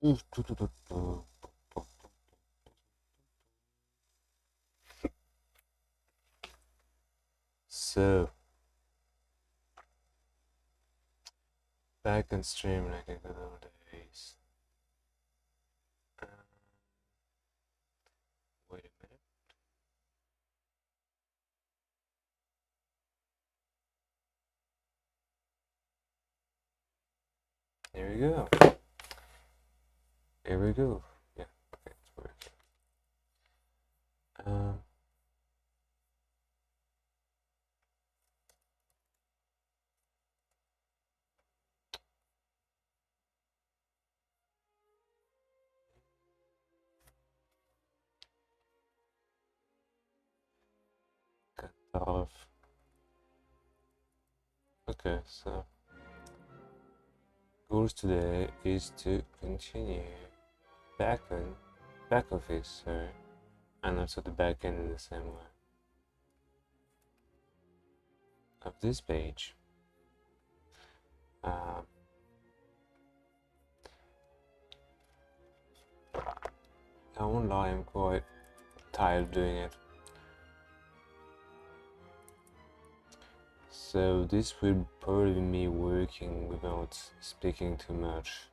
So back on stream like a good old days. Wait a minute. Here we go. Here we go. Yeah, okay, it's working. Cut off. Okay, so goals today is to continue back office, sorry, and also the back end in the same way of this page. I won't lie, I'm quite tired of doing it. So this will probably be me working without speaking too much.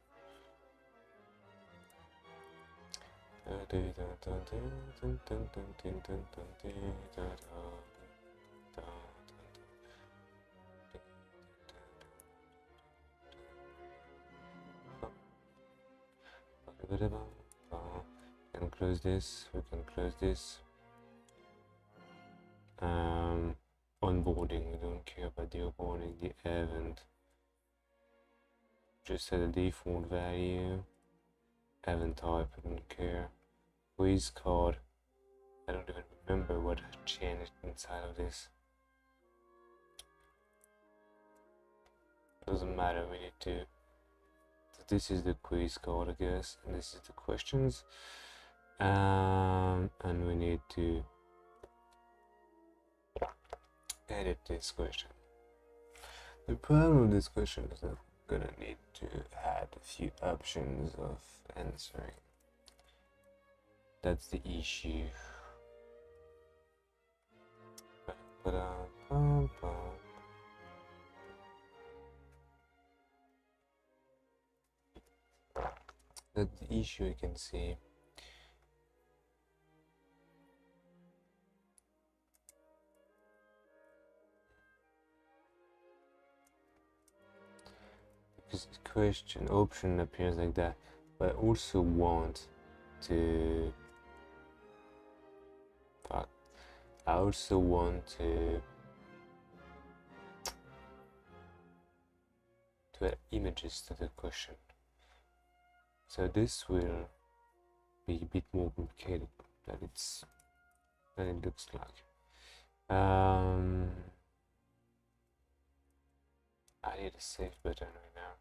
We can close this, we can close this. Onboarding, we don't care about the onboarding, the event. Just set a default value. Event type, I don't care. Quiz card, I don't even remember what I changed inside of this. Doesn't matter, we need to. So this is the quiz card, I guess, and this is the questions. And we need to edit this question. The problem with this question is that I'm gonna need to add a few options of answering. That's the issue. That's the issue, you can see. Because the question option appears like that, but I also want to I also want to add images to the question. So this will be a bit more complicated than it looks like. I need a save button right now.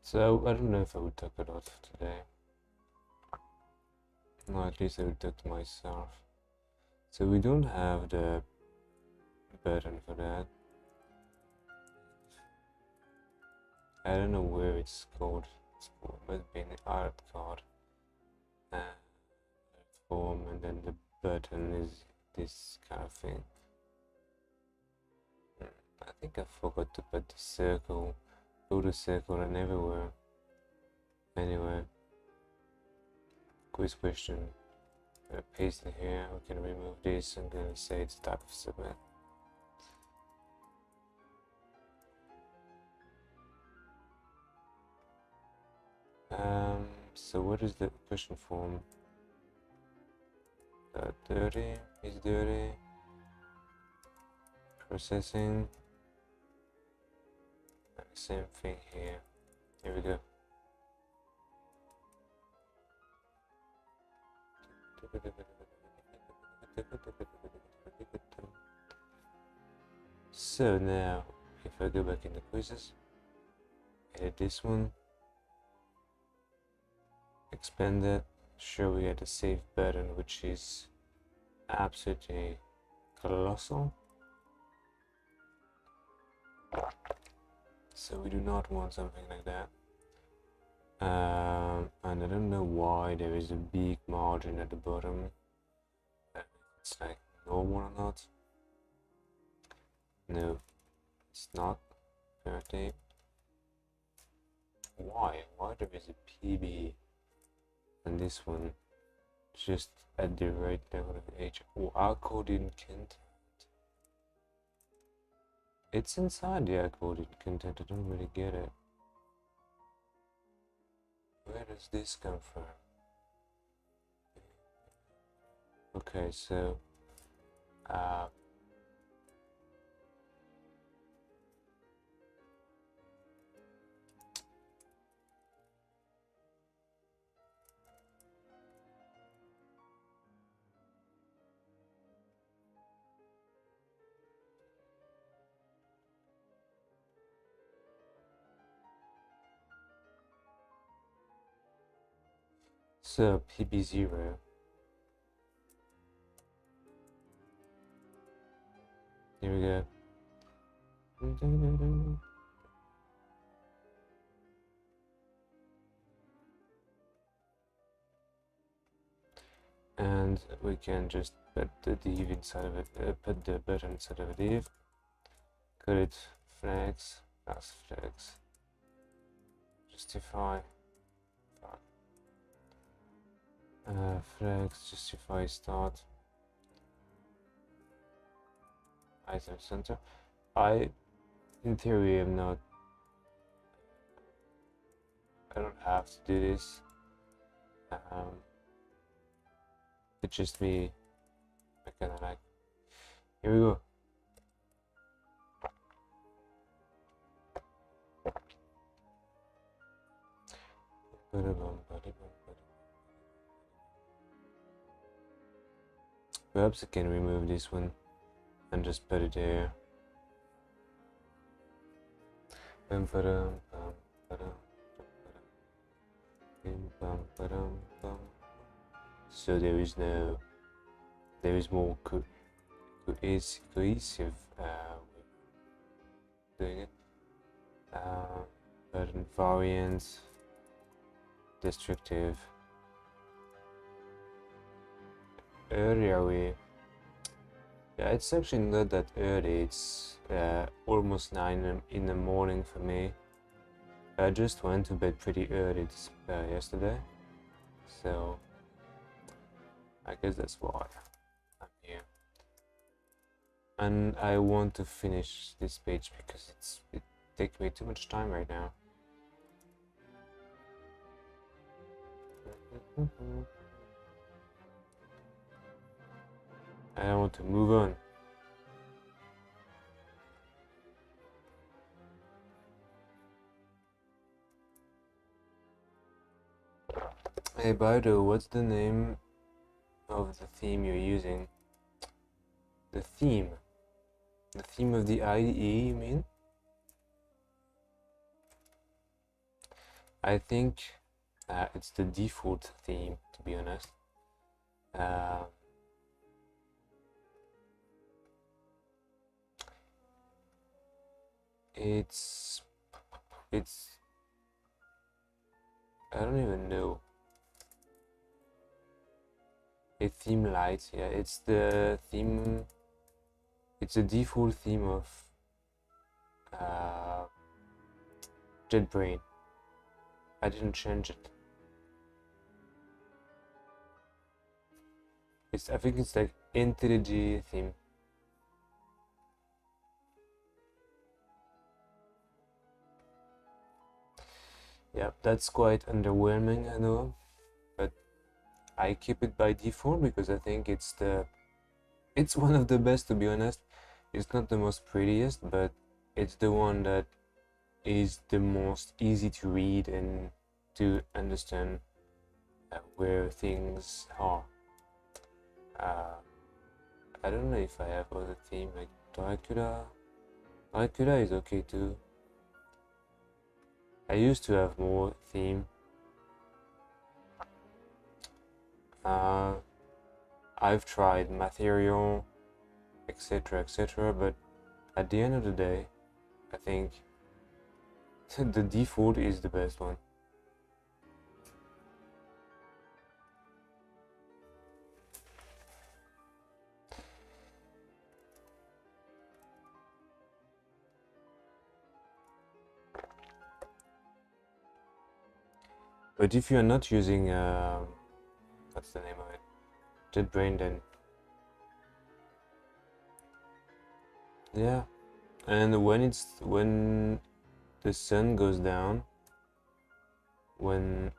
So I don't know if I would talk a lot today. No, at least I would talk to myself. So we don't have the button for that. I don't know where it's called. It must be in the art card. Form, and then the button is this kind of thing. I think I forgot to put the circle, put a circle and everywhere. Anyway, quiz question. I'm gonna paste it here. We can remove this. I'm gonna say it's type of submit. So what is the question form? Dirty is dirty. processing. Same thing here. Here we go. So now, if I go back in the quizzes, edit this one, expand it, sure we get a save button, which is absolutely colossal. So we do not want something like that. And I don't know why there is a big margin at the bottom. It's like normal or not. No, it's not. Apparently. Why there is a PB and this one just at the right level of H? Oh, according content. It's inside the according content. I don't really get it. Where does this come from? Okay, so PB0. Here we go. And we can just put the div inside of it, put the button inside of a div, call it flags, class flags, justify, flags, justify start, item center. In theory, I don't have to do this. It's just me. I kind of like. Here we go. Perhaps I can remove this one and just put it there. So there is more cohesive with doing it. Button variant, destructive. Earlier yeah, it's actually not that early. It's almost 9 in the morning for me. I just went to bed pretty early yesterday, so I guess that's why I'm here. And I want to finish this page because it takes me too much time right now. I want to move on. Hey, Baidu, what's the name of the theme you're using? The theme? The theme of the IDE, you mean? I think it's the default theme, to be honest. It's I don't even know. A theme light, yeah, it's the theme. It's a default theme of JetBrains. I didn't change it. I think it's like IntelliJ theme. Yeah, that's quite underwhelming, I know, but I keep it by default because I think it's one of the best, to be honest. it's not the most prettiest, but it's the one that is the most easy to read and to understand where things are. I don't know if I have other theme like Dracula. Dracula is okay too. I used to have more theme. I've tried material, etc., but at the end of the day, I think the default is the best one. But if you're not using, what's the name of it? JetBrains, then yeah. And when the sun goes down, when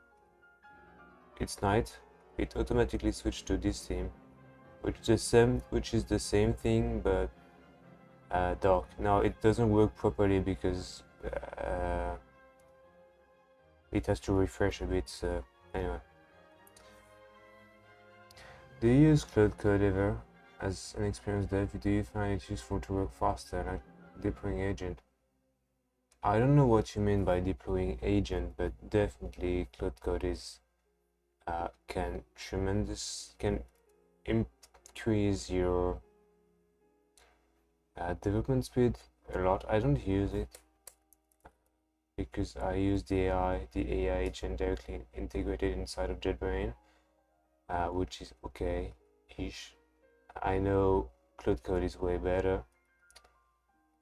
it's night, it automatically switches to this theme, which is the same thing but dark. Now it doesn't work properly because it has to refresh a bit. So anyway, do you use Cloud Code ever? As an experienced dev, do you find it useful to work faster, like deploying agent? I don't know what you mean by deploying agent, but definitely Cloud Code is can increase your development speed a lot. I don't use it because I use the AI agent directly integrated inside of JetBrains, which is okay-ish. I know Cloud Code is way better,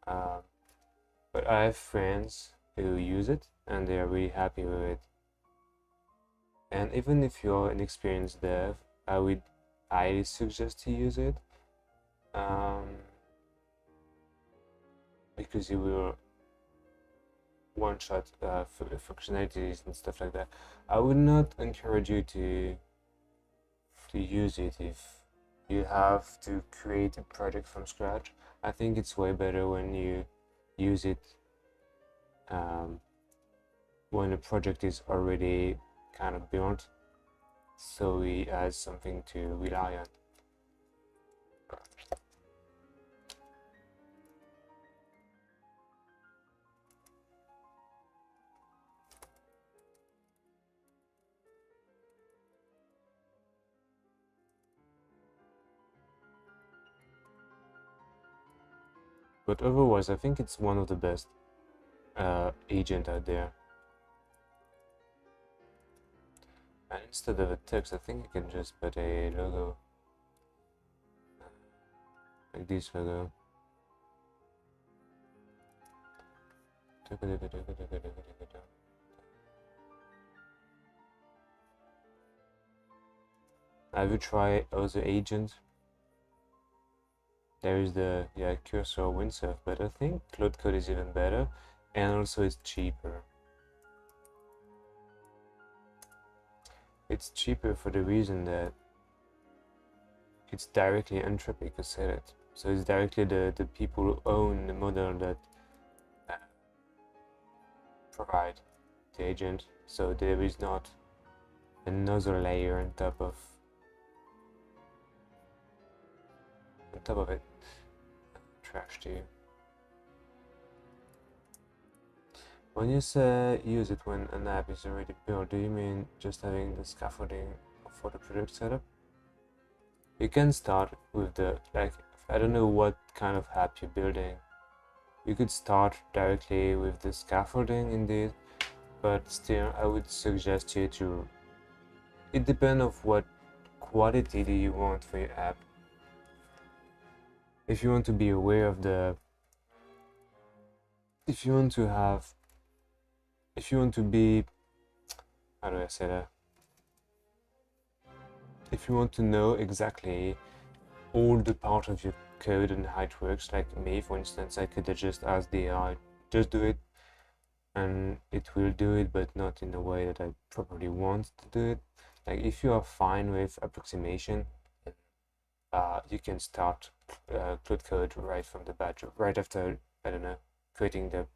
but I have friends who use it and they are really happy with it. And even if you're an experienced dev, I would highly suggest to use it, because you will one-shot functionalities and stuff like that. I would not encourage you to use it if you have to create a project from scratch. I think it's way better when you use it when a project is already kind of built, so it has something to rely on. But otherwise, I think it's one of the best agent out there. And instead of a text, I think you can just put a logo, like this logo. Have you tried other agents? There is the cursor windsurf, but I think Cloud Code is even better, and also it's cheaper. It's cheaper for the reason that it's directly Anthropic who said it. So it's directly the people who own the model that provide the agent. So there is not another layer on top of it. Trash to you. When you say use it when an app is already built, do you mean just having the scaffolding for the product setup? You can start with the, I don't know what kind of app you're building. You could start directly with the scaffolding indeed, but still I would suggest you to, it depends on what quality do you want for your app. If you want to be aware of the, if you want to be, how do I say that? If you want to know exactly all the part of your code and how it works, like me, for instance, I could just ask the AI, just do it, and it will do it, but not in the way that I probably want to do it. Like if you are fine with approximation, you can start Cloud Code right from the batch, right after, I don't know, creating the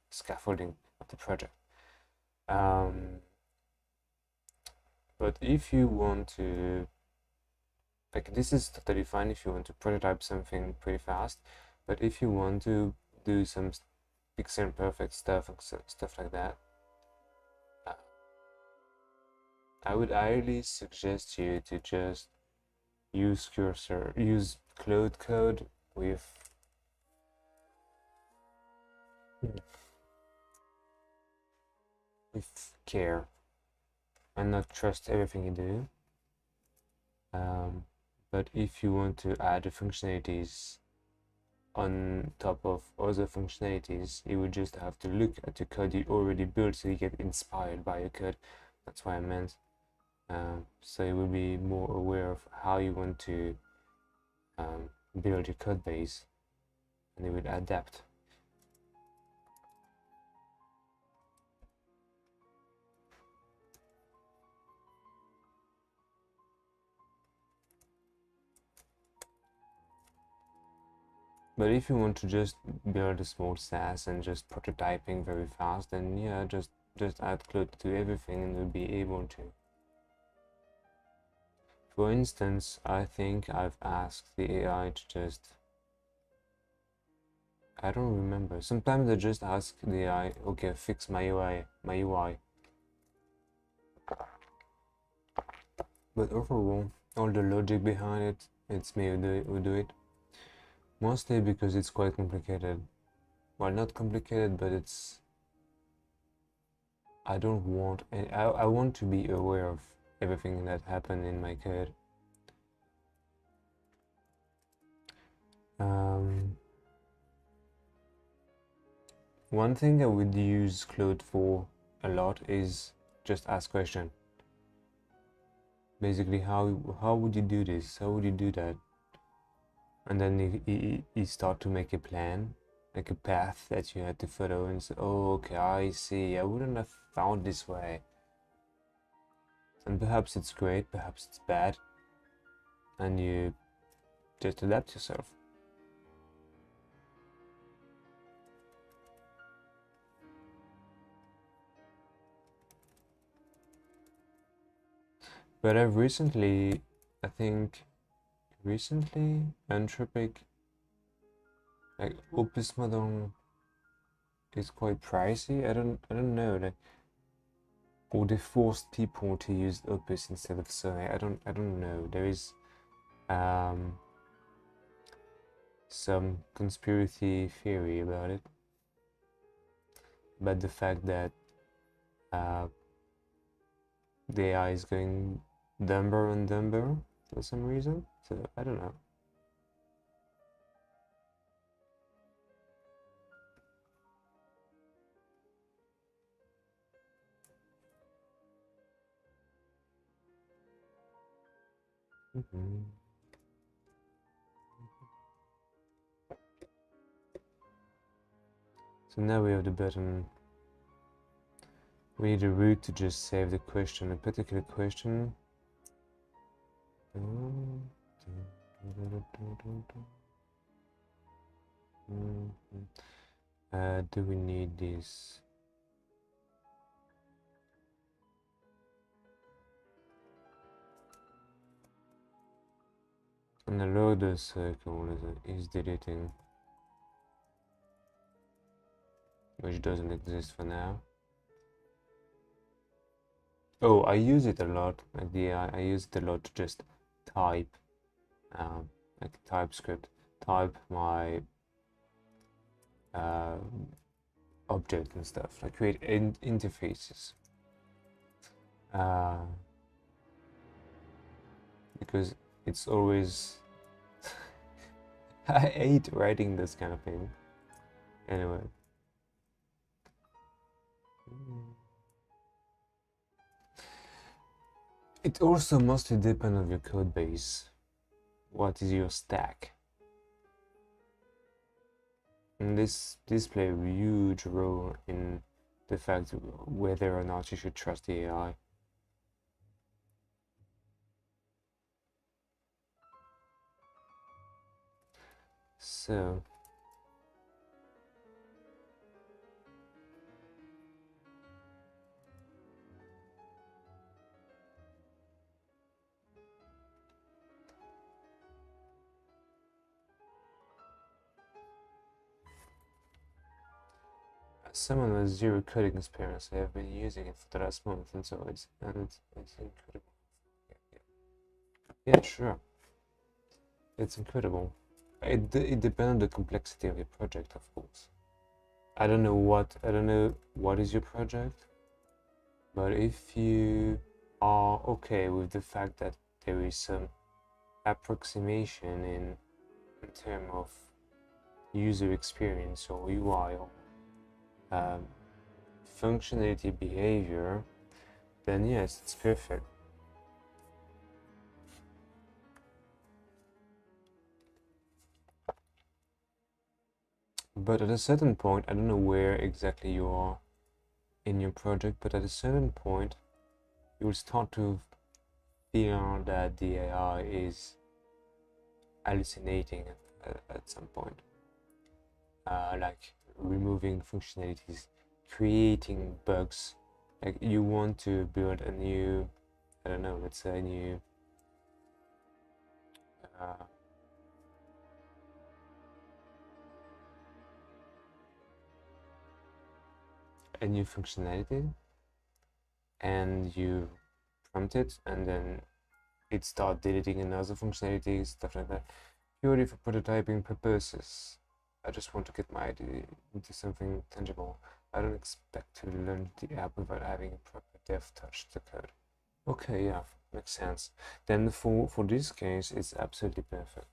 scaffolding of the project. But if you want to, like, this is totally fine if you want to prototype something pretty fast, but if you want to do some pixel perfect stuff and stuff like that, I would highly suggest you to just use Cloud Code with care and not trust everything you do. But if you want to add the functionalities on top of other functionalities, you would just have to look at the code you already built so you get inspired by your code. That's what I meant. So you will be more aware of how you want to build your code base, and it will adapt. But if you want to just build a small SaaS and just prototyping very fast, then yeah, just add Cloud to everything and you'll be able to. For instance, I think I've asked the AI to just, I don't remember. Sometimes I just ask the AI, okay, fix my UI. But overall, all the logic behind it, it's me who do it. Mostly because it's quite complicated. Well, not complicated, but it's, I don't want, I want to be aware of everything that happened in my code. One thing I would use Claude for a lot is just ask question. Basically, how would you do this? How would you do that? And then you start to make a plan, like a path that you had to follow, and say, oh, okay, I see. I wouldn't have found this way. And perhaps it's great, perhaps it's bad, and you just adapt yourself. But I've recently, I think, Anthropic, like Opus model is quite pricey. I don't know, like, or they forced people to use Opus instead of Sonar. I don't know. There is some conspiracy theory about it, but the fact that the AI is going dumber and dumber for some reason. So I don't know. So now we have the button. We need a root to just save the question, a particular question. Do we need this? And the loader circle is deleting, which doesn't exist for now. Oh, I use it a lot. Like I use it a lot to just type, like TypeScript, type my object and stuff, like create interfaces. Because it's always I hate writing this kind of thing. Anyway. It also mostly depends on your code base. What is your stack? And this play a huge role in the fact whether or not you should trust the AI. So as someone with zero coding experience, I have been using it for the last month, and so it's incredible. Yeah, sure. It's incredible. It depends on the complexity of your project, of course. I don't know what is your project, but if you are okay with the fact that there is some approximation in terms of user experience or UI or functionality behavior, then yes, it's perfect. But at a certain point, I don't know where exactly you are in your project, but at a certain point, you will start to feel that the AI is hallucinating at some point. Like removing functionalities, creating bugs. Like you want to build a new, I don't know, let's say uh, a new functionality, and you prompt it, and then it start deleting another functionality, stuff like that, purely for prototyping purposes. I just want to get my idea into something tangible. I don't expect to learn the app without having a proper dev touch the code. Okay, yeah, makes sense. Then for this case, it's absolutely perfect.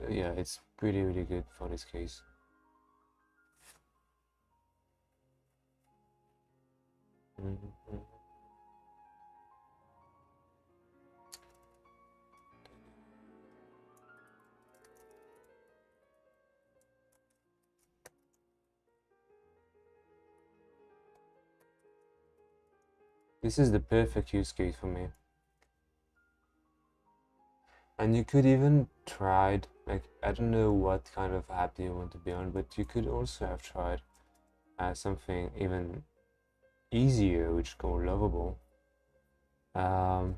Yeah, it's really good for this case. Mhm. This is the perfect use case for me. And you could even tried, like, I don't know what kind of app do you want to be on, but you could also have tried something even easier, which is called Lovable. Um,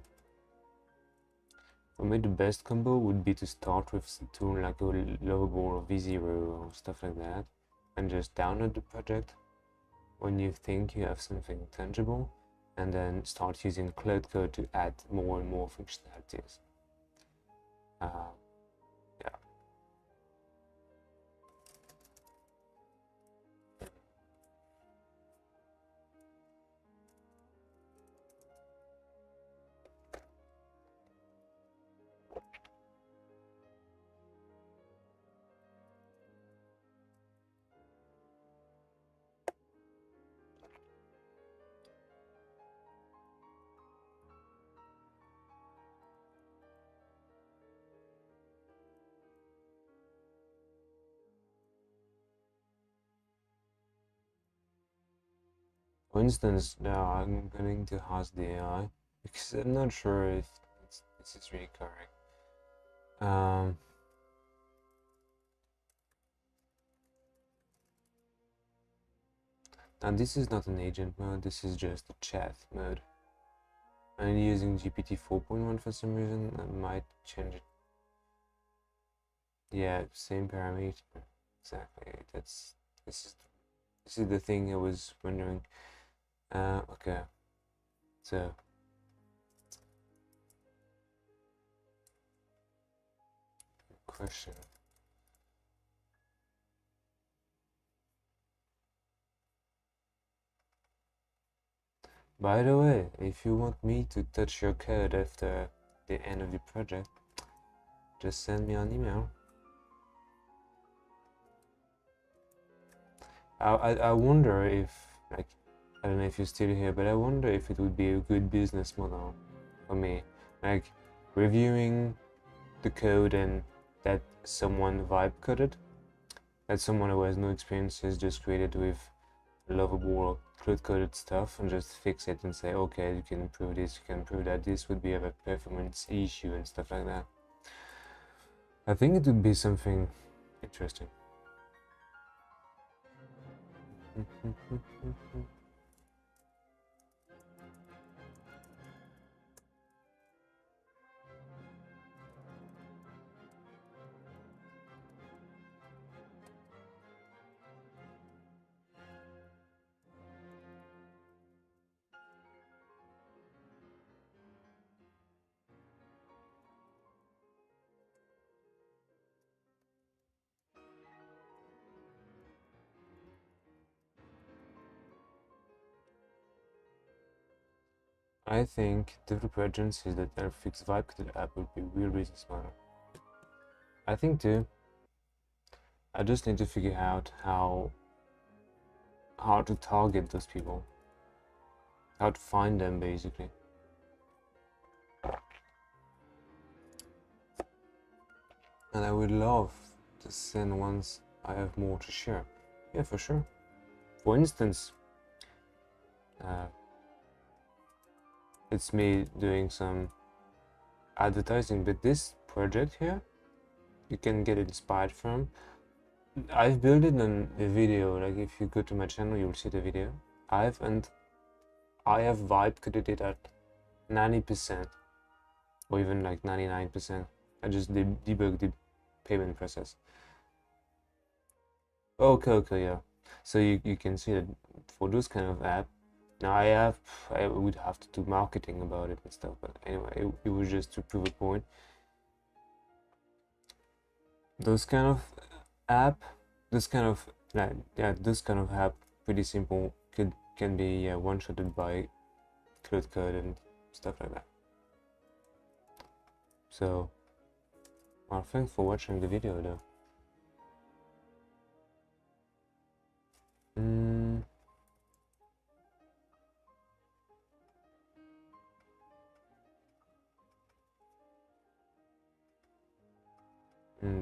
for me, the best combo would be to start with a tool like a Lovable or V0 or stuff like that, and just download the project when you think you have something tangible, and then start using Cloud Code to add more and more functionalities. Uh, yeah. For instance, now I'm going to ask the AI because I'm not sure if this is really correct. Now this is not an agent mode, this is just a chat mode. I'm using GPT 4.1 for some reason, I might change it. Yeah, same parameter. Exactly. This is the thing I was wondering. Okay. So question. By the way, if you want me to touch your code after the end of the project, just send me an email. I wonder if, like, I don't know if you're still here, but I wonder if it would be a good business model for me, like reviewing the code and that someone vibe coded, that someone who has no experience has just created with lovable code-coded stuff and just fix it and say, okay, you can improve this, you can improve that, this would be a performance issue and stuff like that. I think it would be something interesting. I think developer agencies that are fixed vibe-coded app would be real business model. I think too. I just need to figure out how to target those people, how to find them basically. And I would love to send once I have more to share. Yeah, for sure. For instance, it's me doing some advertising, but this project here, you can get inspired from. I've built it on a video, like if you go to my channel, you'll see the video. I have vibe coded it at 90%, or even like 99%. I just debug the payment process. Okay, yeah. So you can see that for those kind of app, now I would have to do marketing about it and stuff, but anyway, it was just to prove a point. Those kind of app, those kind of app, pretty simple, can be one-shotted by code and stuff like that. So, well, thanks for watching the video though.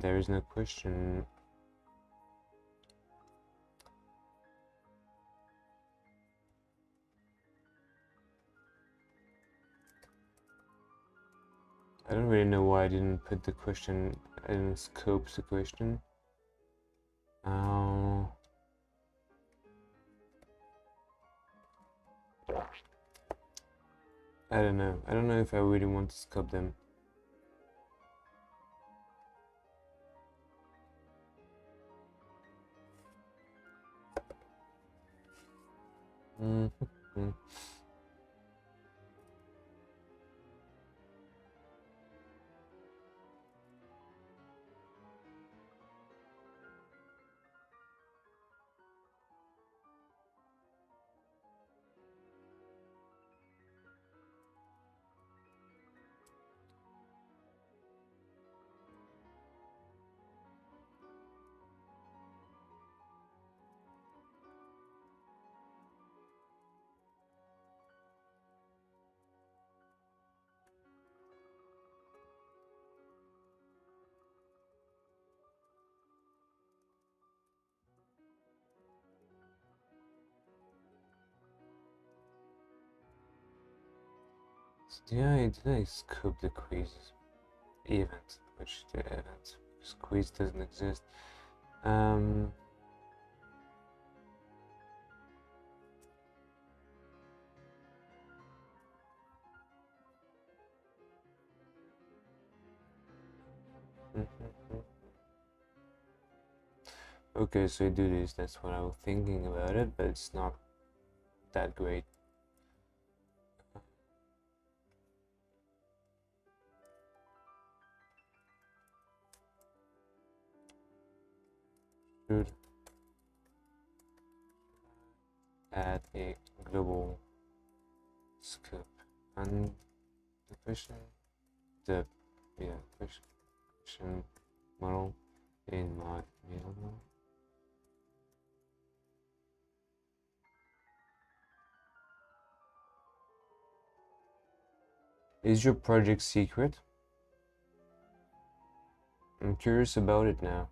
There is no question. I don't really know why I didn't put the question, I didn't scope the question. I don't know. I don't know if I really want to scope them. Yeah, did I scope the quiz event? Which the event? This quiz doesn't exist. Okay, so I do this. That's what I was thinking about it, but it's not that great. Should add a global scope and the question model in my mail. Is your project secret? I'm curious about it now.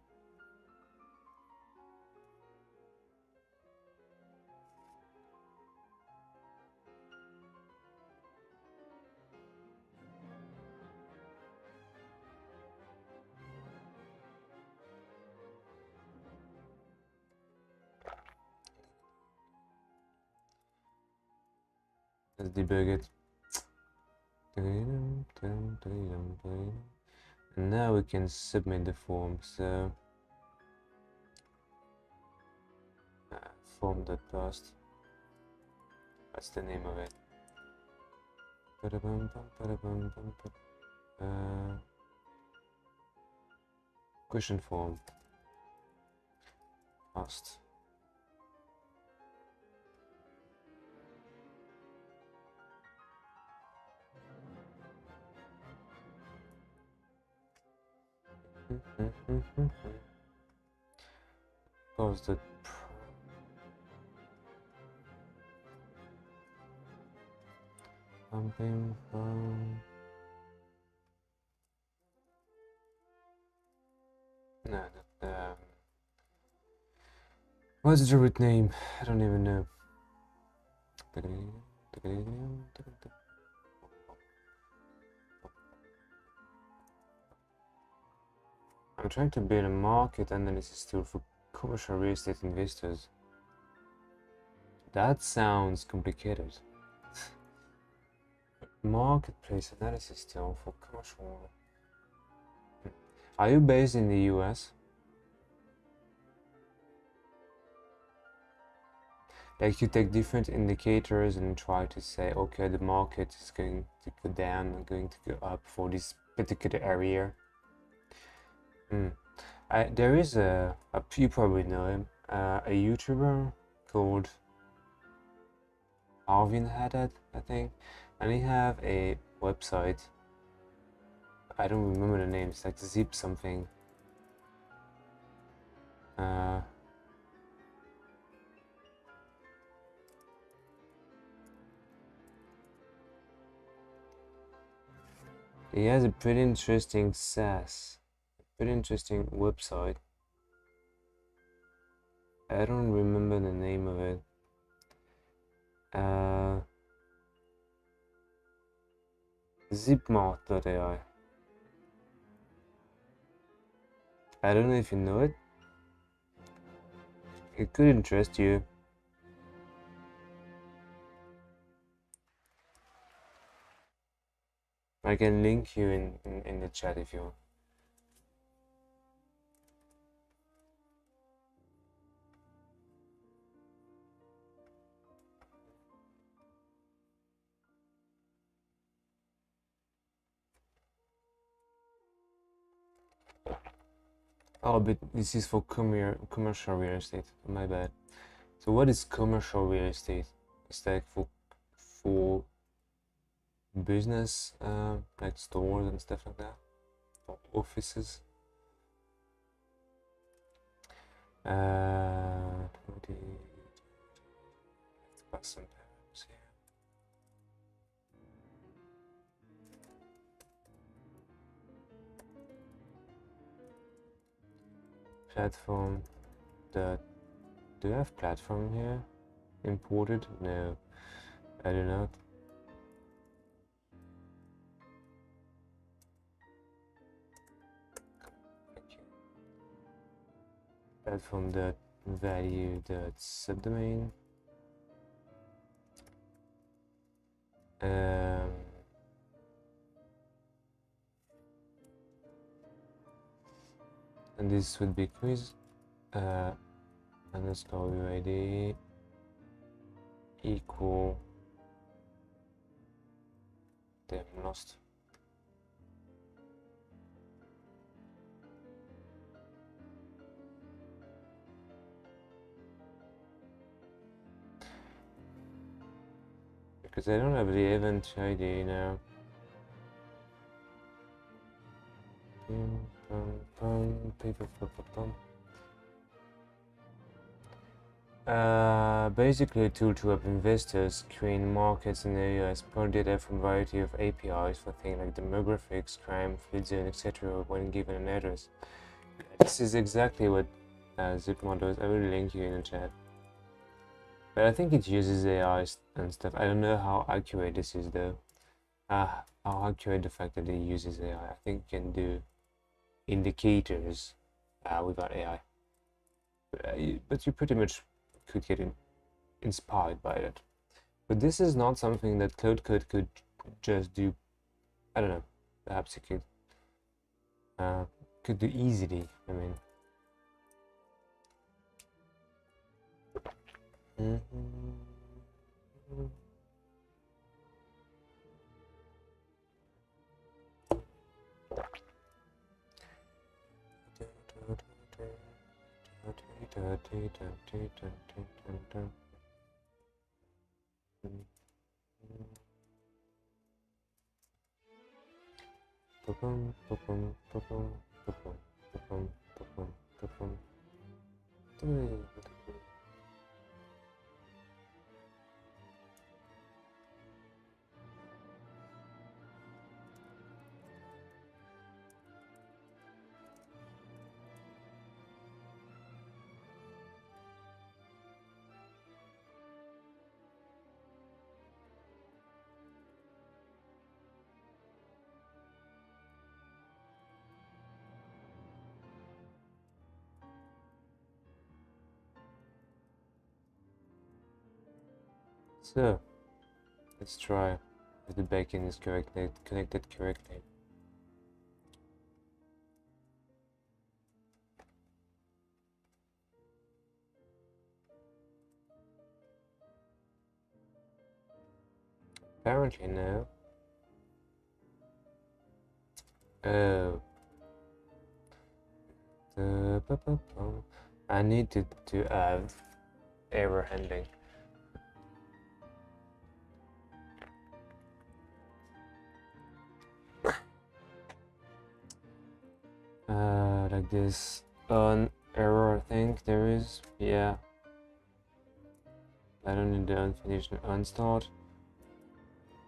Let's debug it. And now we can submit the form. So form.post. What's the name of it? Question form. Post. Post the something from no, what's the root name? I don't even know. I'm trying to build a market analysis tool for commercial real estate investors. That sounds complicated. Marketplace analysis tool for commercial. Are you based in the US? Like you take different indicators and try to say, okay, the market is going to go down and going to go up for this particular area. There is you probably know him, a YouTuber called Arvin Haddad, I think, and he have a website. I don't remember the name. It's like Zip something. He has a pretty interesting SaaS, pretty interesting website. I don't remember the name of it. Zipmart.ai. I don't know if you know it. It could interest you. I can link you in the chat if you want. Oh, but this is for commercial real estate. My bad. So what is commercial real estate? It's like for business, like stores and stuff like that, or offices. Let's pass some tabs here. Platform. Do you have platform here? Imported? No, I do not. Platform dot value dot subdomain. And this would be quiz underscore UID equal. Damn, lost. Because I don't have the event ID now. Basically a tool to help investors create markets in the US, pull data from a variety of APIs for things like demographics, crime, field zone, etc. when given an address. This is exactly what Zipmart does. I will link you in the chat. But I think it uses AI and stuff. I don't know how accurate this is though. How accurate the fact that it uses AI. I think you can do indicators without AI. But you pretty much could get inspired by that. But this is not something that Code could just do. I don't know. Perhaps it could do easily. I mean. So, let's try if the backend is connected correctly. Apparently no. Oh. I need to have error handling. Like this on error, I think there is. Yeah. I don't need the unfinished and unstart.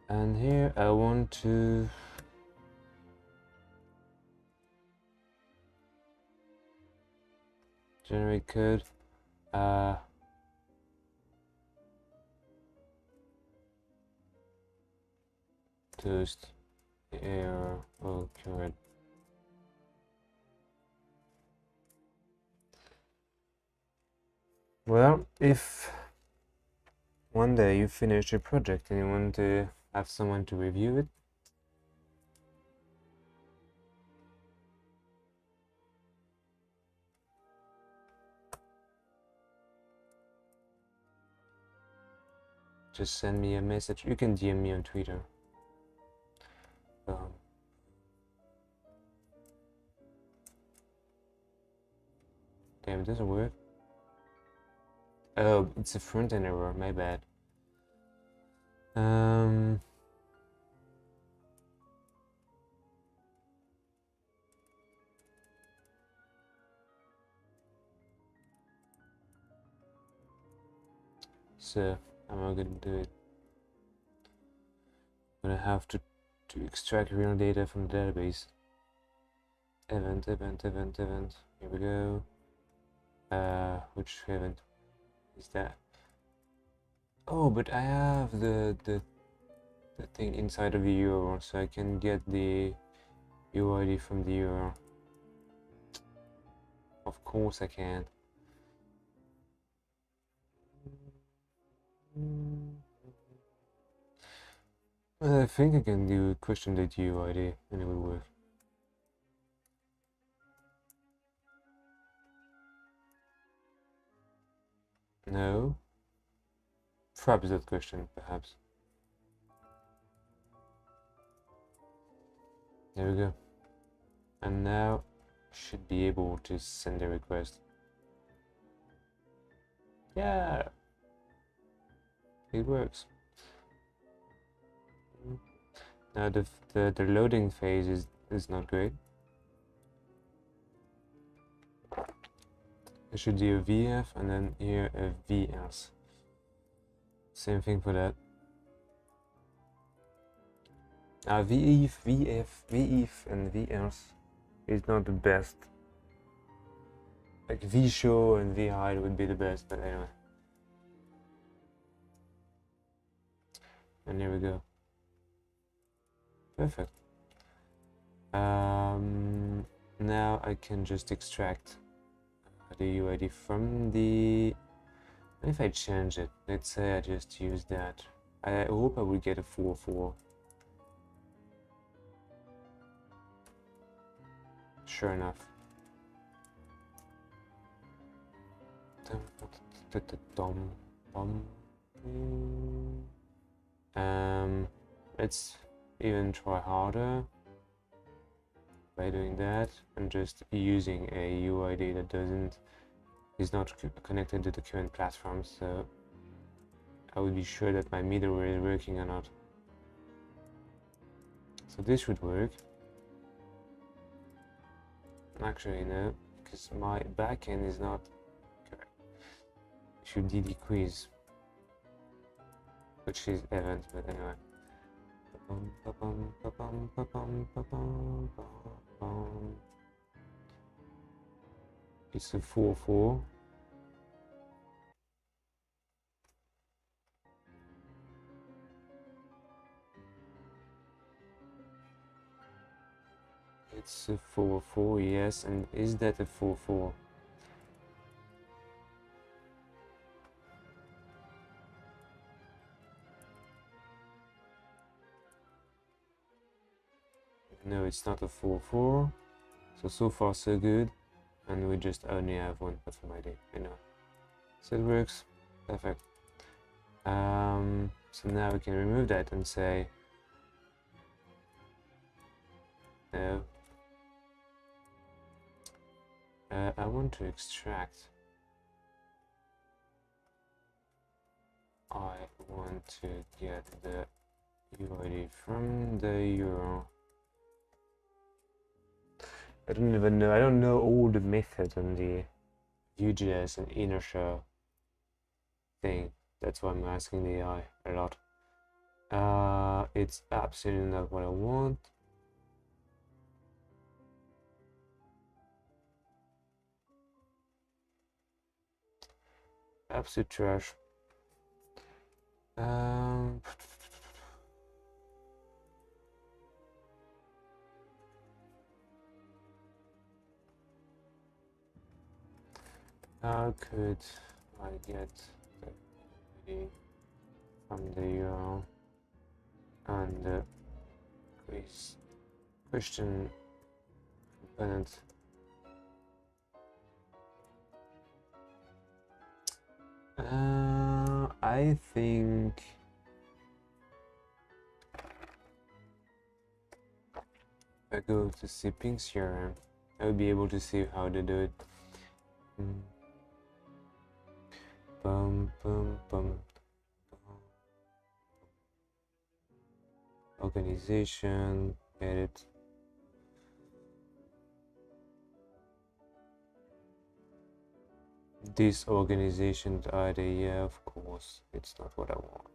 And here I want to generate code. Toast the error. Oh, correct. Well, if one day you finish a project and you want to have someone to review it, just send me a message. You can DM me on Twitter. Damn, it doesn't work. Oh, it's a front-end error, my bad. So, I'm not gonna do it. I'm gonna have to extract real data from the database. Event. Here we go. Which event is that? Oh, but I have the thing inside of the URL, so I can get the UID from the URL. Of course I can. I think I can do question.uid and it will work. No? Perhaps that question, perhaps. There we go. And now should be able to send a request. Yeah, it works. Now the loading phase is not great. I should do a VF and then here a VS. Same thing for that. VEF, VEF and VS is not the best. Like VShow and VHide would be the best, but anyway. And here we go. Perfect. Now I can just extract the UID from the... If I change it, let's say I just use that I hope I will get a 4-4. Sure enough. Let's even try harder by doing that and just using a UID that is not connected to the current platform, so I will be sure that my middleware is working or not. So this should work. Actually no, because my backend is not correct. It should decrease, which is event, but anyway. It's a 4-4. It's a 4-4, yes, and is that a 4-4? No, it's not a 4-4. So far so good. And we just only have one platform ID, you know. So it works. Perfect. So now we can remove that and say no. I want to extract. I want to get the UID from the URL. I don't even know. I don't know all the methods on the Vue.js and inertia thing. That's why I'm asking the AI a lot. It's absolutely not what I want. Absolute trash. How could I get the UID from the URL and the question component? I think if I go to Sipping CRM, I'll be able to see how they do it. Bum, bum, bum. Organization, edit. This organization ID, yeah, of course, it's not what I want.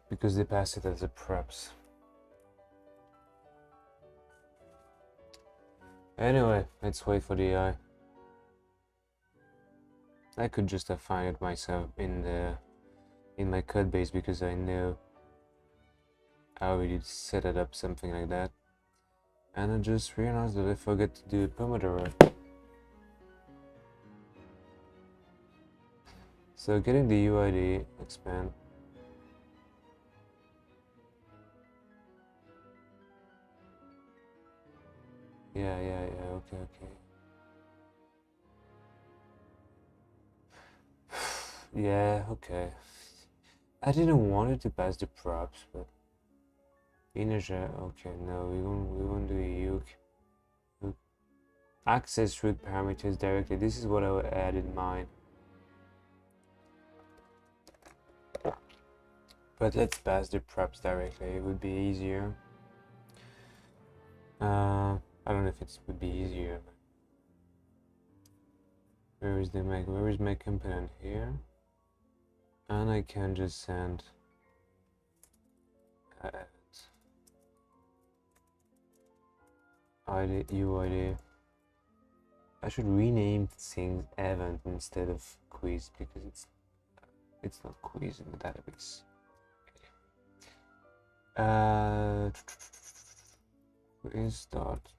Because they pass it as a props. Anyway, let's wait for the AI. I could just have found it myself in my code base because I know I already set it up something like that. And I just realized that I forgot to do a Pomodoro. So getting the UID, expand. Yeah, okay. Yeah, okay. I didn't want it to pass the props, but integer, okay, no, we won't do a hook. Access root parameters directly. This is what I would add in mine. But let's pass the props directly. It would be easier. I don't know if it would be easier. Where is my component here? And I can just send ID, UID. I should rename things event instead of quiz because it's not quiz in the database. Quiz dot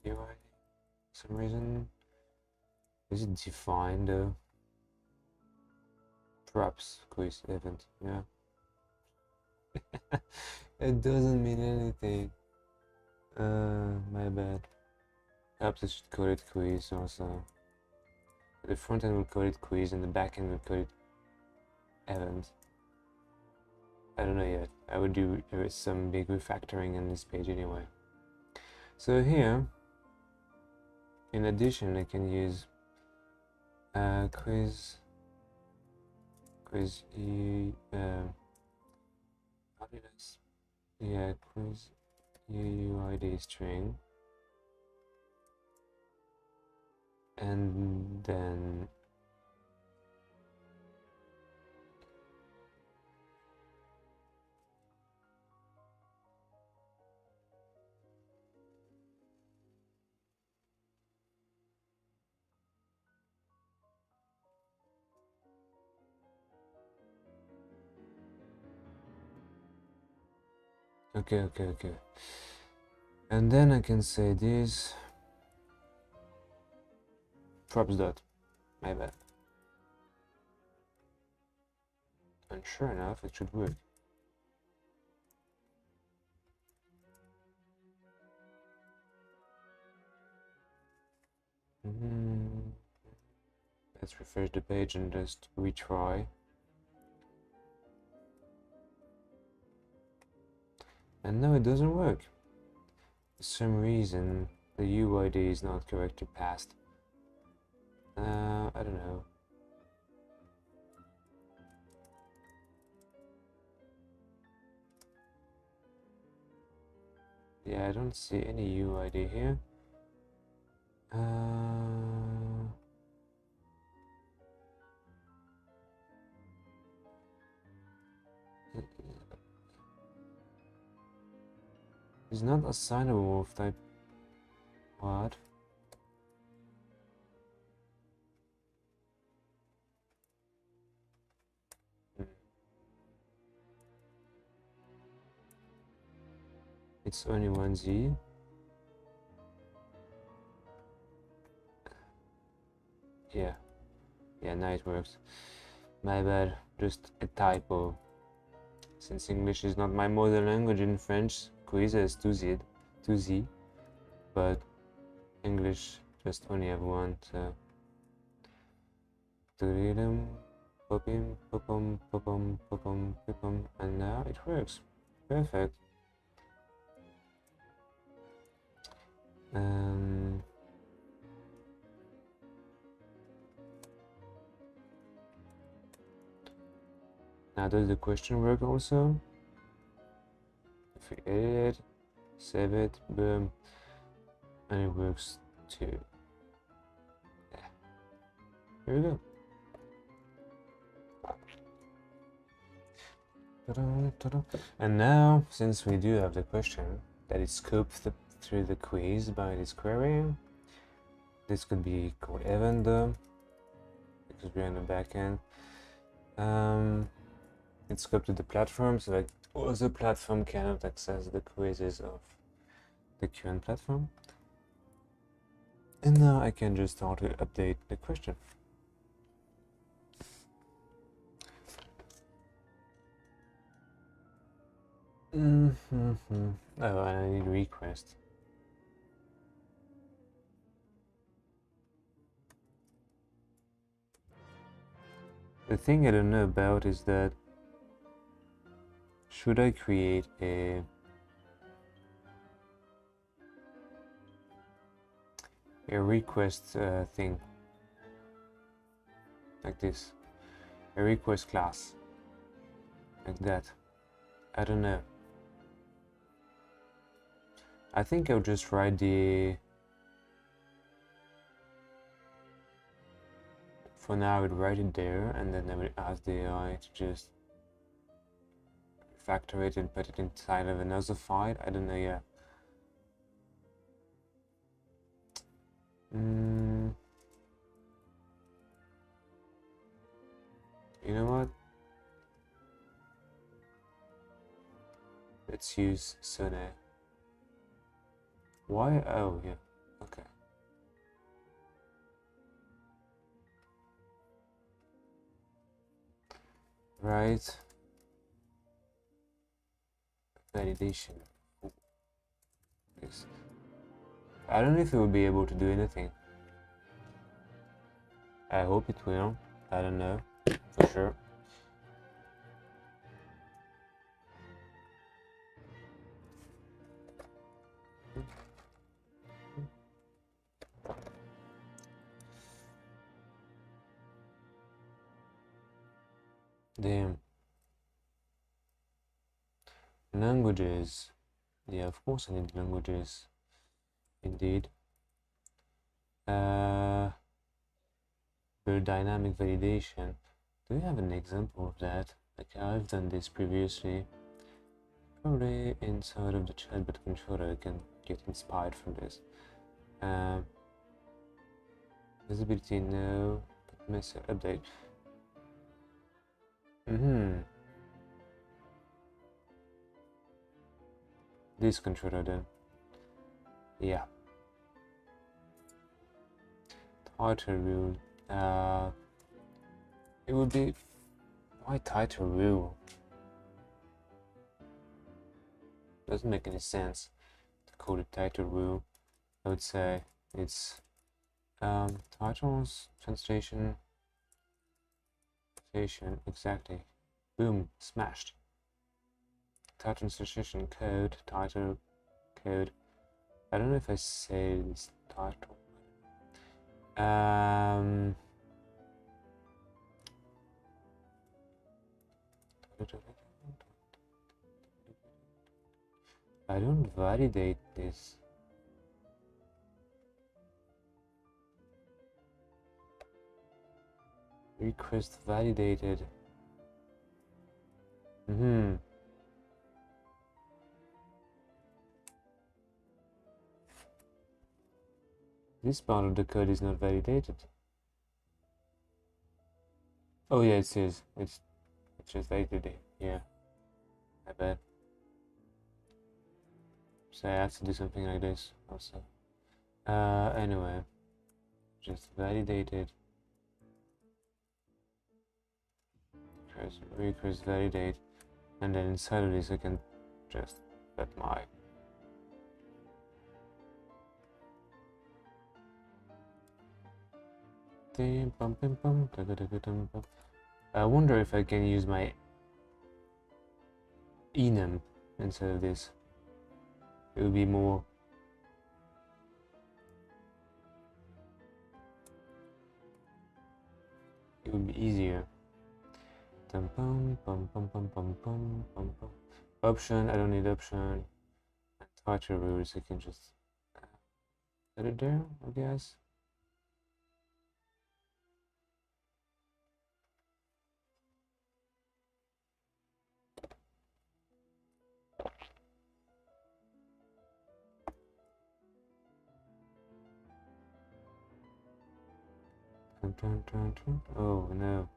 UID. For some reason Is it defined though? Props quiz event, yeah. It doesn't mean anything. My bad. Perhaps I should call it quiz also. The front end will call it quiz and the back end will call it event. I don't know yet. I would do some big refactoring on this page anyway. So here, in addition, I can use quiz how did yeah, quiz UUID string, and then okay. And then I can say this props dot, my bad. And sure enough, it should work. Let's refresh the page and just retry. And no, it doesn't work. For some reason, the UID is not correctly passed. I don't know. Yeah, I don't see any UID here. It's not assignable of type what? It's only one Z. Yeah, now it works. My bad, just a typo. Since English is not my mother language, in French, quiz has 2Z, but English just only have one, so popim, popum, popum, popum, popum, and now it works. Perfect. Now does the question work also? If we edit it, save it, boom, and it works too. Yeah. Here we go. And now, since we do have the question that is scoped through the quiz by this query, this could be called event though, because we're on the backend. It's scoped to the platform so that other platform cannot access the quizzes of the QN platform. And now I can just start to update the question. Oh, I need request. The thing I don't know about is that should I create a request thing like this, a request class like that? I don't know. I think I'll just write for now I would write it there, and then I would ask the AI to just factor it and put it inside of another file. I don't know yet. You know what? Let's use Sone. Why? Oh, yeah. Okay. Right. Validation. Yes. I don't know if it will be able to do anything. I hope it will. I don't know for sure. Damn. Languages. Yeah, of course I need languages. Indeed. Build dynamic validation. Do you have an example of that? Like I've done this previously. Probably inside of the chat, but I'm sure I can get inspired from this. Visibility no, but message update. This controller then. Yeah. Title rule. It would be why title rule? Doesn't make any sense to call it title rule. I would say it's titles translation exactly. Boom, smashed. Title translation code, title code. I don't know if I say this title. I don't validate this. Request validated. This part of the code is not validated. Oh yeah, it says it's just validated. Yeah, I bet. So I have to do something like this also. Anyway, just validated. Request validate, and then inside of this I can just set my I wonder if I can use my enum instead of this. It would be more. It would be easier. Option, I don't need option. And title rules, I can just set it there, I guess. Oh no.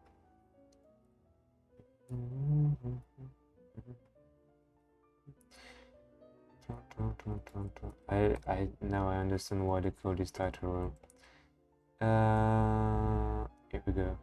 I now I understand why they call this title rule. Here we go.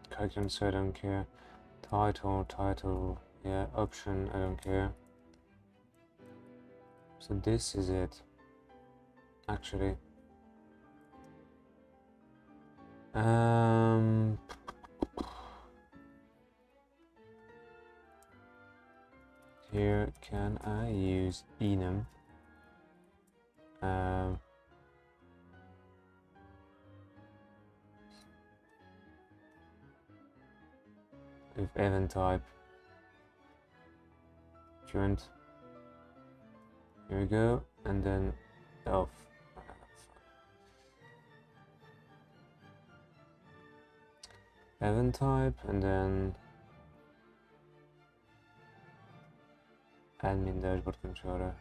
Character, so I don't care. Title, yeah, option, I don't care. So this is it, actually. Here, can I use enum? With event type current. Here we go, and then off. event type, and then admin dashboard controller.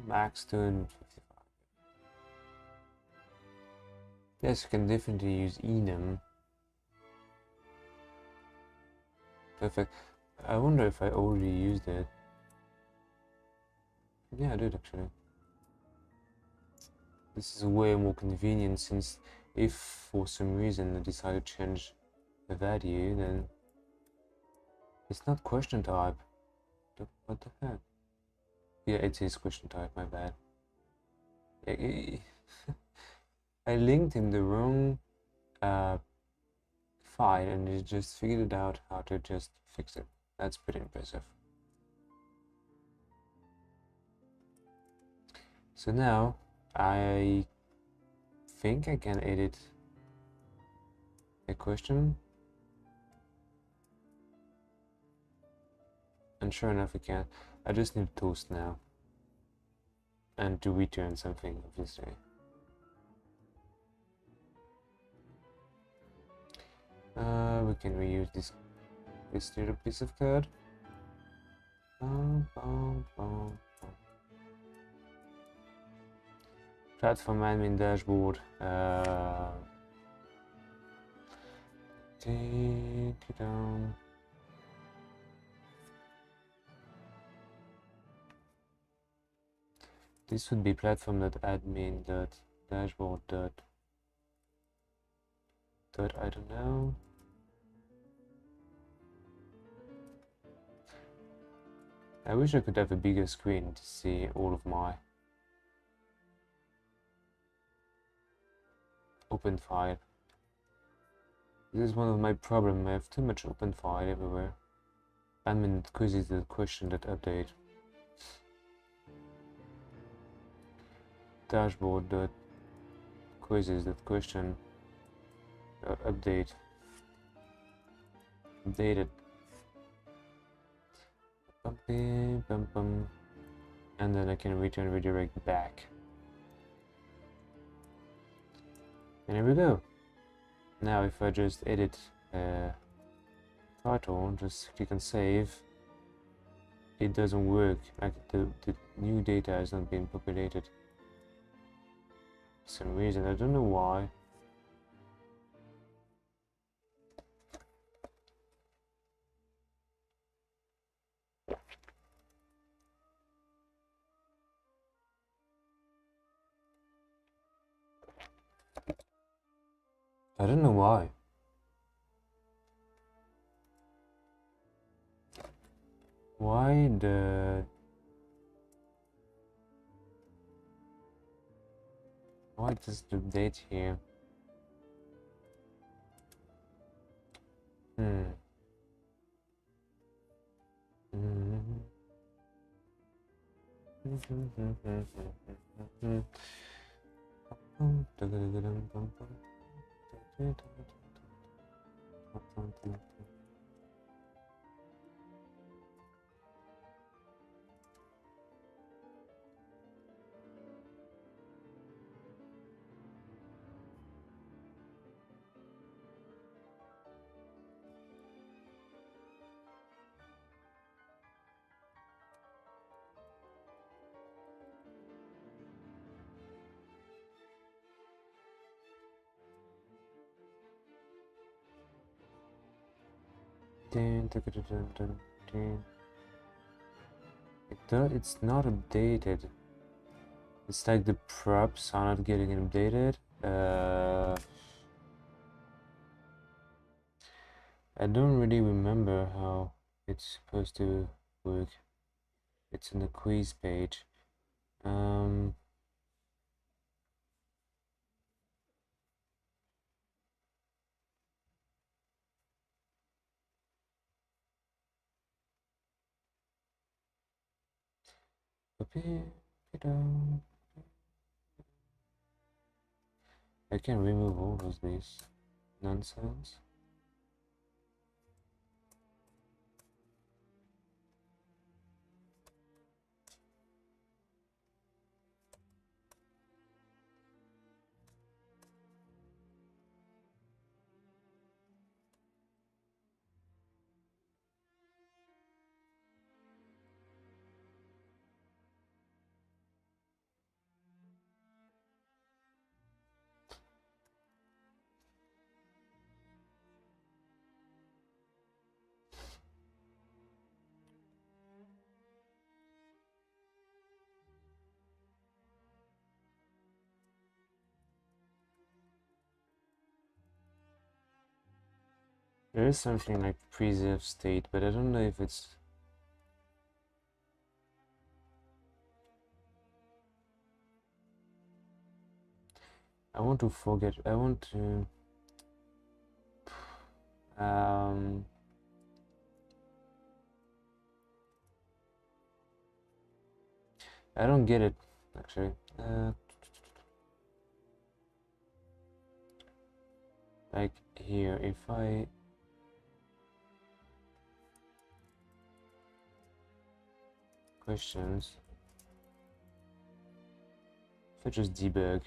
Max 255. Yes, you can definitely use enum. Perfect. I wonder if I already used it. Yeah, I did actually. This is way more convenient, since if for some reason I decide to change the value, then it's not question type. What the heck? Yeah, it is question type, my bad. I linked in the wrong file and it just figured out how to just fix it. That's pretty impressive. So now I think I can edit a question, and sure enough I can. I just need toast now and to return something, obviously. We can reuse this little piece of code. Platform admin dashboard. Take it down. This would be platform.admin.dashboard. I don't know. I wish I could have a bigger screen to see all of my open file. This is one of my problems. I have too much open file everywhere. Admin quizzes the question that update. Dashboard dot quizzes that question update. Updated. And then I can return redirect back. And here we go. Now if I just edit title, just click on save, it doesn't work. Like the new data has not been populated for some reason. I don't know why. I don't know why. Why does the date here? It's not updated. It's like the props are not getting updated. I don't really remember how it's supposed to work. It's in the quiz page. Copy, I can remove all of this nonsense. There is something like preserve state, but I don't know if it's... I want to forget, I want to... I don't get it, actually. Like here, if I... questions, if I just debug,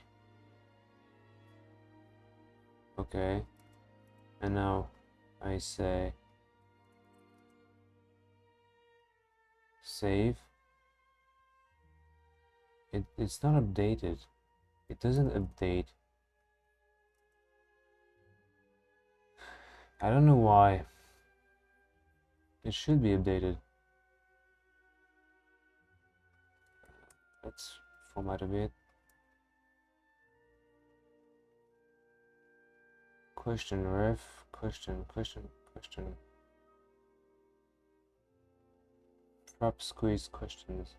okay, and now I say save, it's not updated, it doesn't update. I don't know why. It should be updated. Let's format a bit. Question ref, question. Prop squeeze questions.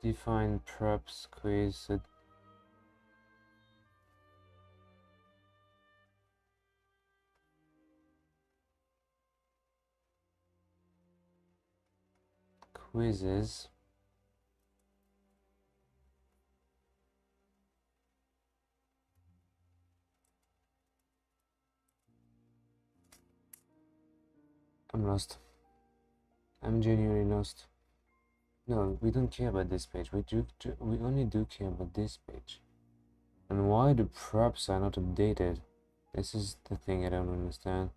Define prop squeeze. Quizzes. I'm lost. I'm genuinely lost. No, we don't care about this page. We only do care about this page. And why the props are not updated? This is the thing I don't understand.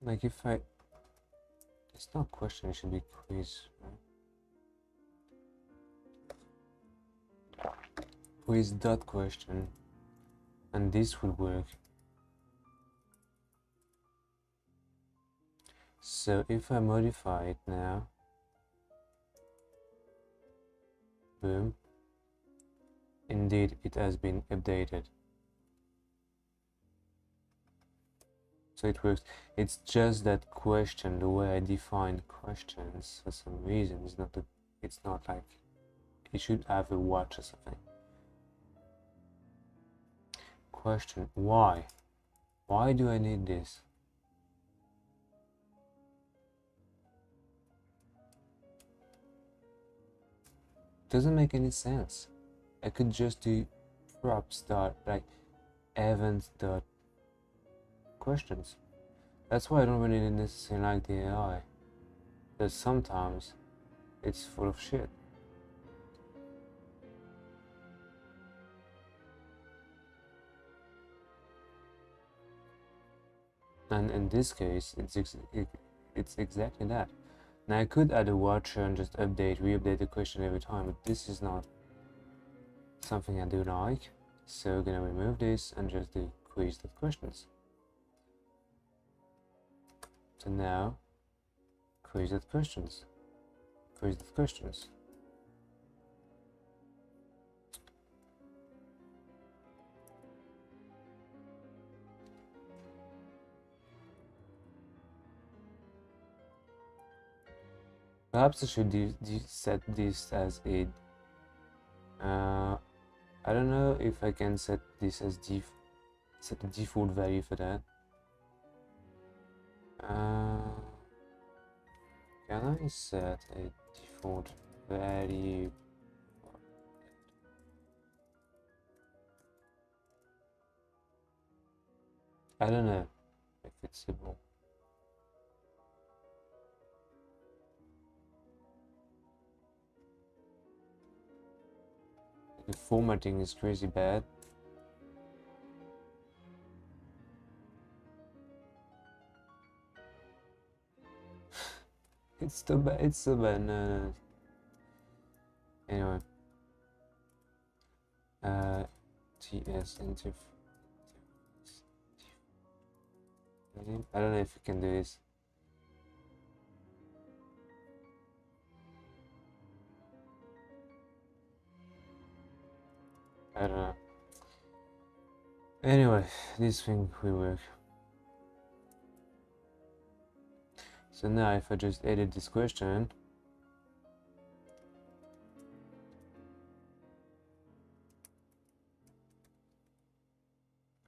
Like if I... It's not question, it should be quiz, right? Quiz dot question. And this would work. So if I modify it now, boom, indeed it has been updated. So it works. It's just that question, the way I define questions for some reason is not a, it's not like it should have a watch or something. Question, why? Why do I need this? Doesn't make any sense. I could just do props dot like event dot questions. That's why I don't really necessarily like the AI. Because sometimes it's full of shit. And in this case, it's exactly that. Now I could add a watcher and just re-update the question every time, but this is not something I do like. So we're gonna remove this and just do quiz.questions. So now, quiz.questions. Quiz.questions. Perhaps I should set this as a I don't know if I can set this as set a default value for that. Can I set a default value? I don't know if it's simple. The formatting is crazy bad. It's too bad. It's so bad. No. Anyway, TS interface. I don't know if you can do this. I don't know. Anyway, this thing will work. So now if I just edit this question,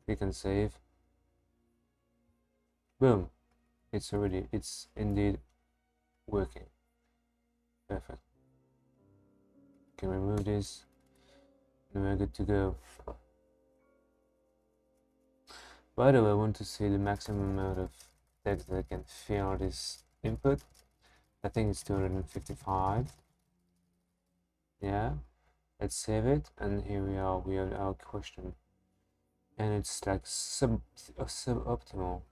click and save. Boom. It's indeed working. Perfect. Can remove this. And we're good to go. By the way, I want to see the maximum amount of text that I can fill this input. I think it's 255. Yeah. Let's save it, and here we are. We have our question, and it's like suboptimal.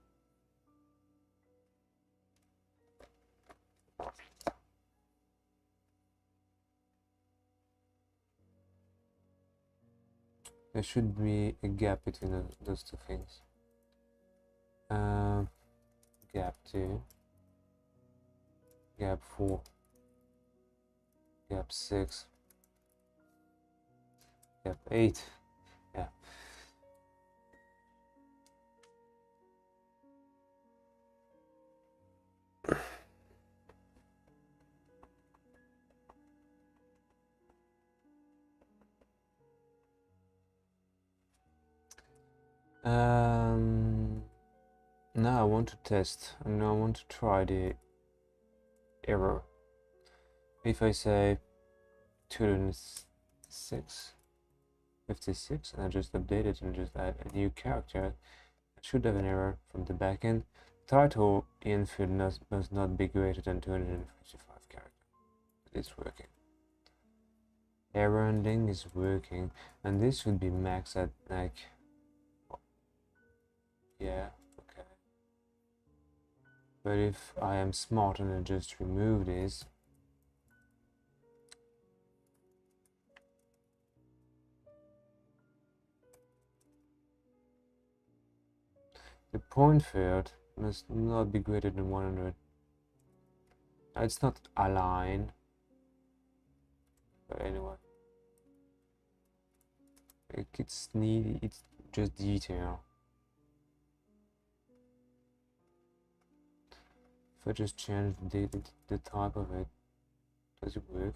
There should be a gap between those two things. Gap 2, gap 4, gap 6, gap 8. Yeah. Now I want to test, and now I want to try the error. If I say 206, 56, and I just update it and just add a new character, it should have an error from the backend. Title in field must not be greater than 255 characters. It's working. Error handling is working, and this should be maxed at like, yeah, okay. But if I am smart and I just remove this, the point field must not be greater than 100. It's not align, but anyway, it's needy. It's just detail. If I just change the type of it, does it work?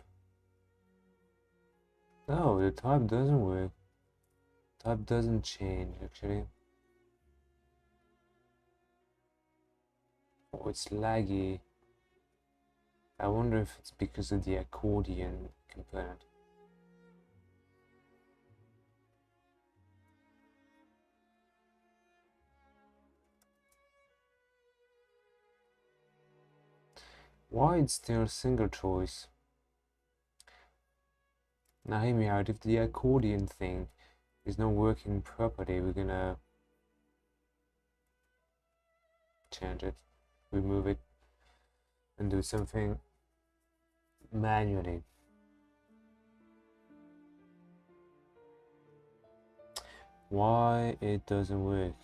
No, the type doesn't work. Type doesn't change actually. Oh, it's laggy. I wonder if it's because of the accordion component. Why it's still single choice? Now hear me out, if the accordion thing is not working properly, we're gonna change it, remove it, and do something manually. Why it doesn't work?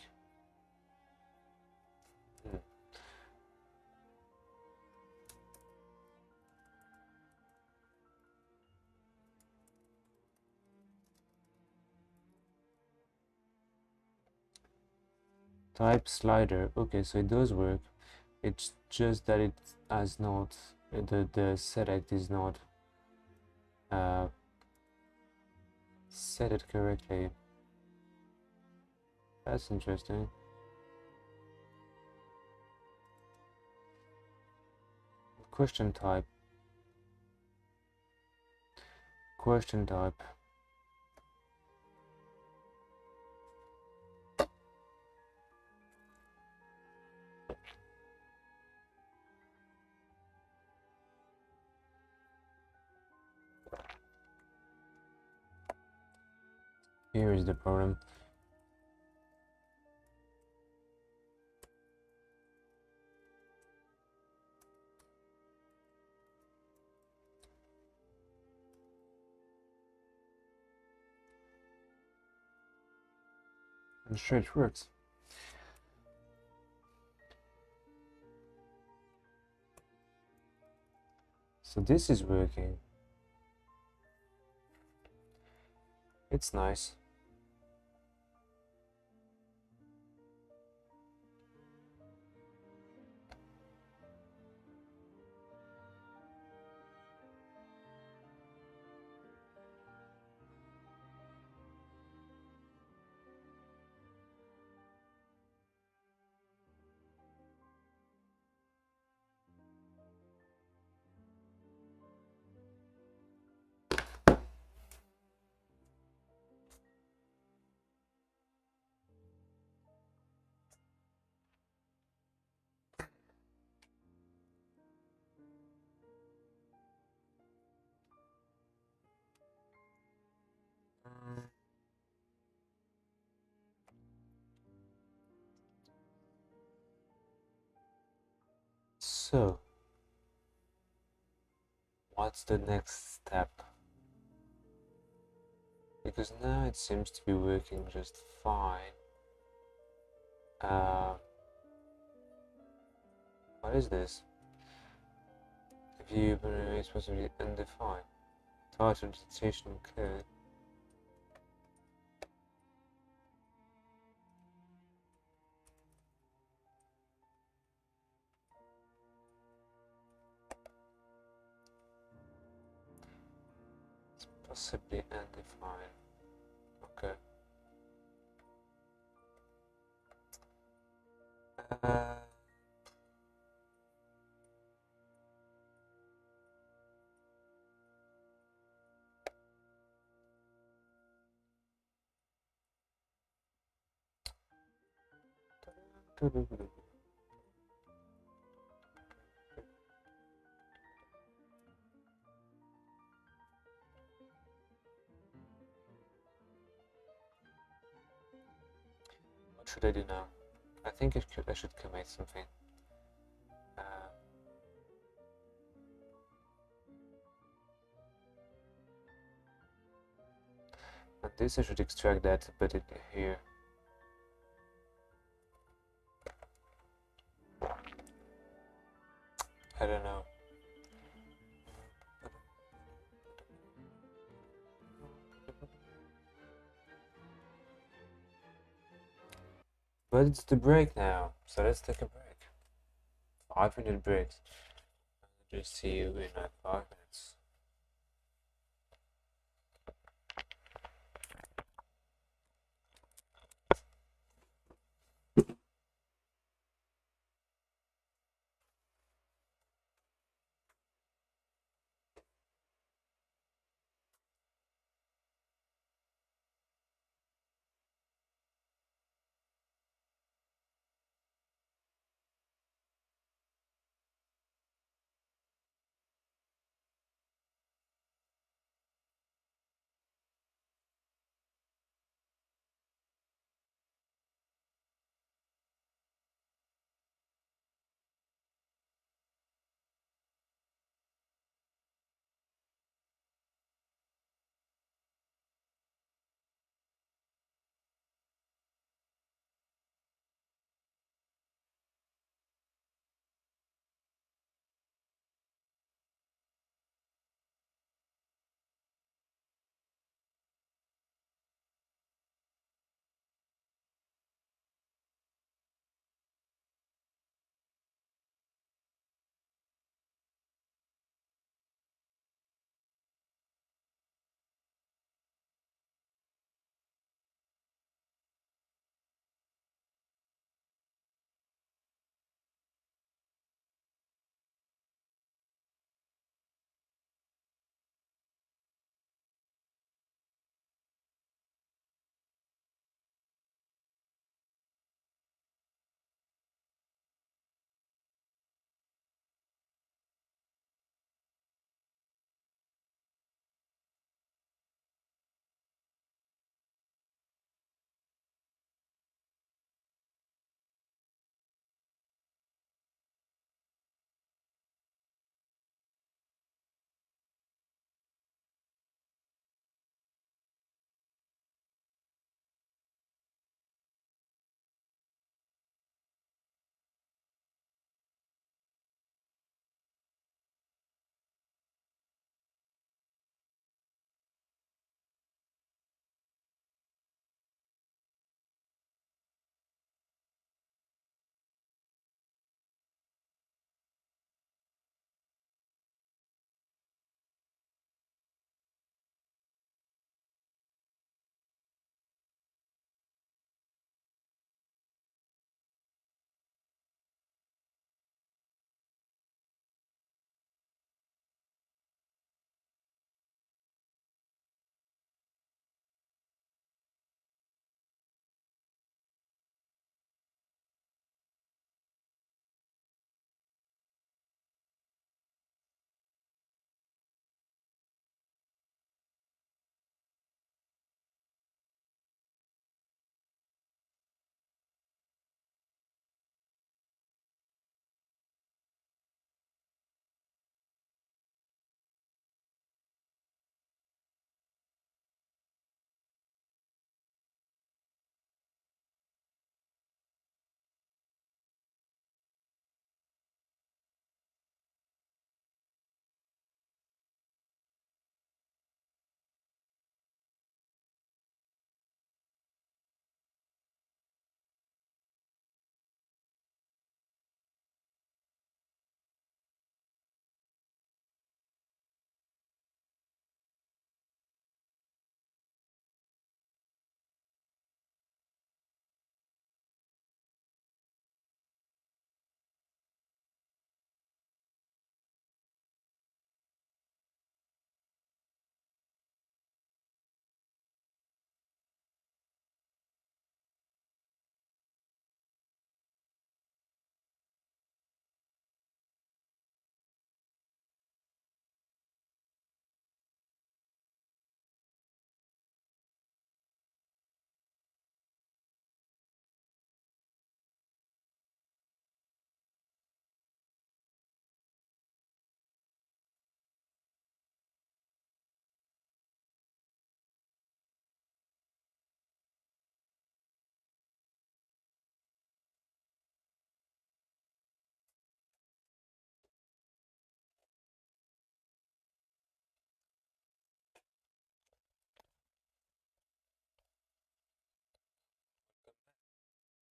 Type slider. Okay, so it does work. It's just that it has not the select is not set it correctly. That's interesting. Question type. Question type. Here is the problem. I'm sure it works. So this is working. It's nice. So, what's the next step? Because now it seems to be working just fine. What is this? View is supposed to be undefined. Title dictation code. It's possibly undefined. Okay. Uh, what should I do now? I think I should commit something. And this I should extract that, put it here. I don't know. But it's the break now, so let's take a break. 5-minute breaks. Just see you in like 5 minutes.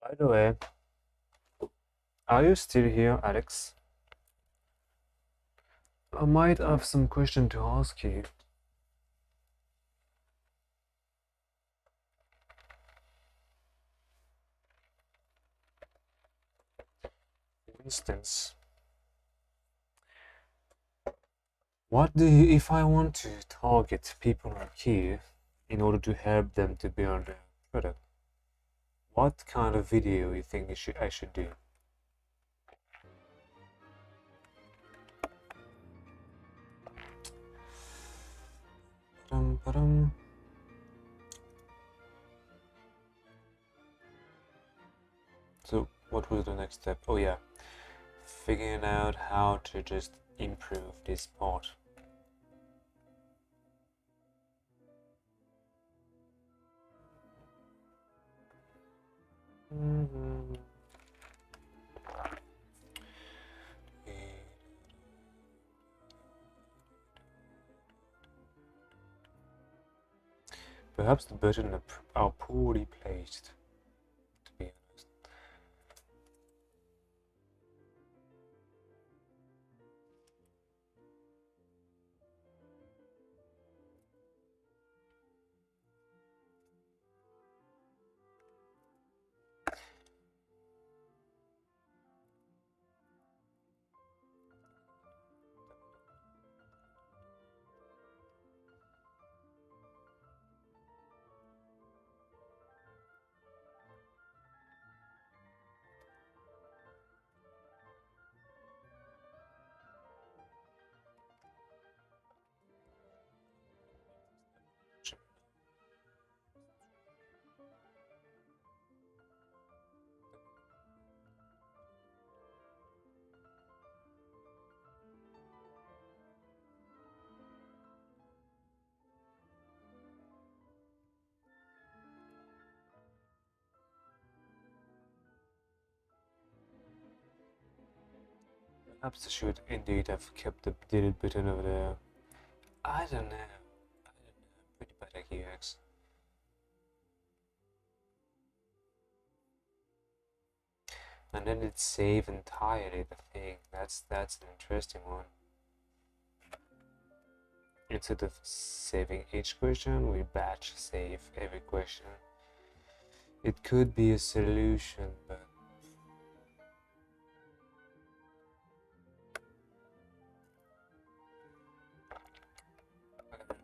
By the way, are you still here, Alex? I might have some question to ask you. For instance, what do you, if I want to target people like you in order to help them to build a product, what kind of video you think I should do? Ba-dum. So what was the next step? Oh yeah, figuring out how to just improve this part. Perhaps the buttons are poorly placed, to be honest. Perhaps I should indeed have kept the delete button over there. I don't know. Pretty bad at UX. And then it save entirely the thing. That's an interesting one. Instead of saving each question, we batch save every question. It could be a solution, but I don't know.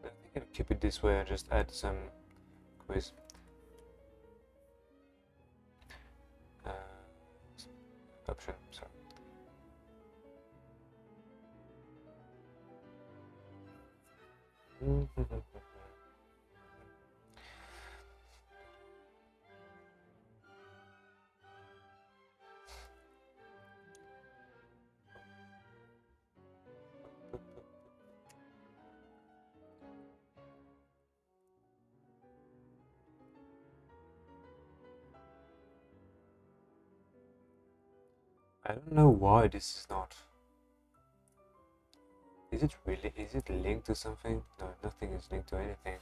I think I'll keep it this way and just add some quiz. Option, sorry. I don't know why this is not. Is it really? Is it linked to something? No, nothing is linked to anything.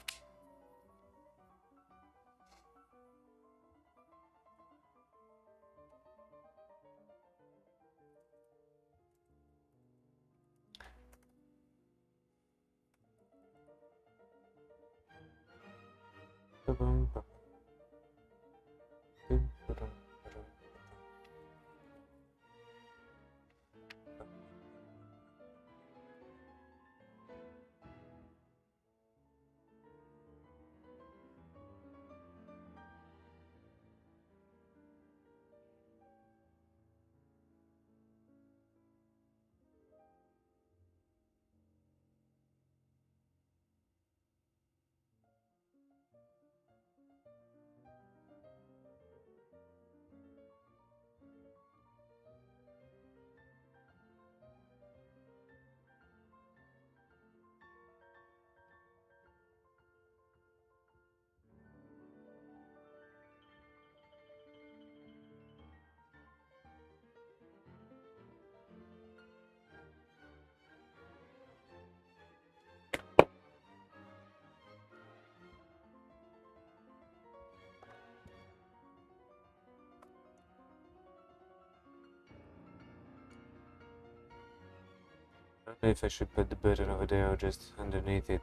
don't know if I should put the button over there or just underneath it.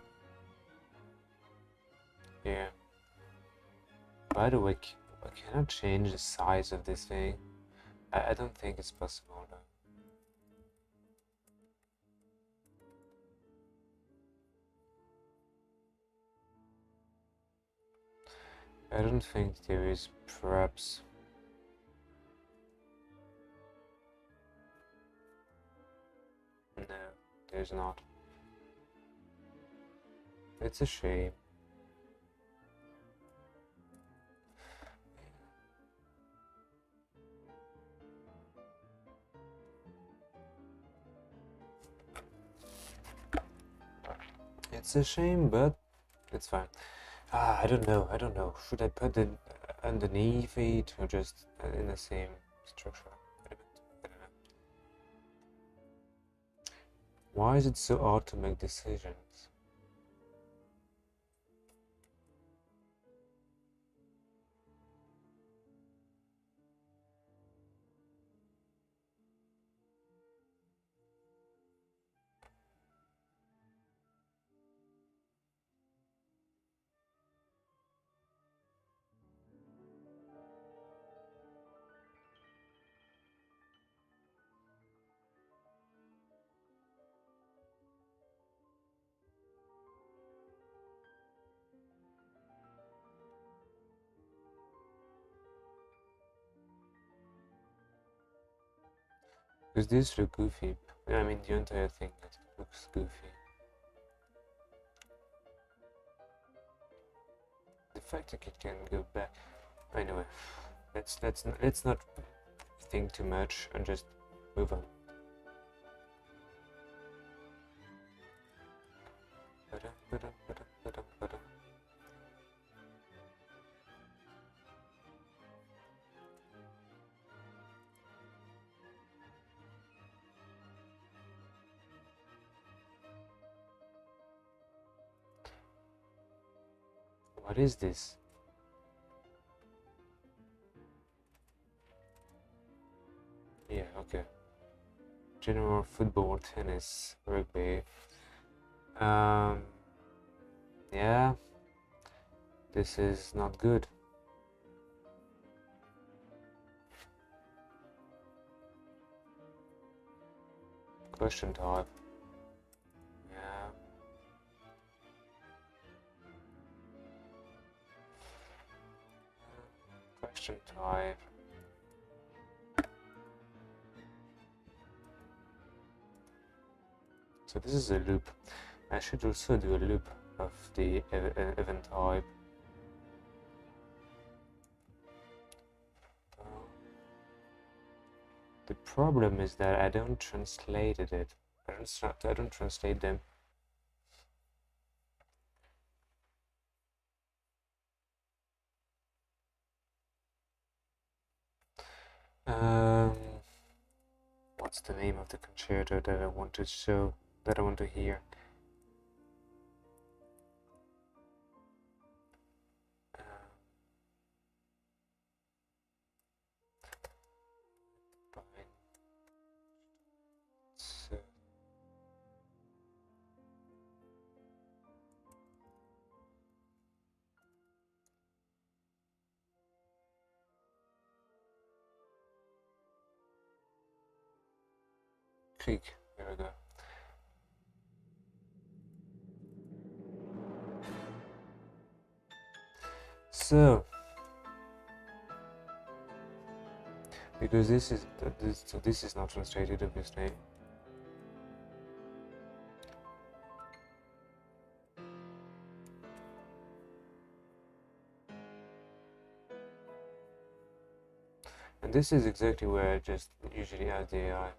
Yeah. By the way, I cannot change the size of this thing. I don't think it's possible though. I don't think there is, perhaps. No, there's not. It's a shame. It's a shame, but it's fine. I don't know. Should I put it underneath it or just in the same structure? I don't know. Why is it so hard to make decisions? Because this looks goofy. I mean, the entire thing looks goofy. The fact that it can go back. Anyway, let's not think too much and just move on. What is this? Yeah, okay. General football, tennis, rugby. Yeah, this is not good. Question type. Yeah. Question type. So this is a loop. I should also do a loop of the event type. The problem is that I don't translated it. I don't translate them. What's the name of the concerto that I want to show, that I want to hear? Creek. There we go. So, because this is not translated, obviously. And this is exactly where I just usually add the AI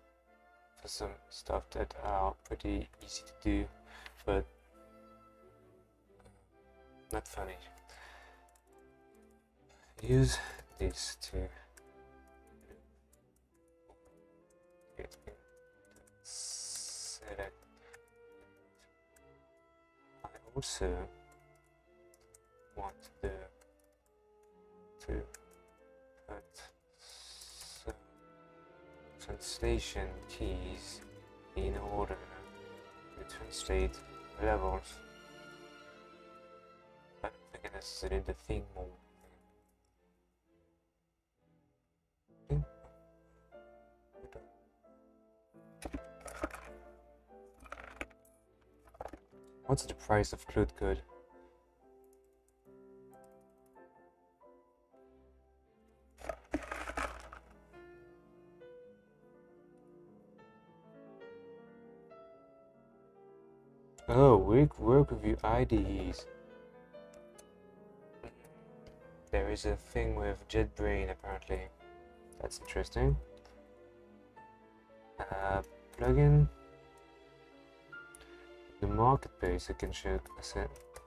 for some stuff that are pretty easy to do, but not funny. Use this to select. I also want to put some translation keys in order translate levels. I don't think I necessarily need the thing more. What's the price of Cloud Code? Oh, we work with your IDEs. There is a thing with JetBrain apparently. That's interesting. Plugin. The marketplace I can show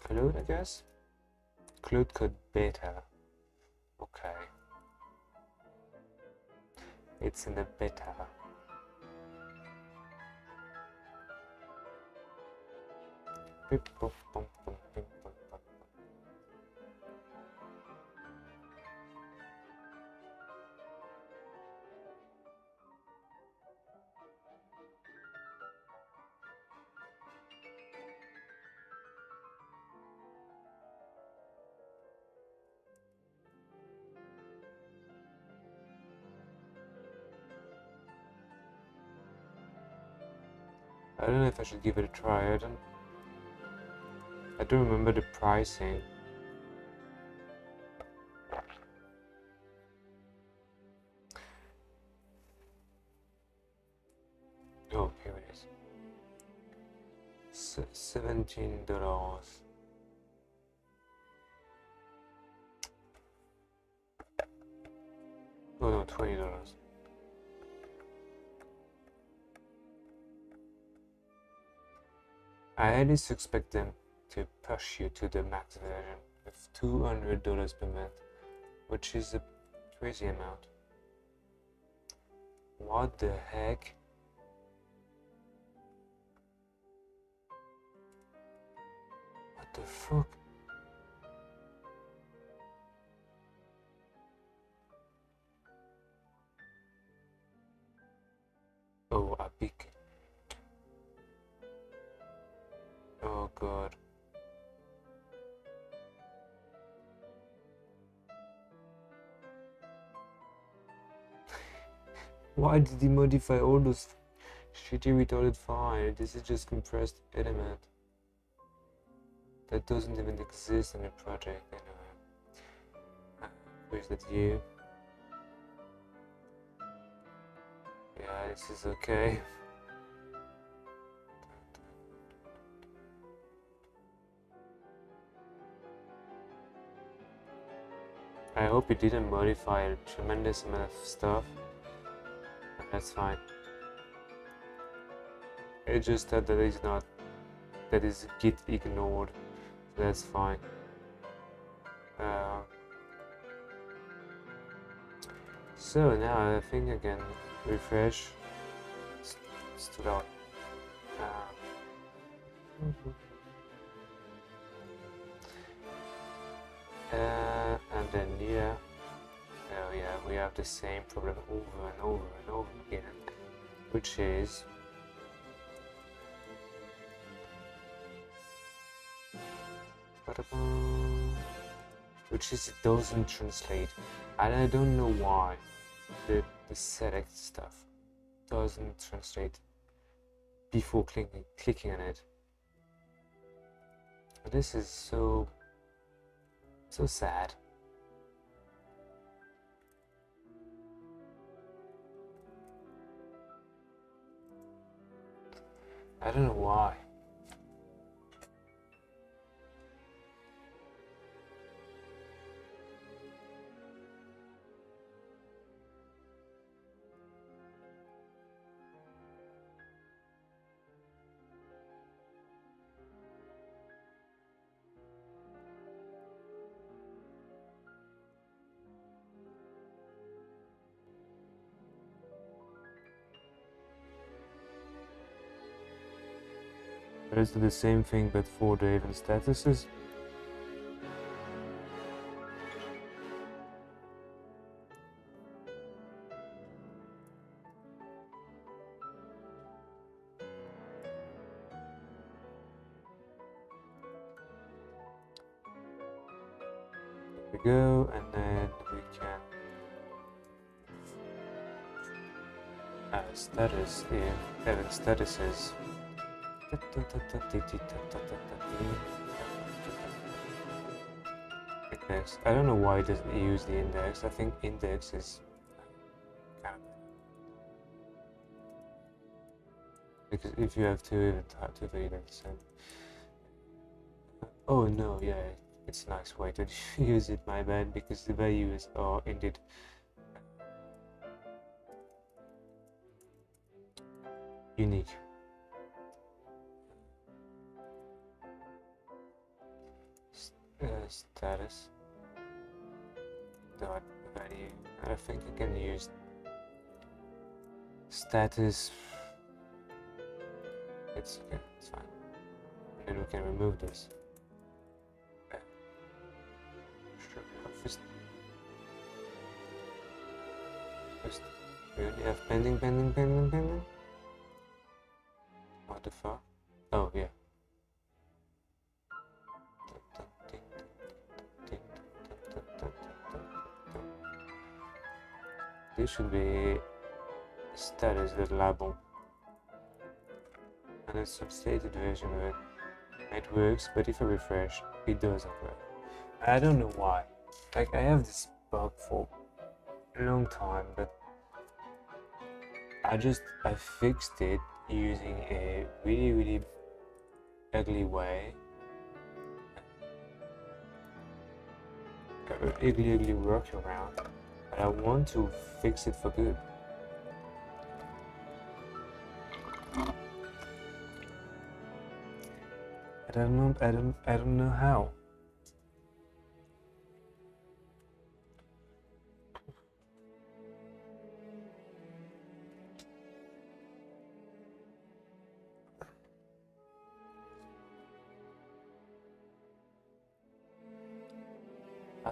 Cloud, I guess. Cloud Code Beta. Okay. It's in the beta. Beep, boop, boom, boom, beep, boom, boom. I don't know if I should give it a try. I don't remember the pricing. Oh, here it is. $17. Oh no, $20. I at least expect them to push you to the max version with $200 per month, which is a crazy amount. What the heck? What the fuck? Oh, a big. Oh god. Why did he modify all those shitty retarded files? This is just compressed element that doesn't even exist in the project anyway. Where's that view? Yeah, this is okay. I hope it didn't modify a tremendous amount of stuff. That's fine. It just said that is not, that is git ignored. So that's fine. So now I think I can refresh. It's too loud. And then yeah. Oh yeah, we have the same problem over and over and over again, which is it doesn't translate, and I don't know why the select stuff doesn't translate before clicking on it. This is so sad. I don't know why. But is it the same thing but for the event statuses? we go, and then we can status here. Event statuses. Index. I don't know why it doesn't use the index. I think index is kind of, because if you have two value the same. Oh no, yeah, it's a nice way to use it. My bad, because the values are indeed unique. Status dot value. I think I can use status. It's okay, it's fine. And then we can remove this. Sure, first we only have pending. What the fuck? Oh yeah. This should be status label, and it's some stated version of it. It works, but if I refresh, it doesn't work. I don't know why. Like, I have this bug for a long time, but I fixed it using a really ugly way. Ugly workaround, but I want to fix it for good. I don't know how. I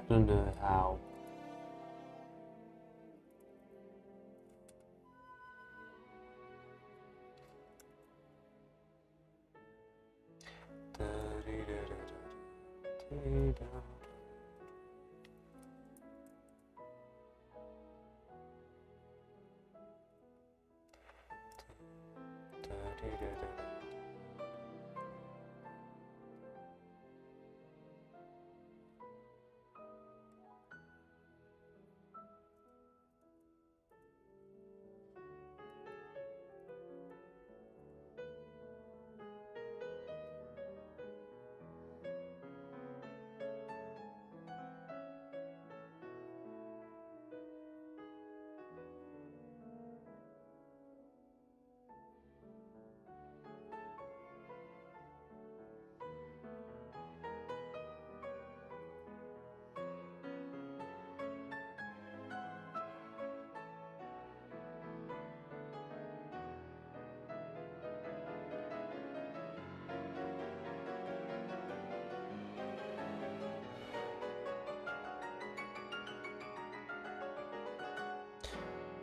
don't know how.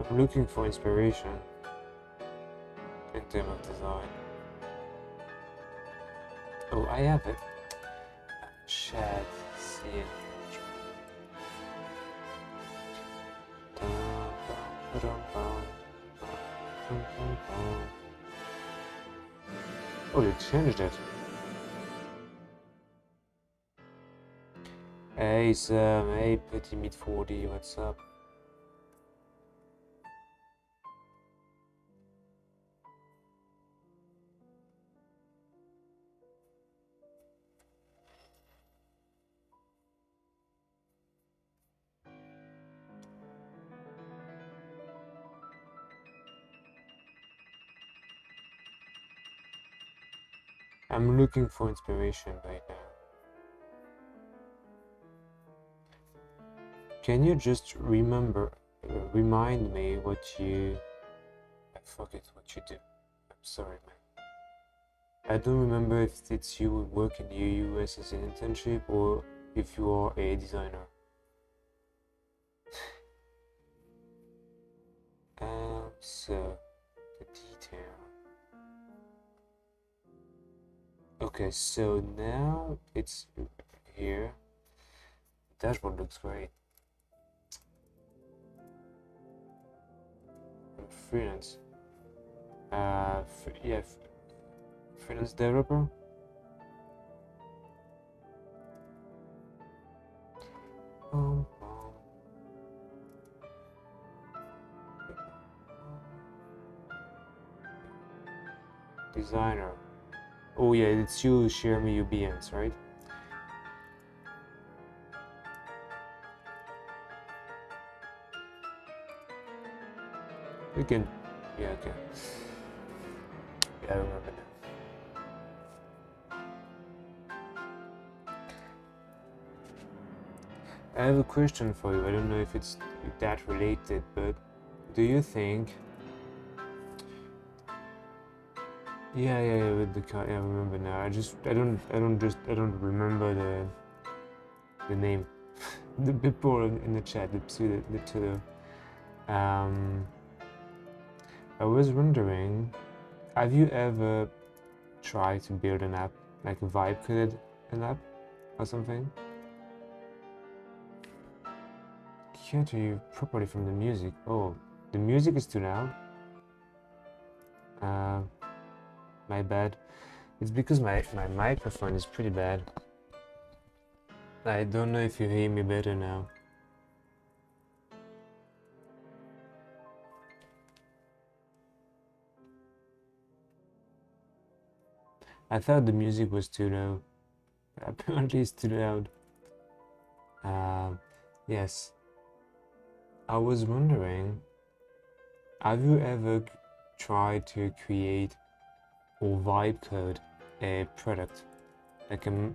I'm looking for inspiration in terms of design. Oh, I have it. Chat, see it. Oh, they changed it. Hey Sam, hey Petit Meat 40, what's up? I'm looking for inspiration right now. Can you just remind me what you... I forget what you do. I'm sorry, man. I don't remember if it's you work in the US as an internship or if you are a designer. So, the detail. Okay, so now it's here. dashboard looks great. Freelance. Yeah, freelance developer. Um, Designer. Oh yeah, it's you, share me your BNs, right? We can, yeah, okay. Yeah, I remember now. I have a question for you. I don't know if it's that related, but do you think? Yeah, with the car. Yeah, I remember now. I don't remember the name. The people in the chat, the pseudo. I was wondering, have you ever tried to build an app, like a vibe coded an app or something? Can't hear you properly from the music. Oh, the music is too loud. My bad. It's because my microphone is pretty bad. I don't know if you hear me better now. I thought the music was too low. Apparently it's too loud. Yes. I was wondering, have you ever tried to create or vibe code a product, like a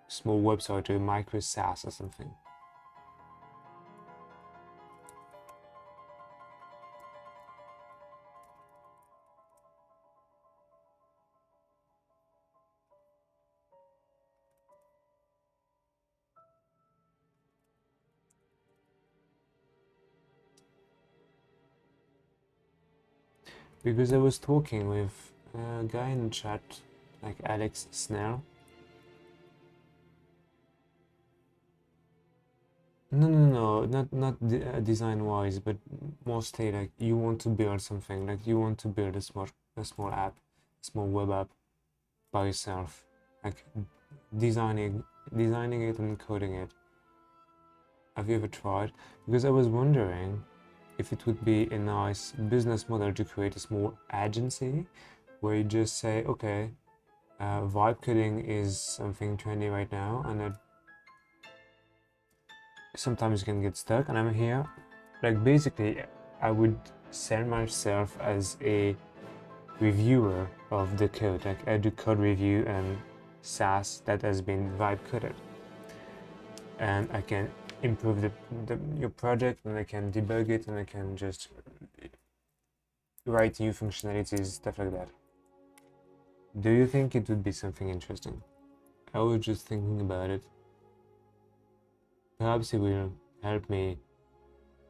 small website or a micro SaaS or something? Because I was talking with a guy in the chat, like Alex Snell. No, not design wise, but mostly like you want to build something, like you want to build a small app, a small web app by yourself, like designing it and coding it. Have you ever tried? Because I was wondering if it would be a nice business model to create a small agency where you just say, okay, vibe coding is something trendy right now, and it sometimes you can get stuck, and I'm here. Like basically, I would sell myself as a reviewer of the code. Like I do code review and SaaS that has been vibe coded, and I can improve your project, and I can debug it, and I can just write new functionalities, stuff like that. Do you think it would be something interesting? I was just thinking about it. Perhaps it will help me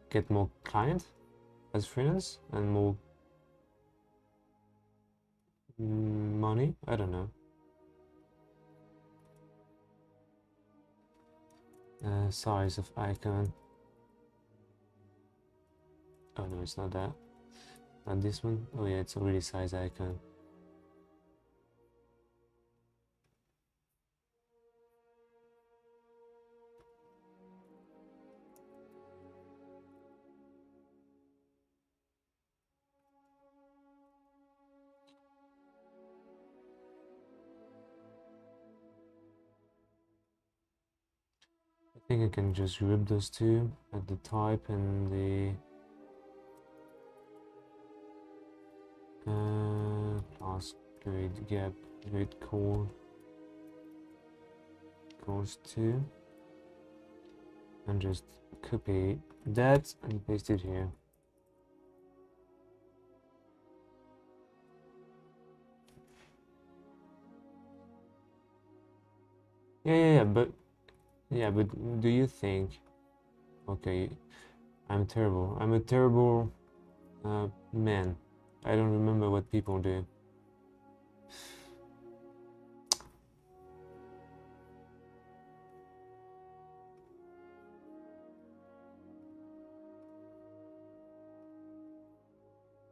get more clients as freelance and more money. I don't know. Size of icon. Oh no, it's not that. Not this one. Oh yeah, it's already size icon. I think I can just group those two at the type and the class grade gap grade core goes to, and just copy that and paste it here. Yeah, but do you think? Okay, I'm terrible. I'm a terrible man. I don't remember what people do.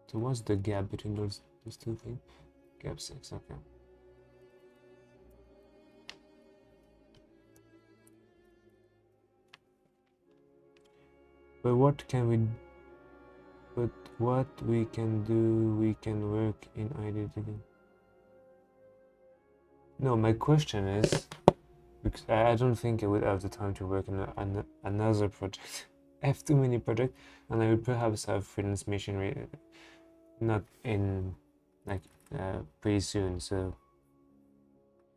So what's the gap between those two things? Gap 6, okay. But what we can do, we can work in identity. No, my question is, because I don't think I would have the time to work on another project. I have too many projects, and I will perhaps have freelance machinery not in like pretty soon, so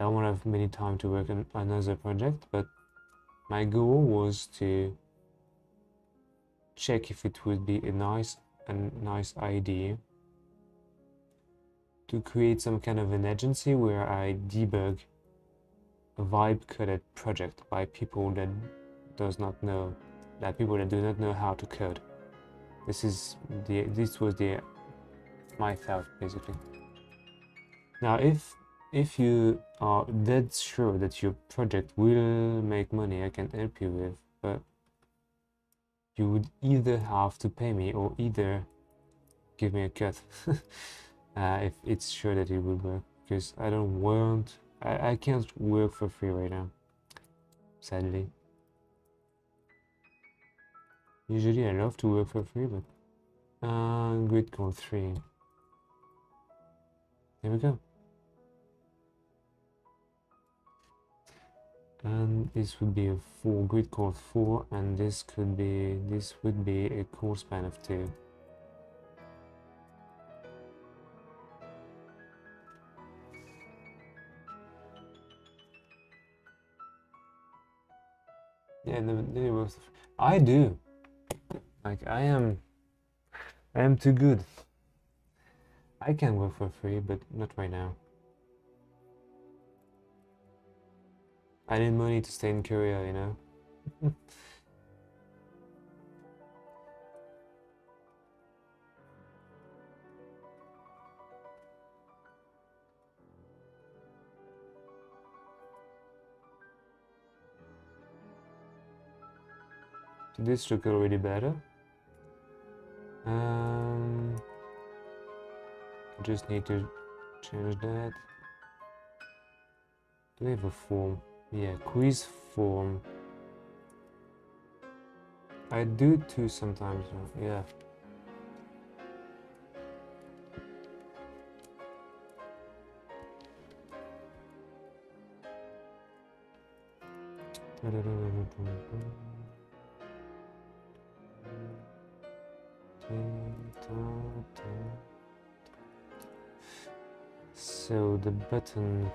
I won't have many time to work on another project. But my goal was to check if it would be a nice idea to create some kind of an agency where I debug a vibe coded project by people that do not know how to code. This was my thought basically. Now if you are dead sure that your project will make money, I can help you with, but you would either have to pay me or either give me a cut if it's sure that it will work, because I can't work for free right now, sadly. Usually I love to work for free, but grid core 3. There we go. And this would be a 4 grid core 4, and this would be a core span of 2. Yeah, the worth. I do. Like I am too good. I can work for free, but not right now. I need money to stay in Korea, you know. Did this look already better? I just need to change that. Do we have a form? Yeah, quiz form. I do too sometimes, yeah. So the button.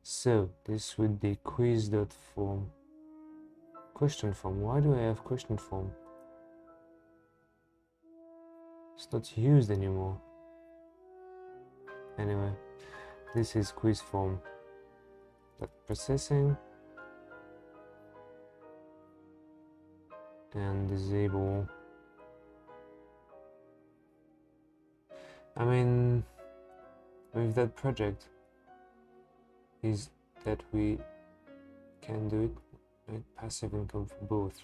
So this would be quiz.form. Question form. Why do I have question form? It's not used anymore. Anyway, this is quiz form. Processing and disable. I mean, with that project is that we can do it like passive income for both.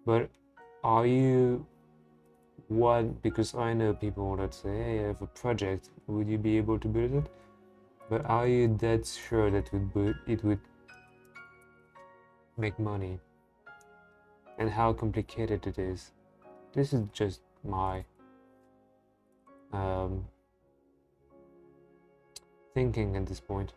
But are you what? Because I know people that say, hey, I have a project, would you be able to build it? But are you that sure that it would make money? And how complicated it is? This is just my thinking at this point.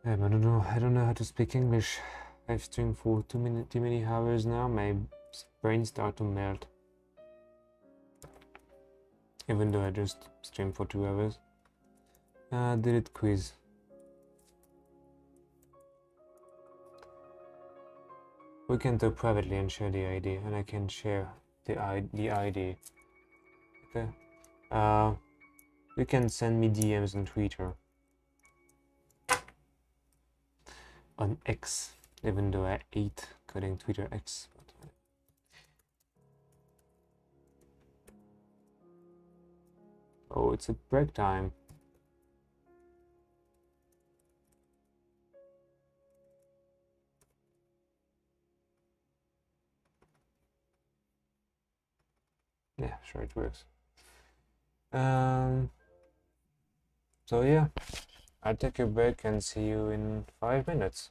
I don't know how to speak English. I've streamed for too many hours now. My brain starts to melt. Even though I just streamed for 2 hours. Delete quiz. We can talk privately and share the ID, and I can share the ID. Okay. You can send me DMs on Twitter. On X. even though I hate coding Twitter X. Oh, it's a break time. Yeah, sure it works. So yeah, I'll take a break and see you in 5 minutes.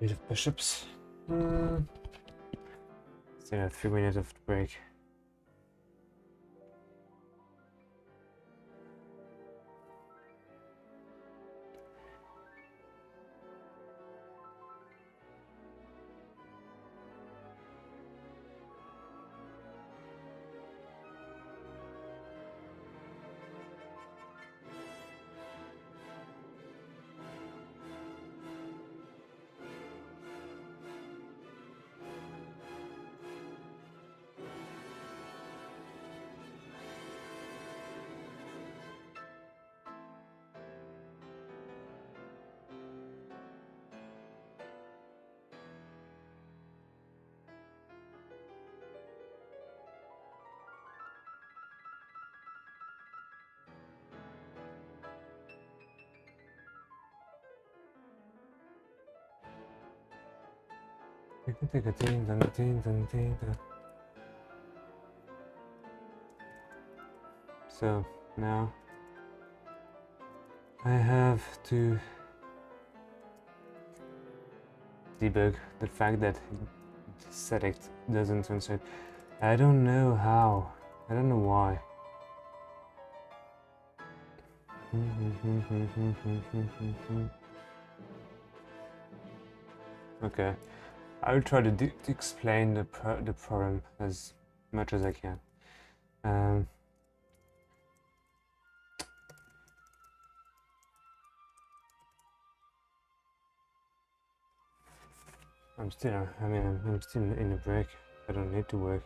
Bit of push-ups. Still have 3 minutes of break. So now I have to debug the fact that select doesn't translate. I don't know how. I don't know why. Okay, I'll try to explain the problem as much as I can. I'm still in a break. I don't need to work.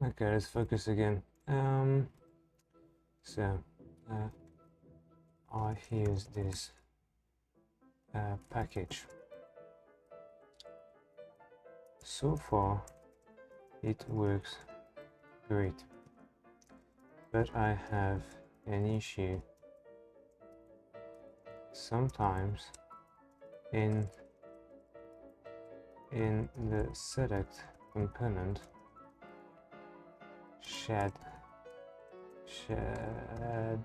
Okay, let's focus again. So I use this package. So far it works great, but I have an issue sometimes in the select component shed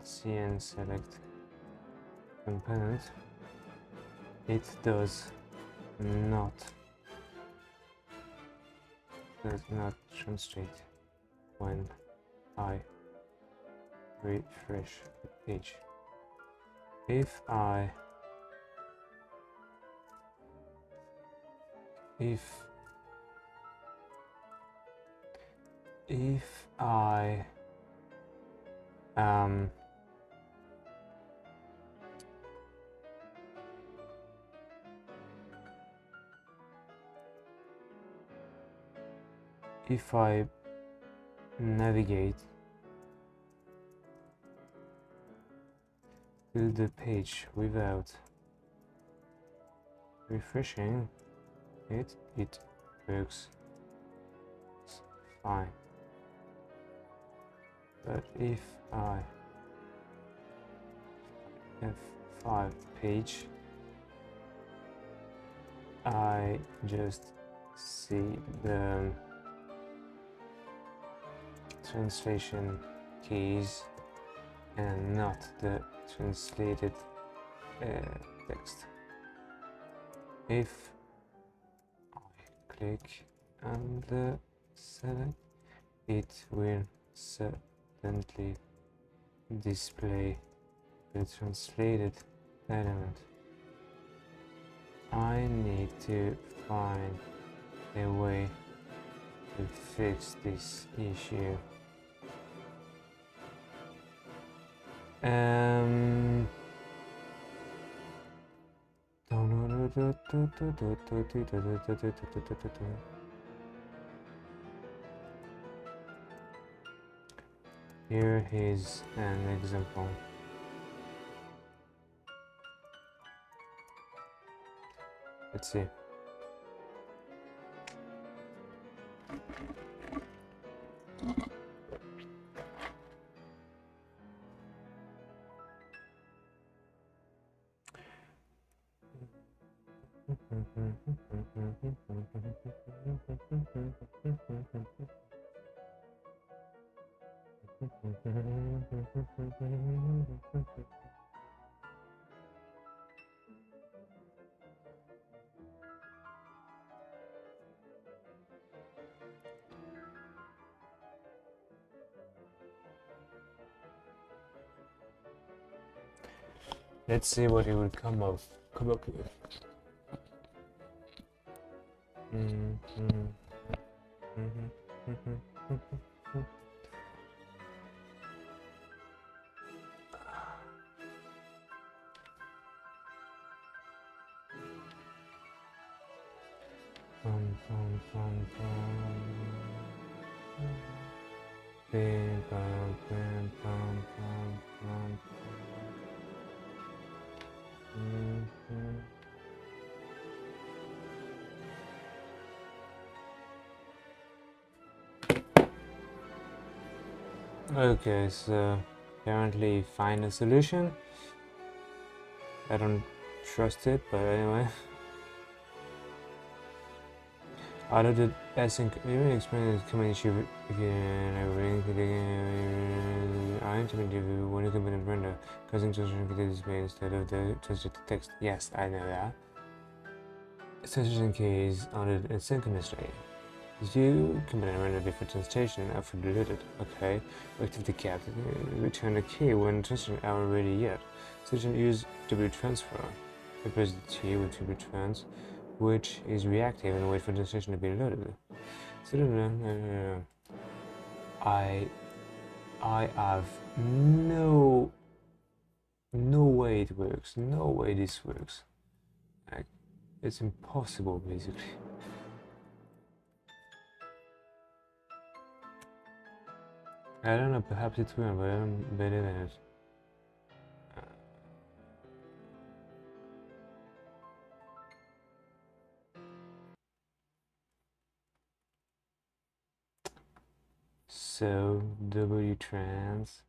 cn select component, it does not translate when I refresh the page. If I if I navigate to the page without refreshing it, it works fine. But if I F5 page, I just see the translation keys and not the translated text. If I click on the select, it will certainly display the translated element. I need to find a way to fix this issue. Here is an example. Let's see. Let's see what he would come up with. Okay, so apparently find a solution. I don't trust it, but anyway. Out of the async, you explain the command issue if you are intermediate when you command render, causing translation to display instead of the translated text. Yes, I know that. Translation key is on the asynchronous rate. If you command render before translation after deleted, okay. Activate the cap, return the key when translation are ready yet. Session use W transfer. Replace the T with W trans, which is reactive and wait for the translation to be loaded. So I have no way it works. No way this works. Like, it's impossible, basically. I don't know, perhaps it will, but I don't believe in it. So W trans,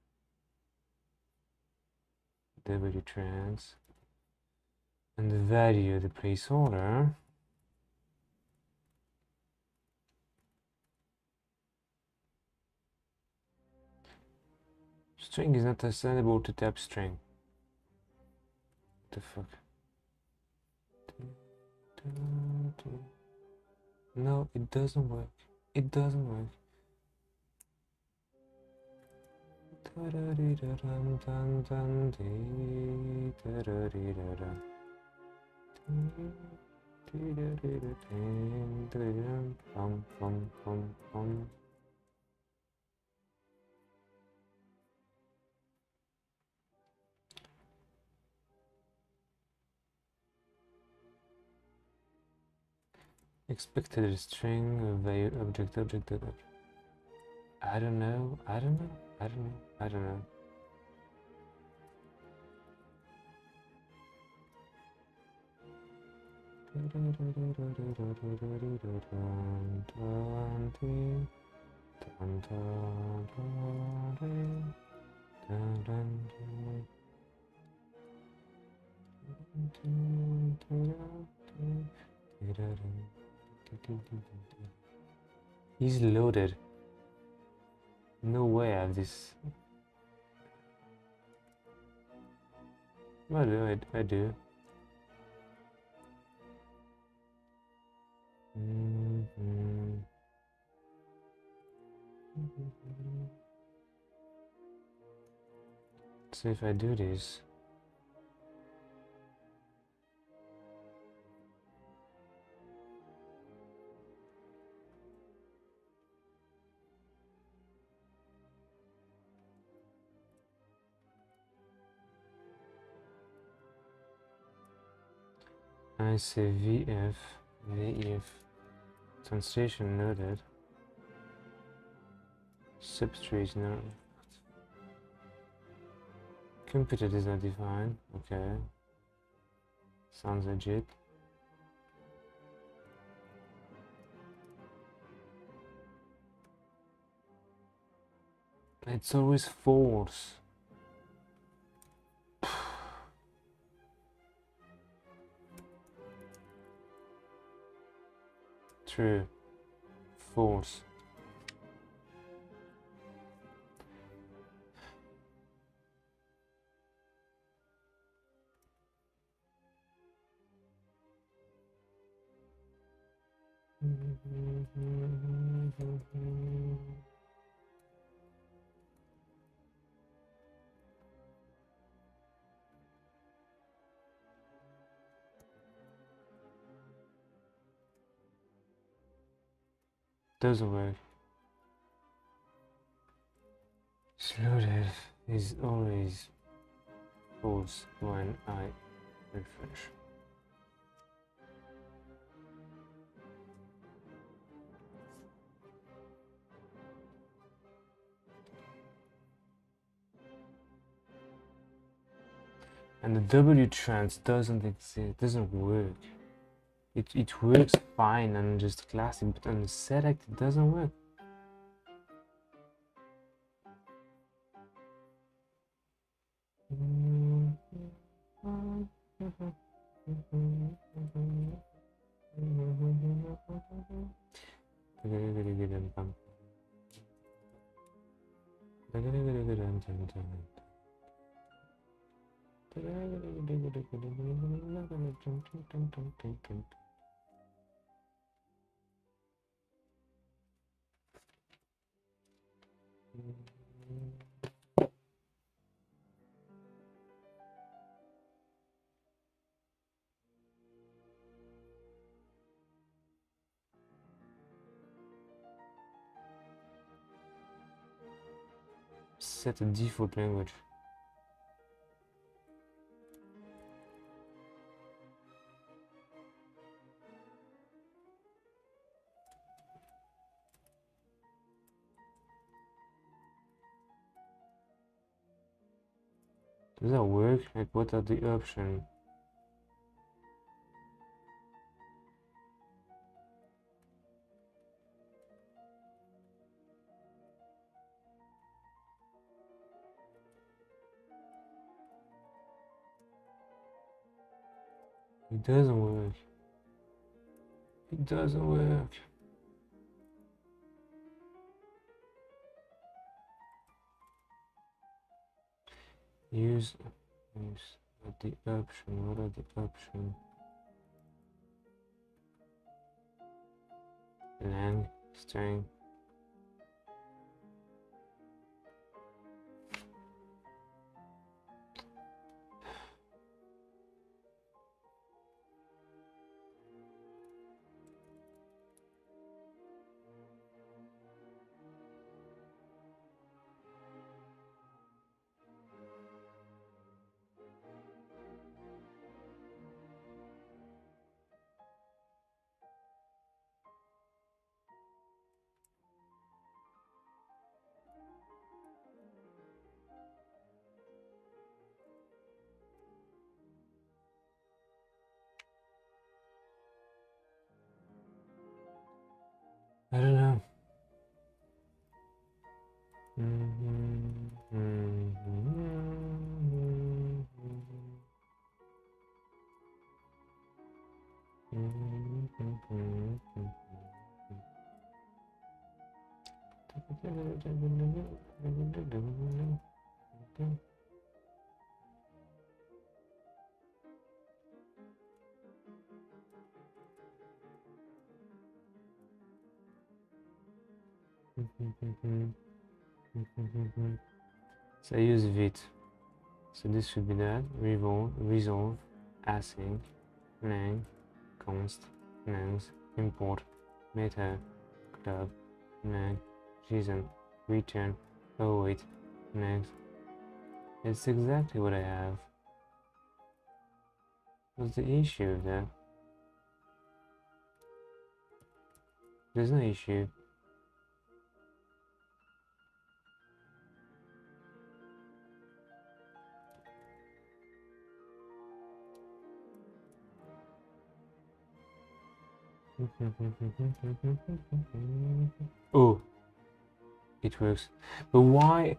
and the value of the placeholder string is not assignable to type string. What the fuck? No, it doesn't work. It doesn't work. Expected string value object. I don't know. He's loaded. No way I have this. Well, I do. So if I do this, I say VF, translation noted, substrate no, computer is not defined, okay, sounds legit. It's always false. True. False. Doesn't work. Loaded is always false when I refresh. And the W trans doesn't exist, doesn't work. It works fine on just classic, but on the select it doesn't work. Set a default language. Does that work? Like, what are the options? It doesn't work. It doesn't work. Use what the option? What are the options? Lang string. I don't know. So I use vit. So this should be that. Resolve, async, lang, const, langs, import, meta, club, lang, json, return, oh wait, next. It's exactly what I have. What's the issue there? There's no issue. Oh, it works. But why?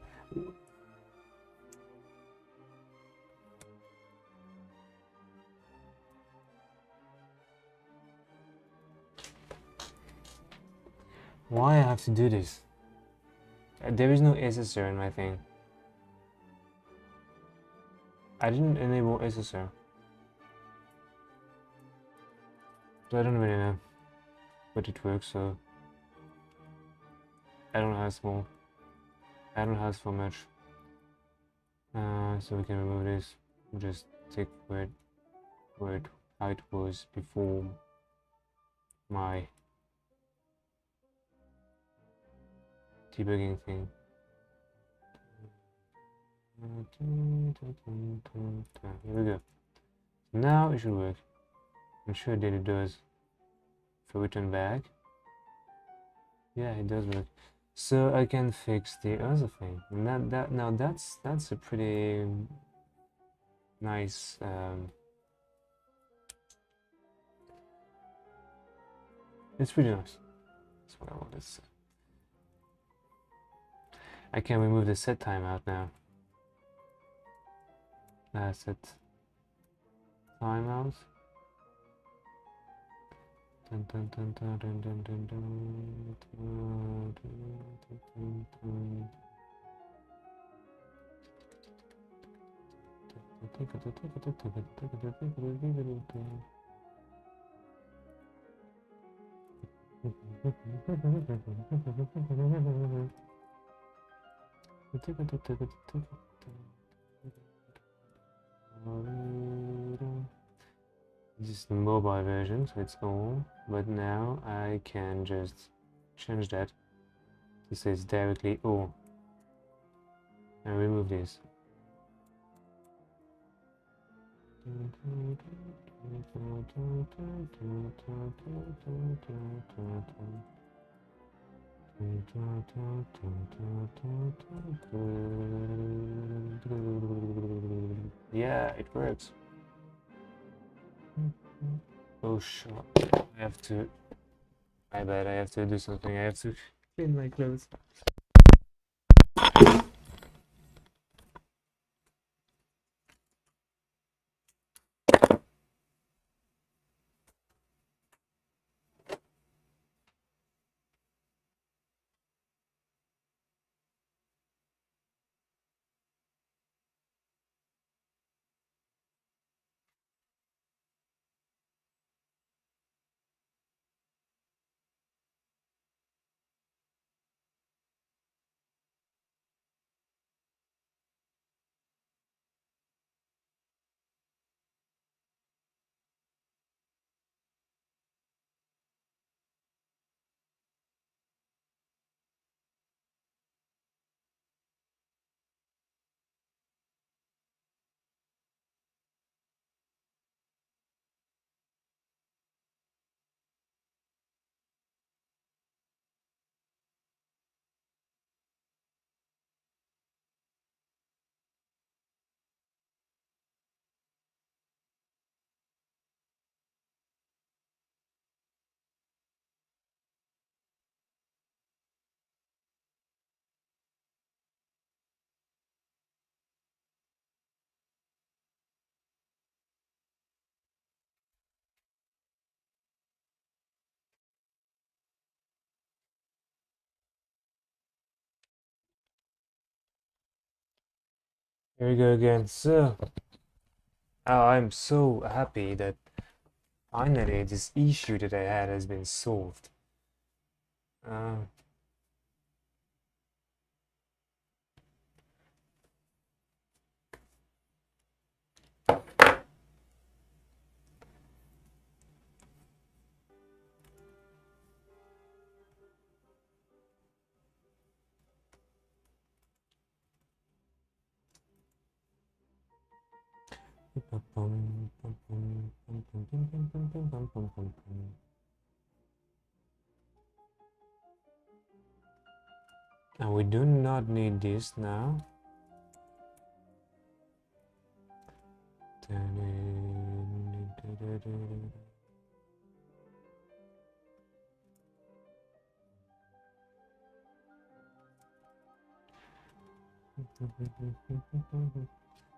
Why I have to do this? There is no SSR in my thing. I didn't enable SSR. So I don't really know. But it works, so I don't ask more. I don't ask for much. So we can remove this. Just take where how it was before my debugging thing. Here we go. Now it should work. I'm sure that it does. If I return back, yeah, it does work. So I can fix the other thing. And that's a pretty nice. It's pretty nice. That's what I wanted to say. I can remove the set timeout now. Set timeout. Dun, dun, dun, dun, dun, dun, dun, dun, dun, dun, dun. This is the mobile version, so it's all, but now I can just change that to say it's directly all and remove this. Yeah, it works. Oh shit. I have to. I bet I have to do something. I have to clean my clothes. Here we go again. So, I'm so happy that finally this issue that I had has been solved. Uh, and we do not need this now.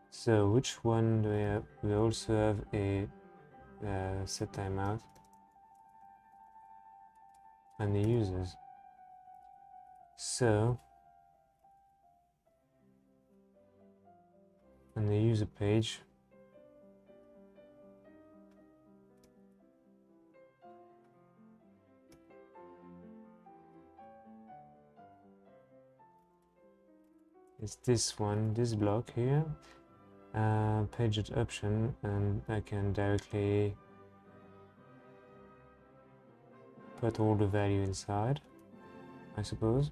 So which one do we have? We also have a set timeout and the users. So on the user page, it's this one, this block here, page option, and I can directly put all the value inside, I suppose.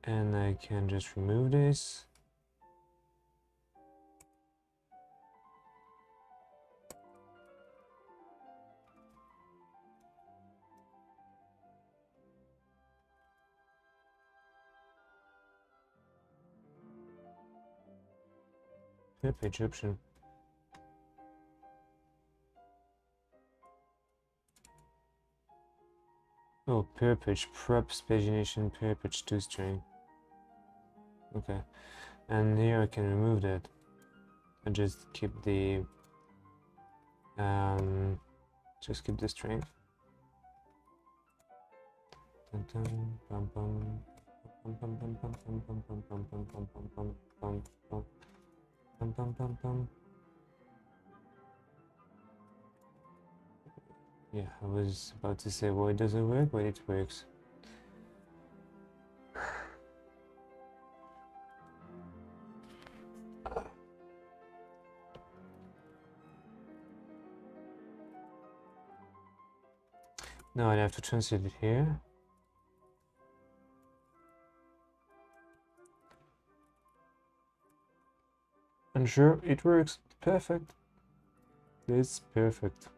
And I can just remove this. Page option. Oh, per page, prop pagination, per page to string. Okay, and here I can remove that. I just keep the string. Yeah, I was about to say why it doesn't work, but it works. Now I have to translate it here. And sure, it works. Perfect. It's perfect.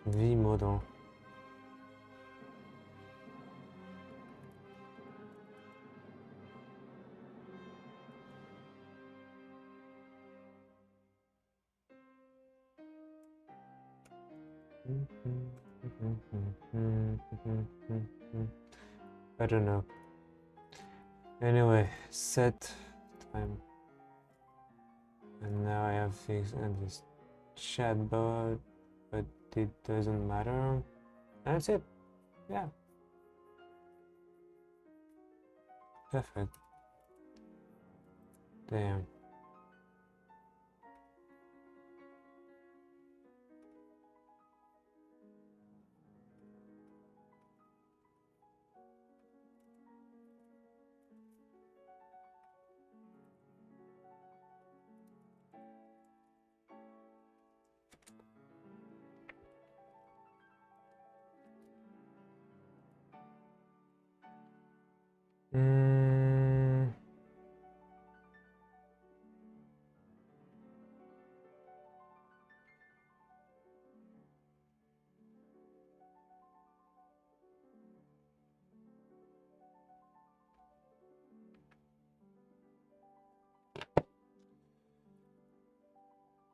Vie model. I don't know. Anyway, set time. And now I have fixed this chatbot, but it doesn't matter. That's it. Yeah. Perfect. Damn.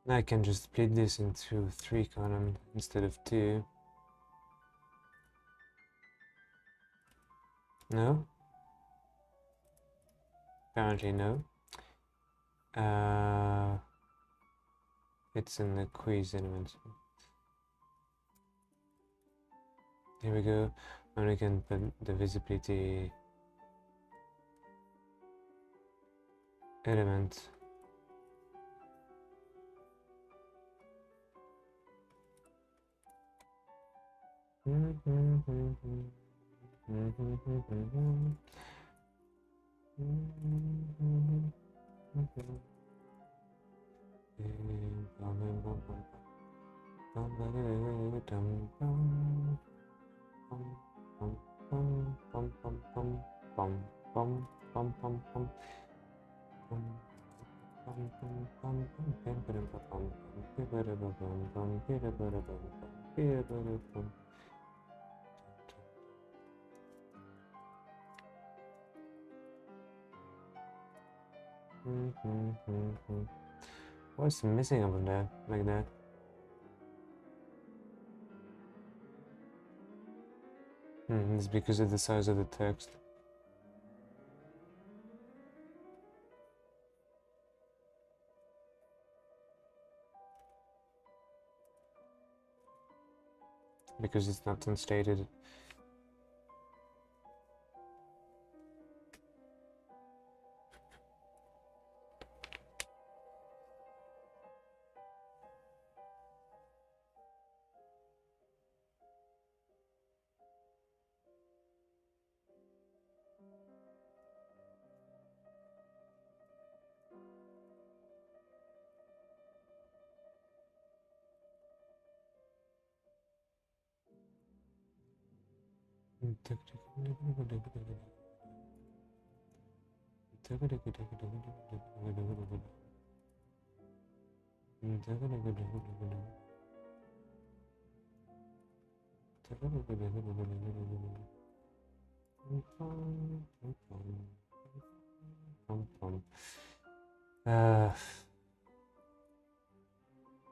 I can just split this into 3 columns instead of 2. No? Apparently no. It's in the quiz element. Here we go. And we can put the visibility element. What's missing over there, like that? It's because of the size of the text. Because it's not unstated.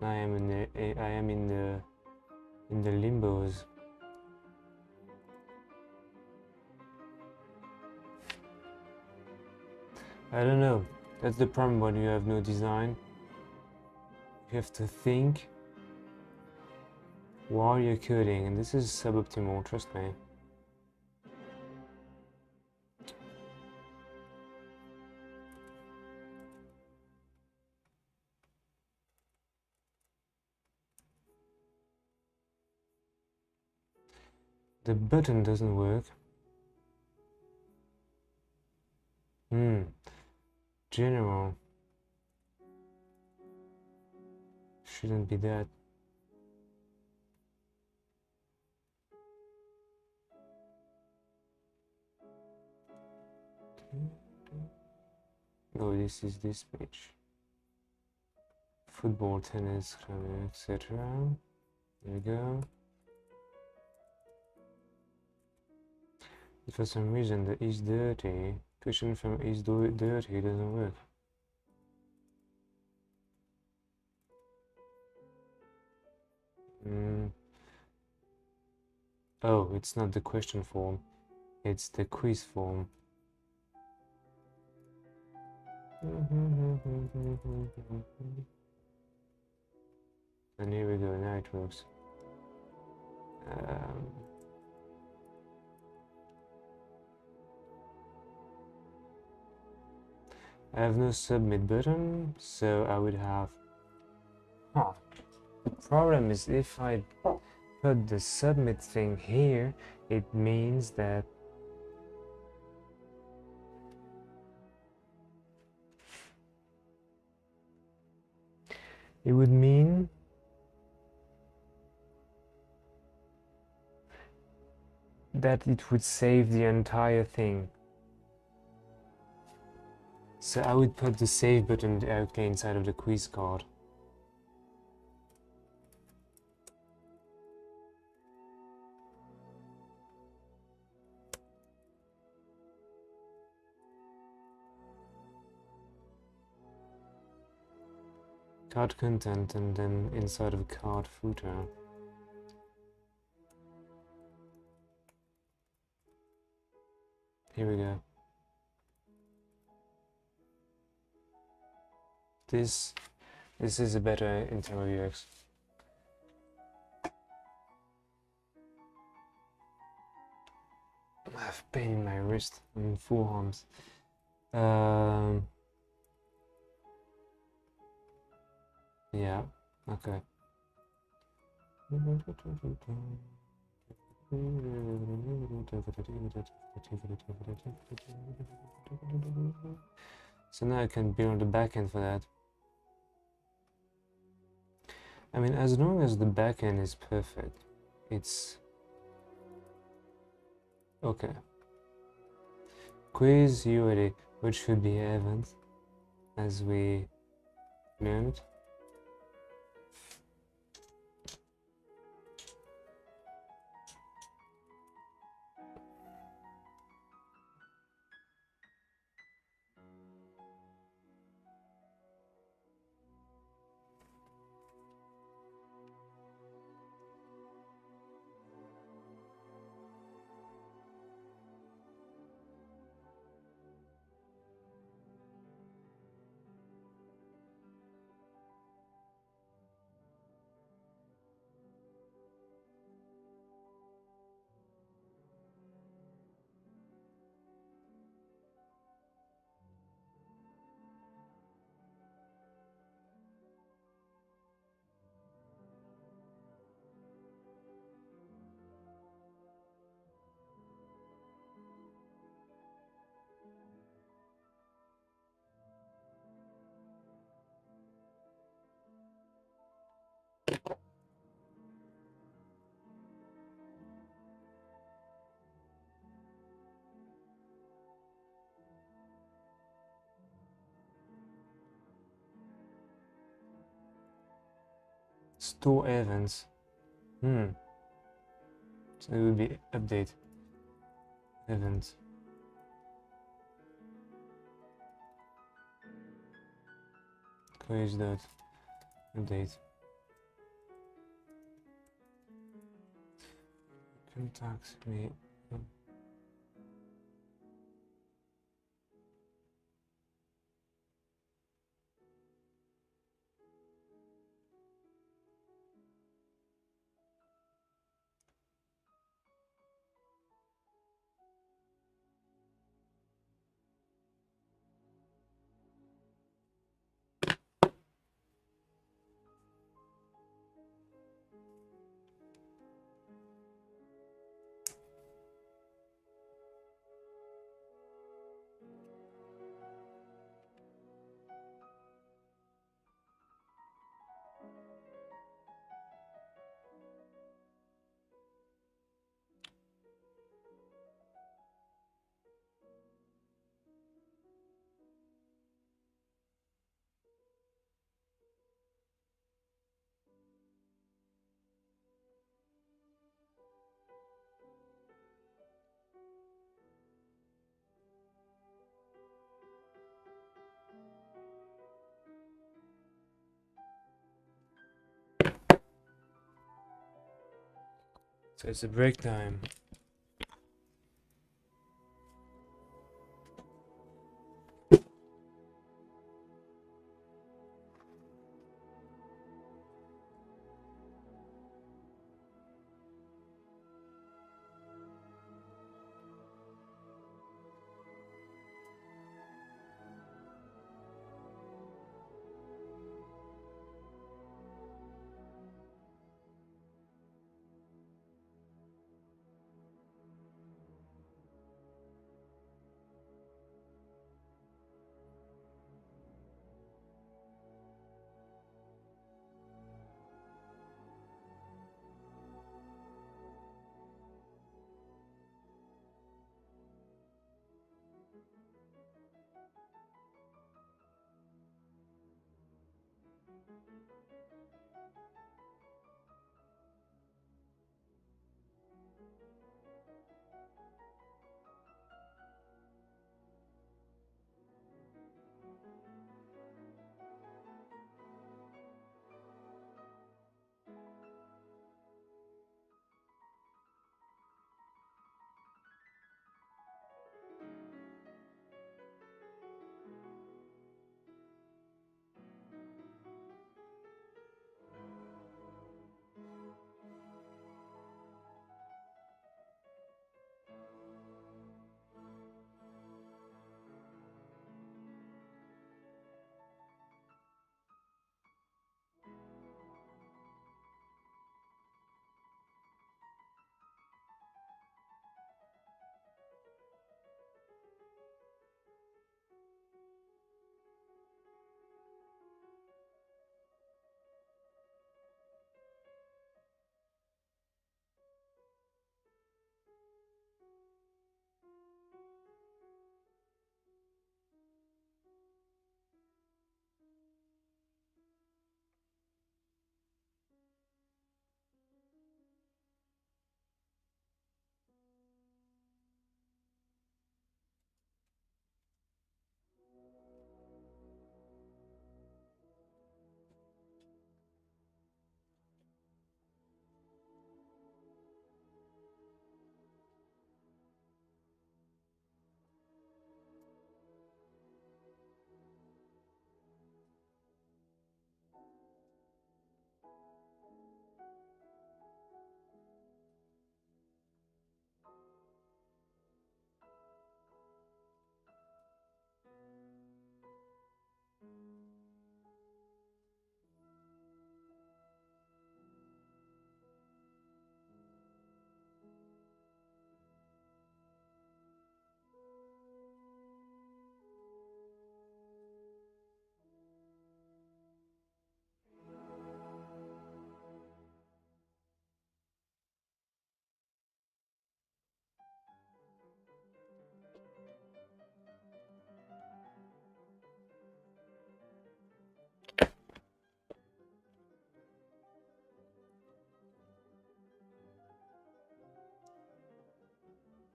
I am in the limbos. I don't know. That's the problem when you have no design. You have to think while you're coding, and this is suboptimal, trust me. The button doesn't work. General. Shouldn't be that. Oh, this is this page. Football, tennis, etc. There we go. If for some reason the is dirty, question from is dirty doesn't work. Oh, it's not the question form, it's the quiz form. And here we go, now it works. I have no submit button, so I would have... The problem is if I put the submit thing here, it means that it would mean that it would save the entire thing. So I would put the save button directly inside of the quiz card. Card content and then inside of card footer. Here we go. This is a better internal UX. I have pain in my wrist and forearms. Yeah, okay. So now I can build a backend for that. I mean, as long as the backend is perfect, it's okay. Quiz UID, which should be event, as we learned. Store events. So it would be update event. Quiz dot update. Contact me. So it's a break time.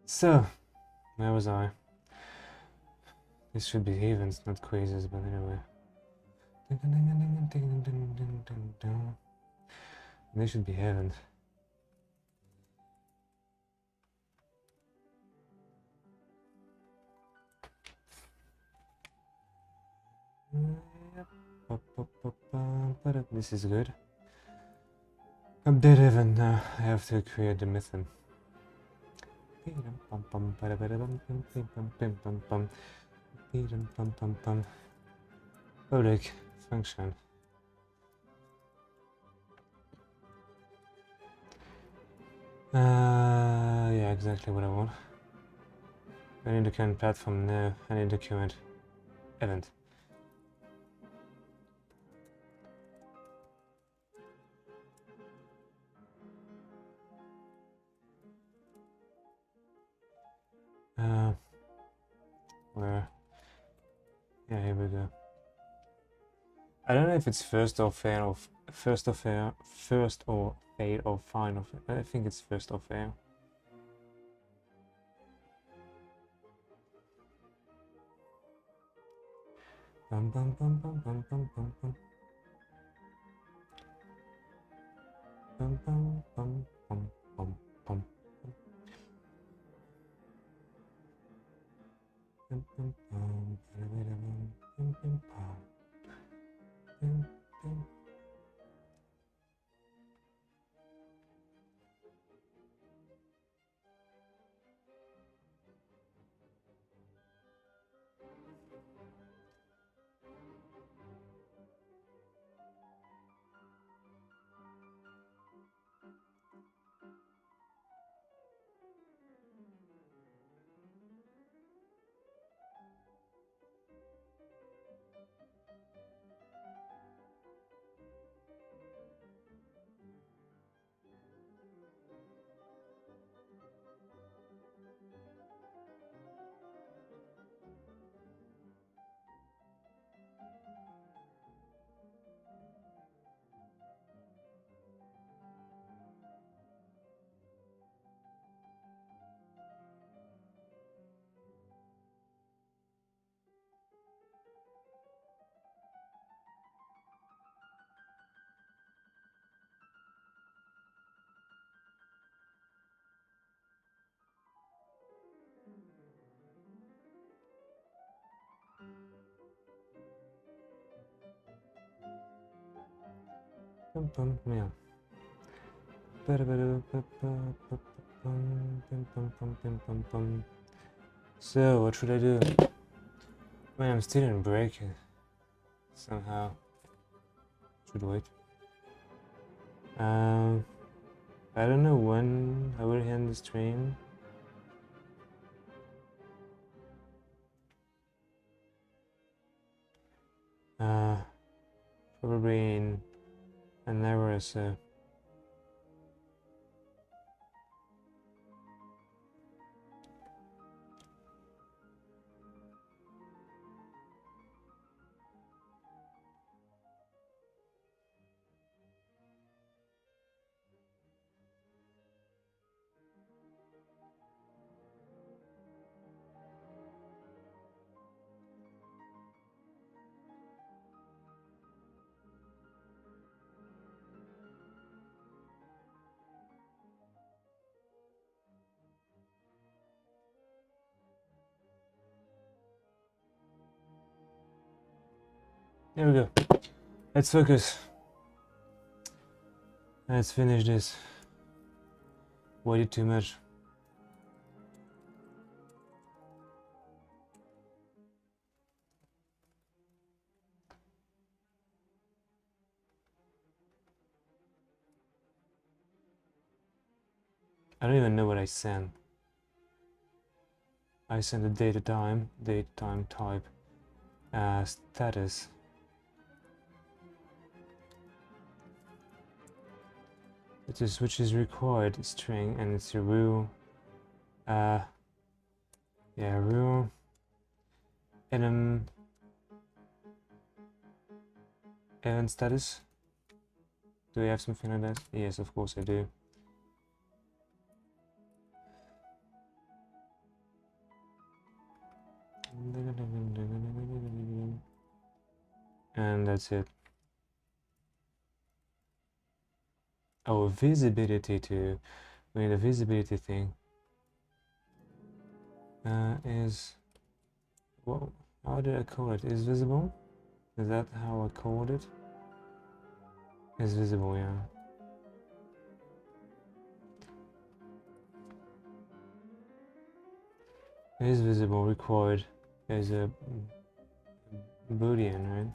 So, where was I? This should be events, not quizzes, but anyway. They should be heaven. This is good. Update heaven now. I have to create the mython. Public function. Yeah, exactly what I want. I need the current platform now. I need the current event. Where? Yeah, here we go. I don't know if it's first or fail or final. I think it's first or fail. Bum bum bum bum bum bum bum bum. Bum bum bum bum bum. Yeah. So what should I do? I mean, I'm still in break somehow. Should wait. I don't know when I will end the stream. Probably in an hour or so. There we go. Let's focus. Let's finish this. Waited too much. I don't even know what I sent. I sent the date time type, status. It is which is required string, and it's a real, yeah, real event status. Do we have something like that? Yes, of course I do. And that's it. Oh, visibility too. We need a visibility thing. Is what? How did I call it? Is visible? Is that how I called it? Is visible, yeah. Is visible required as a boolean, right?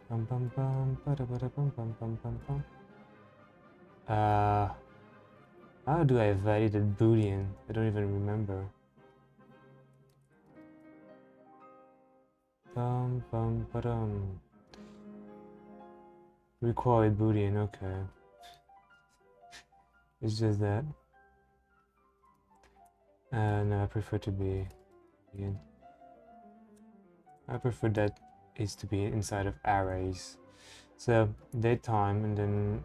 Bum bum bum bada bada bum bum bum bum bum. How do I validate boolean? I don't even remember. Bum bum badum. Required boolean, okay. It's just that. No, I prefer to be in. I prefer that is to be inside of arrays. So date time and then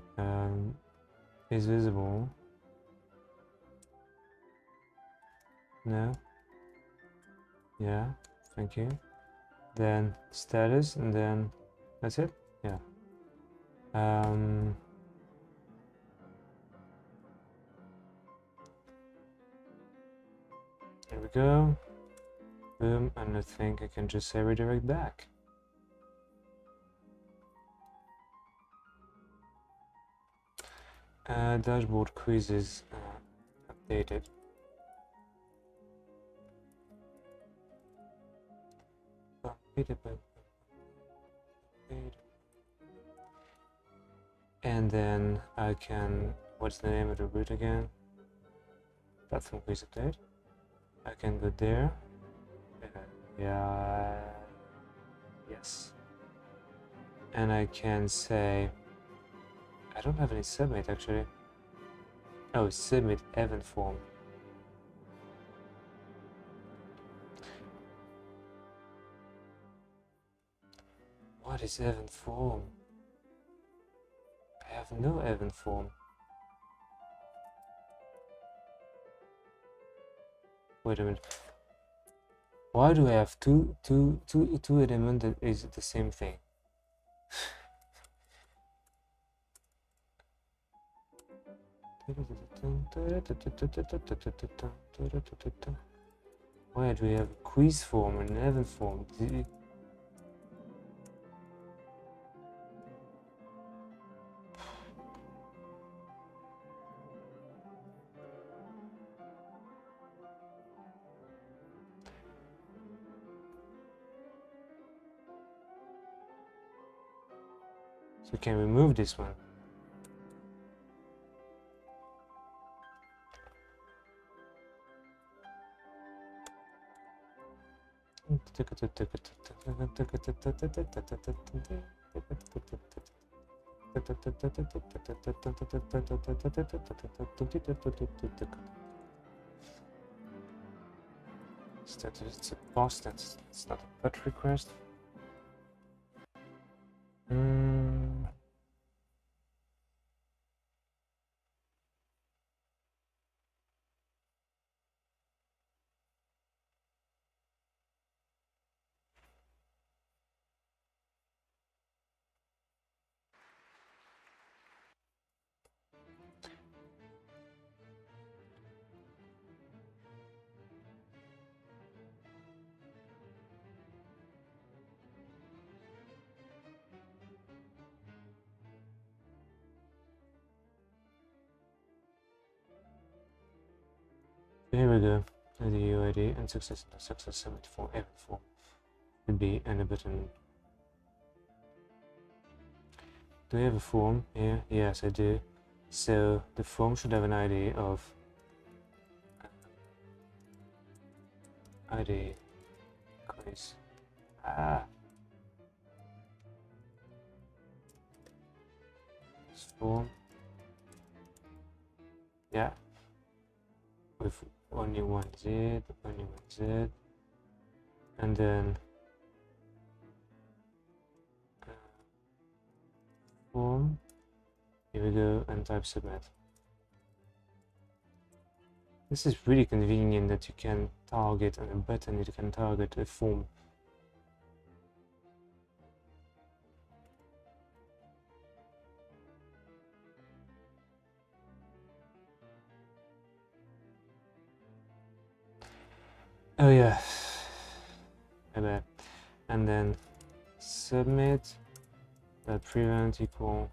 is visible. No. Yeah. Thank you. Then status and then that's it. Yeah. There we go. Boom, and I think I can just say redirect back. Dashboard quizzes updated. And then I can, what's the name of the route again? Platform quiz update. I can go there. Yeah, yes. And I can say, I don't have any submit actually. Oh, submit event form. What is event form? I have no event form. Wait a minute. Why do I have two elements that is the same thing? Why do we have a quiz form and an event form? So can we move this one? It's a boss, it's not a put request. Here we go. The UID and success submit form event form would be and a button. Do we have a form here? Yes, I do. So the form should have an ID of ID quiz. This form. Yeah. With only one Z, and then form. Here we go, and type submit. This is really convenient that you can target on a button, you can target a form. Oh yeah, and then submit prevent equal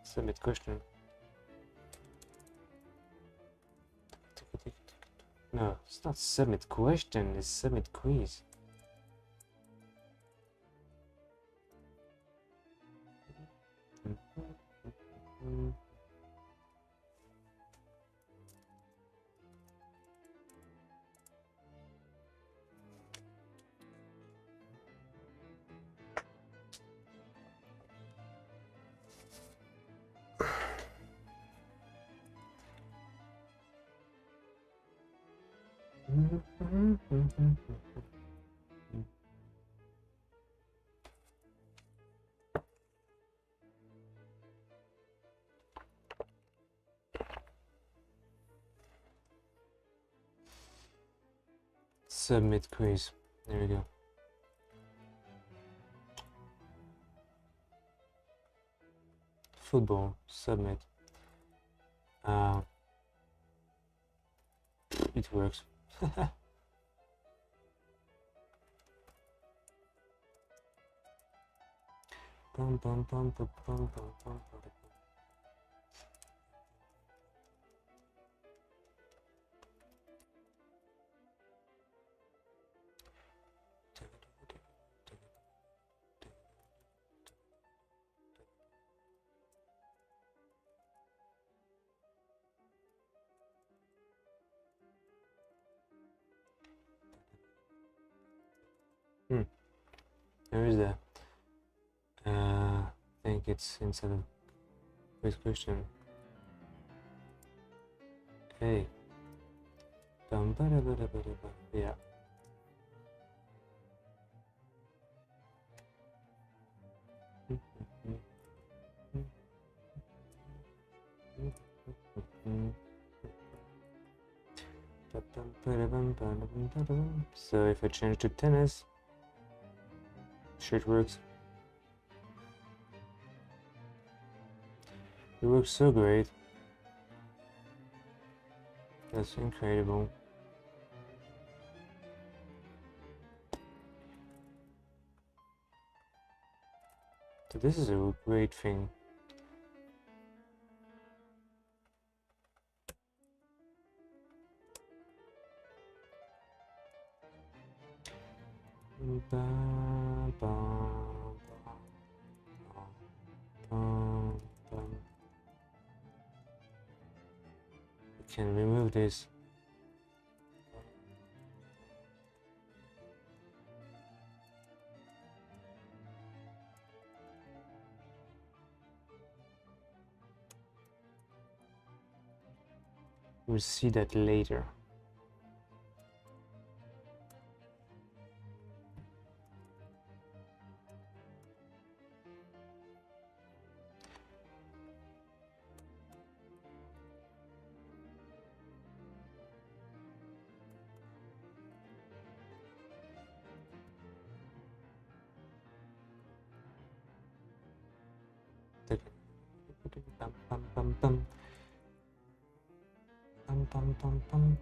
submit question. No, it's not submit question, it's submit quiz. Submit quiz. There we go. Football. Submit. It works. Where is that? I think it's inside of quiz question. Okay. Yeah. So if I change to tennis, shit works. It works so great. That's incredible. So this is a great thing. We can remove this. We'll see that later. Bum, bum, bum, bum. Bum, bum, bum, bum.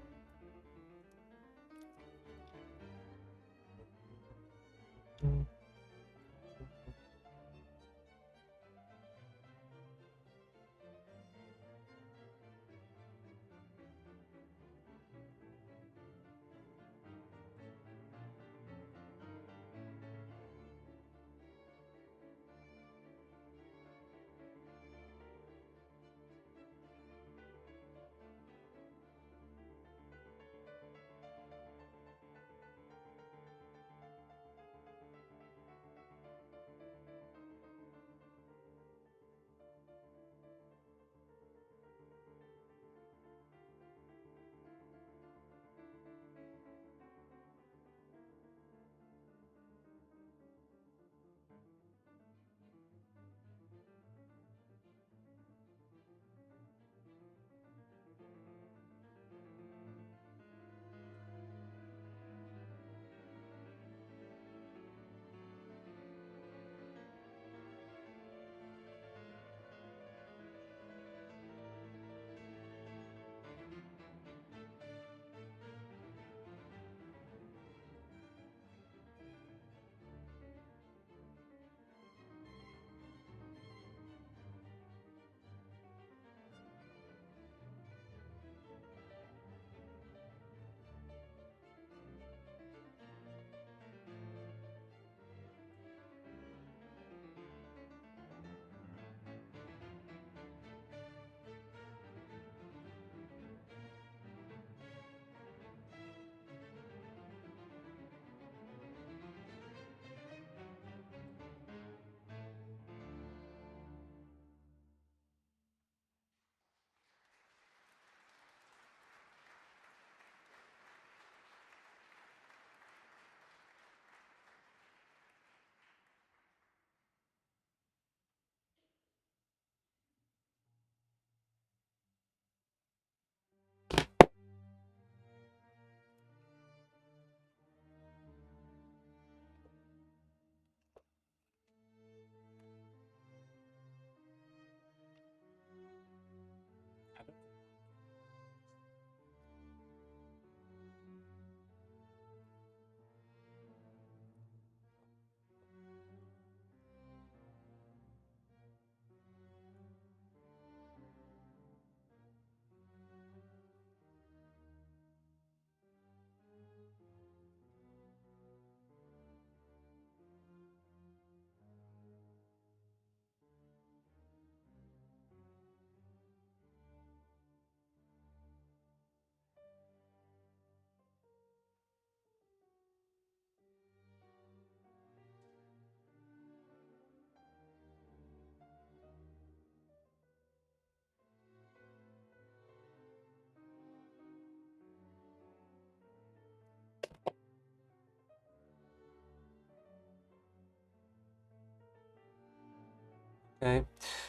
Okay,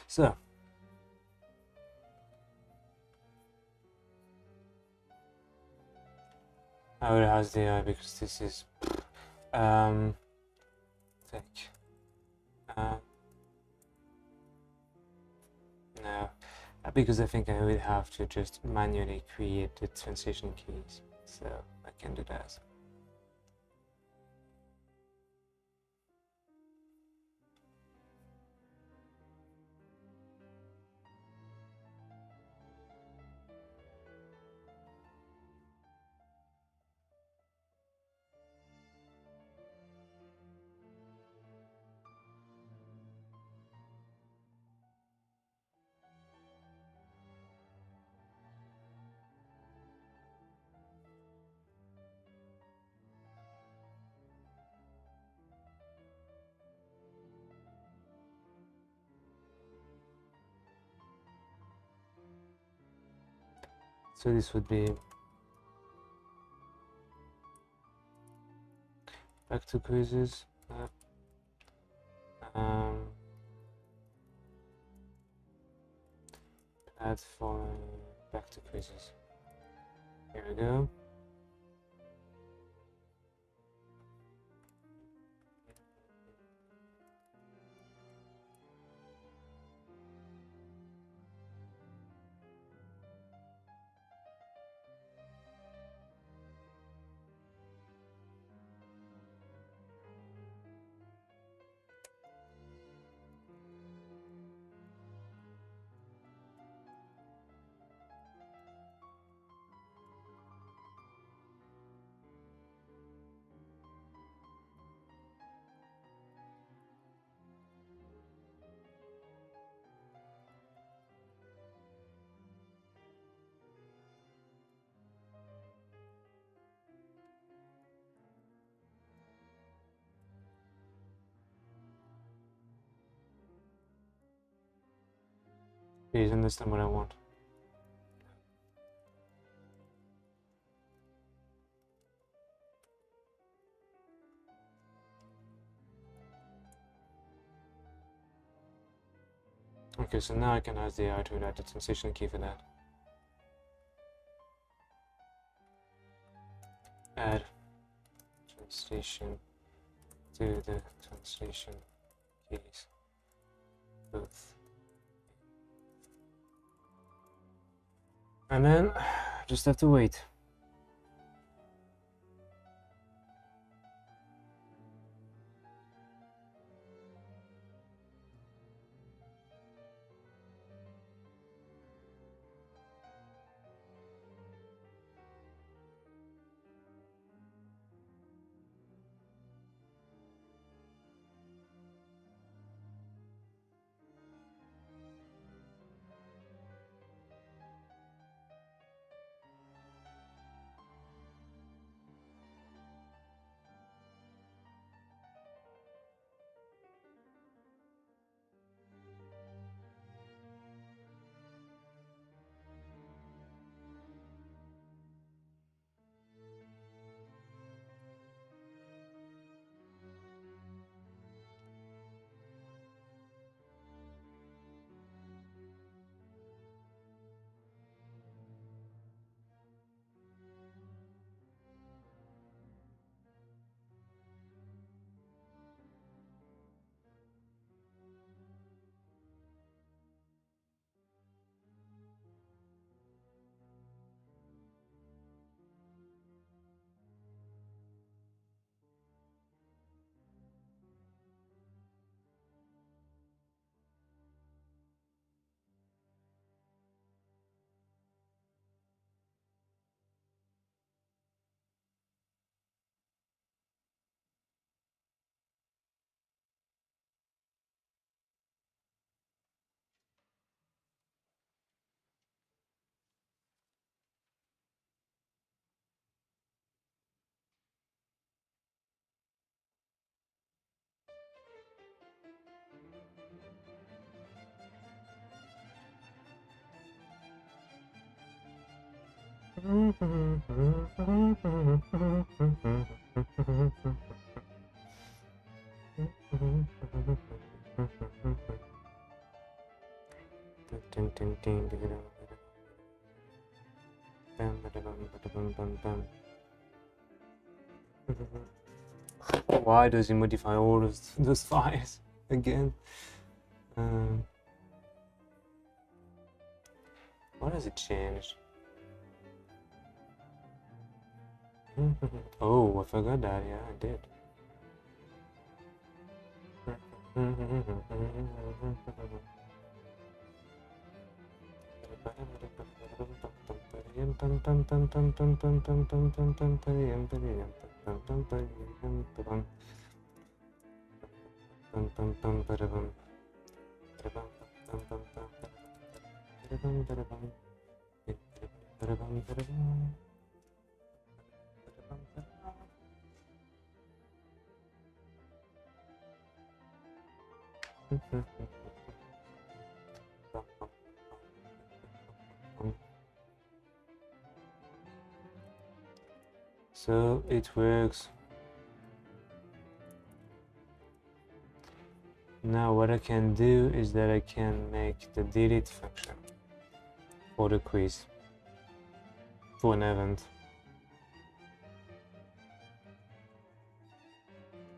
so I will ask the AI because this is fake. No, because I think I will have to just manually create the translation keys, so I can do that. So this would be back to quizzes. Add for back to quizzes. Here we go. Please understand what I want. Okay, so now I can ask the AI to add the translation key for that. Add translation to the translation keys. Both. And then just have to wait. Why does he modify all those files again? What has it changed? Oh, I forgot that. Yeah, I did. So it works. Now what I can do is that I can make the delete function for the quiz, for an event.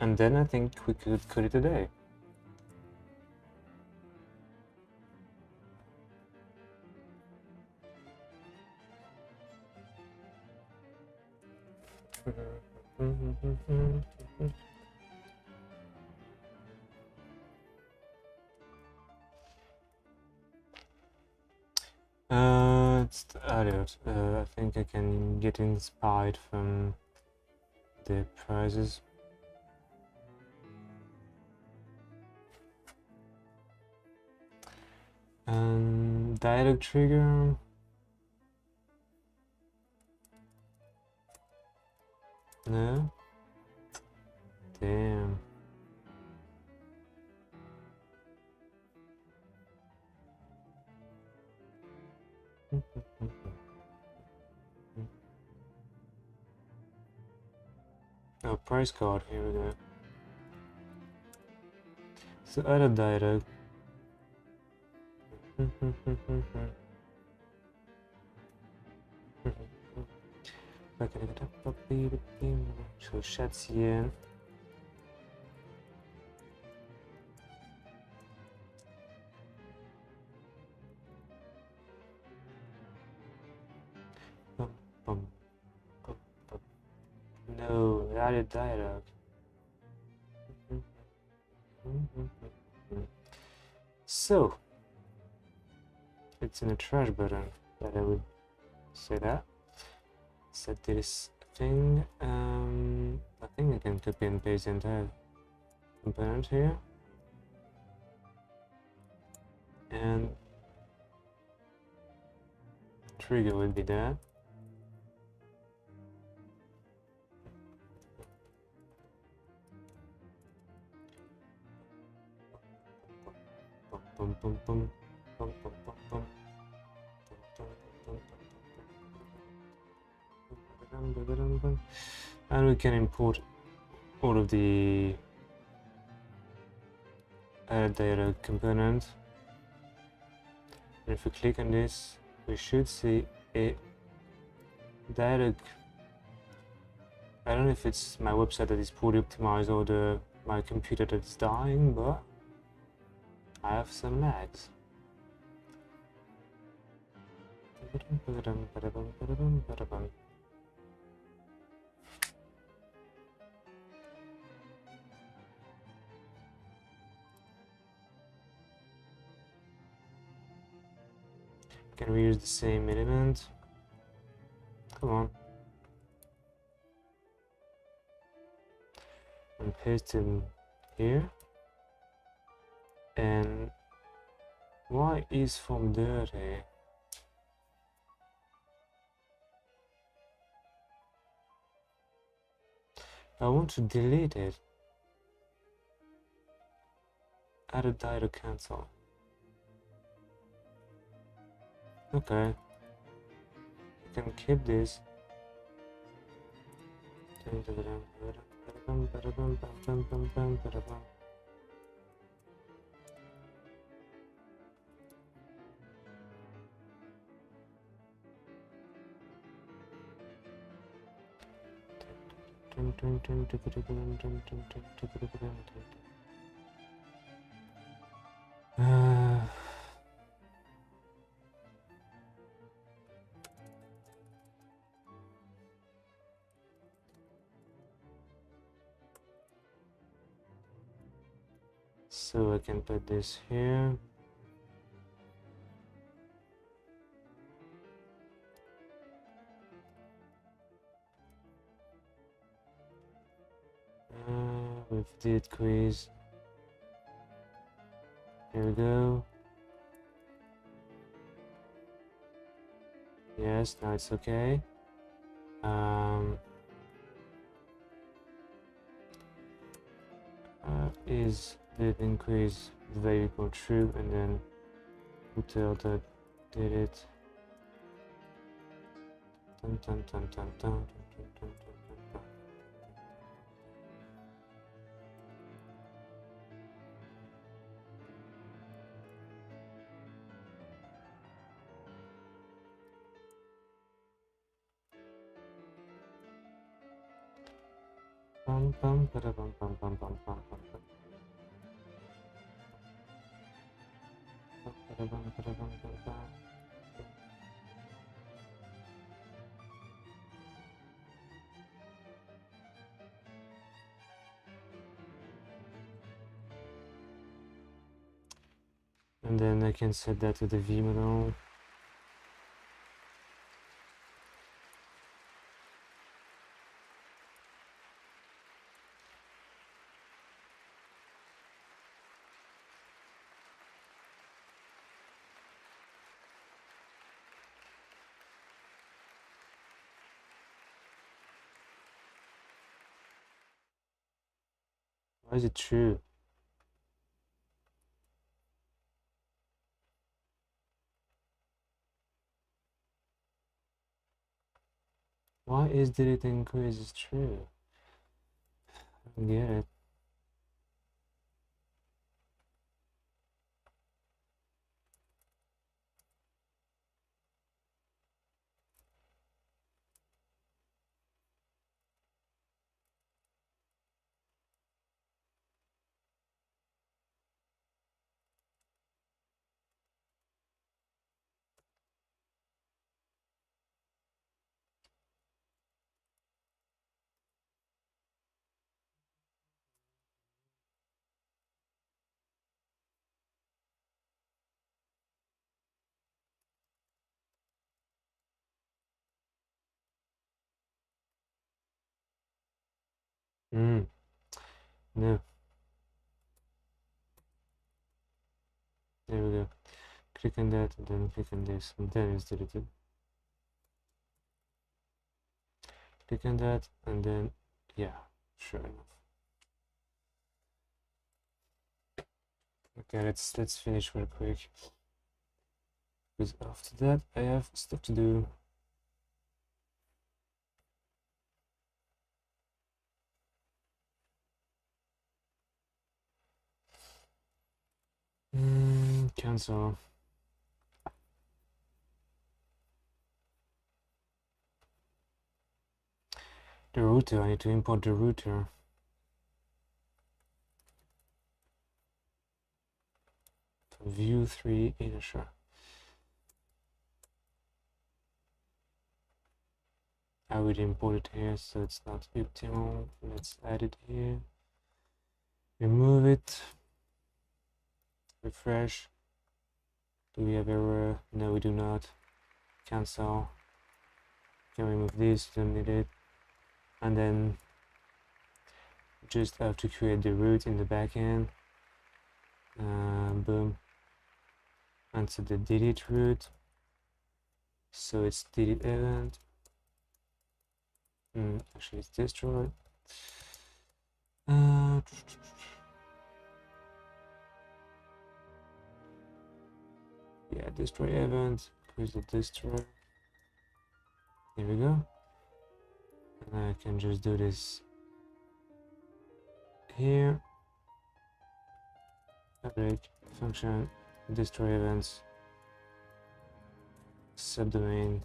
And then I think we could call it a day. I think I can get inspired from the prizes. Dialogue trigger. No? Damn. Oh, price card, here we go. So add a dialogue. So Shatsien. No, added dialogue. So it's in a trash button that I would say that. Set this thing. I think I can copy and paste the entire component here. And trigger would be that. Boom, boom, boom, boom, boom, boom, boom. And we can import all of the data components. And if we click on this, we should see a dialog. I don't know if it's my website that is poorly optimized or my computer that's dying, but I have some lags. Can we use the same element? Come on. And paste him here. And why is from dirty? I want to delete it. Add a die to cancel. Okay. You can keep this. So I can put this here. With did quiz. Here we go. Yes, now it's okay. Is did increase the variable true, and then we tell that did it. Dun, dun, dun, dun, dun, dun, dun, dun, dun, dun. Bum, bum, bada, bum, bum, bum, bum, bum, bum, bum. Bada, bum, bada, bum, bum, bum. And then I can set that to the V model. Why is it true? Why is delete increase is true? I don't get it. No. There we go. Click on that and then click on this and then it's deleted. Click on that and then, yeah, sure enough. Okay, let's finish real quick, because after that I have stuff to do. Cancel. The router, I need to import the router. View 3 inertia. I would import it here, so it's not optimal. Let's add it here. Remove it. Refresh. Do we have error? No, we do not. Cancel. Can remove this, don't need it. And then just have to create the root in the backend. Boom. And so the delete root. So it's delete event. Actually, it's destroy. Yeah, destroy event. Here's the destroy. Here we go. And I can just do this here. Fabric function destroy events subdomain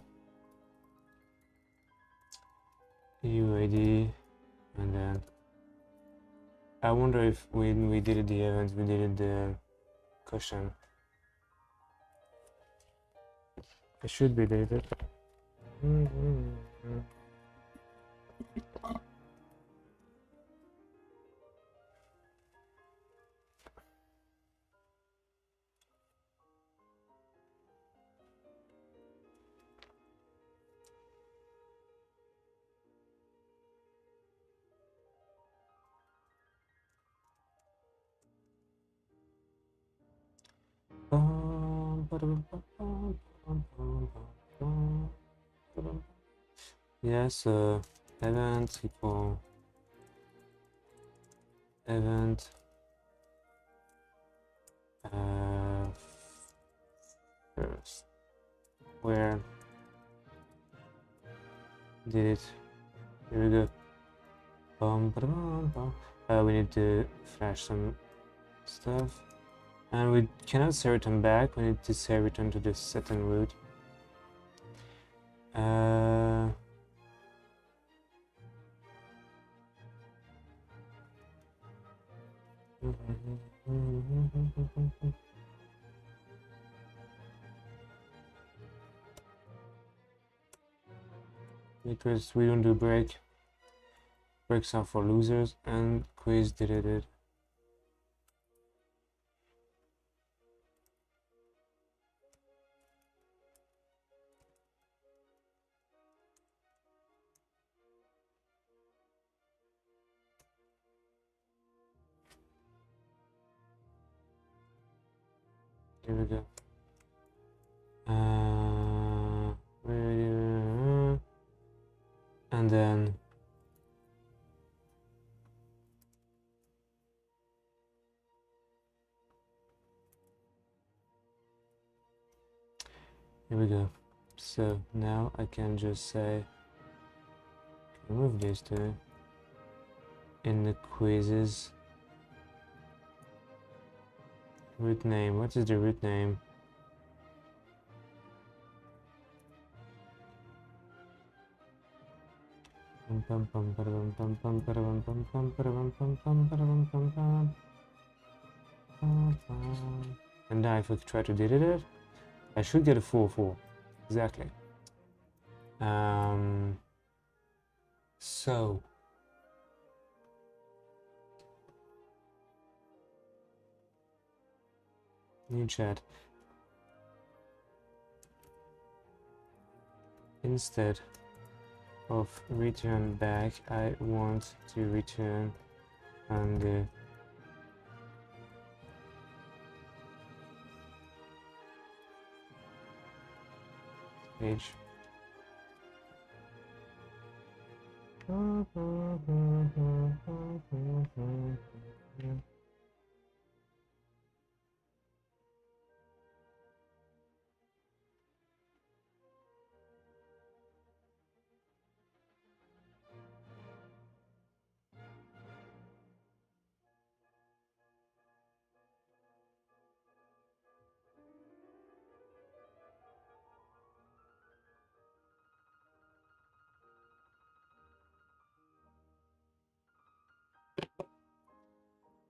UID And then I wonder if when we did the event, we did the cushion. It should be deleted. Yes, event equal event first. Where did it? Here we go. We need to flash some stuff, and we cannot say return back. We need to say return to the setting root. Because we don't do break. Breaks are for losers, and quiz deleted. Here we go. And then here we go. So now I can just say remove these two in the quizzes. Root name. What is the root name? And now if we try to delete it, I should get a 4-4. Exactly. So new chat. Instead of return back, I want to return on the page.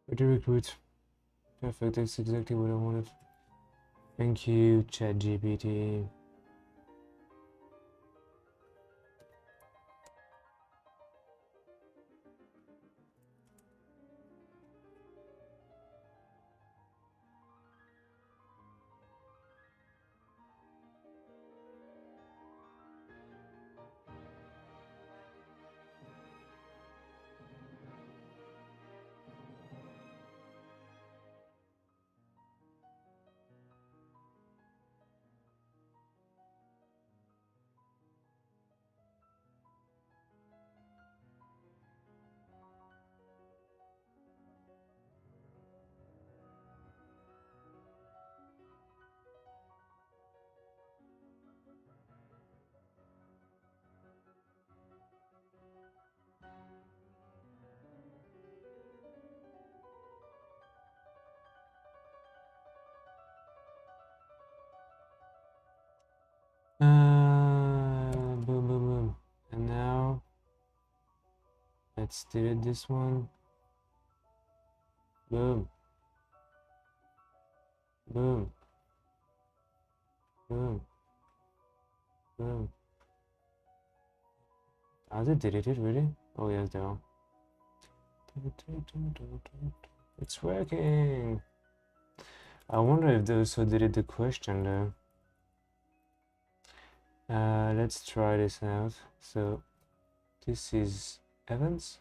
Ready recruit. Perfect, that's exactly what I wanted. Thank you, ChatGPT. Let's delete this one. Boom. Boom. Boom. Boom. Are they deleted really? Oh yes, they are. It's working. I wonder if they also deleted the question though. Let's try this out. So this is events,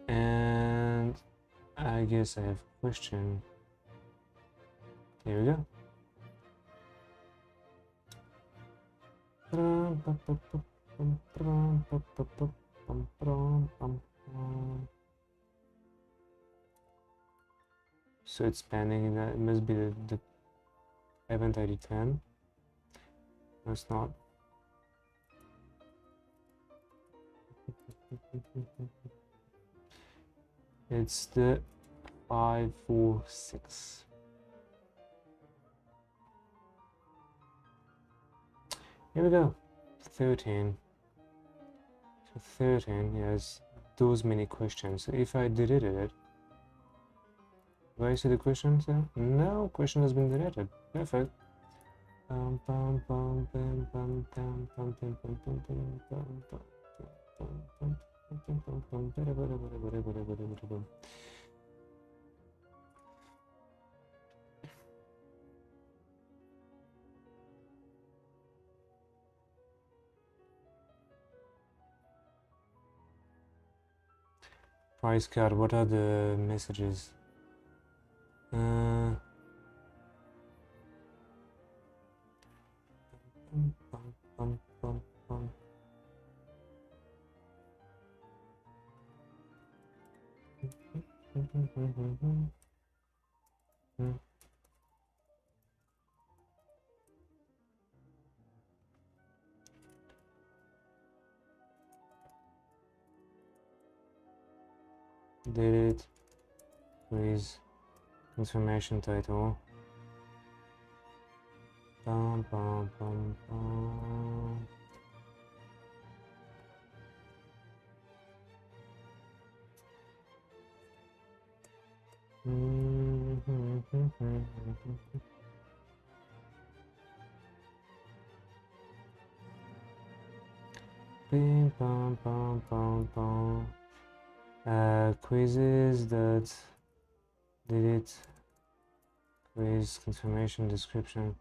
and I guess I have a question. Here we go. So it's pending. That it must be the event ID 10. No, it's not. It's the 546. Here we go. 13. So 13 has those many questions. So if I deleted it, do I see the question? So no, question has been deleted. Perfect. Price card, what are the messages? Delete, please. Information title. Bum, bum, bum, bum. Bing, bum, bum, bum, bum. Quizzes that delete quiz confirmation description.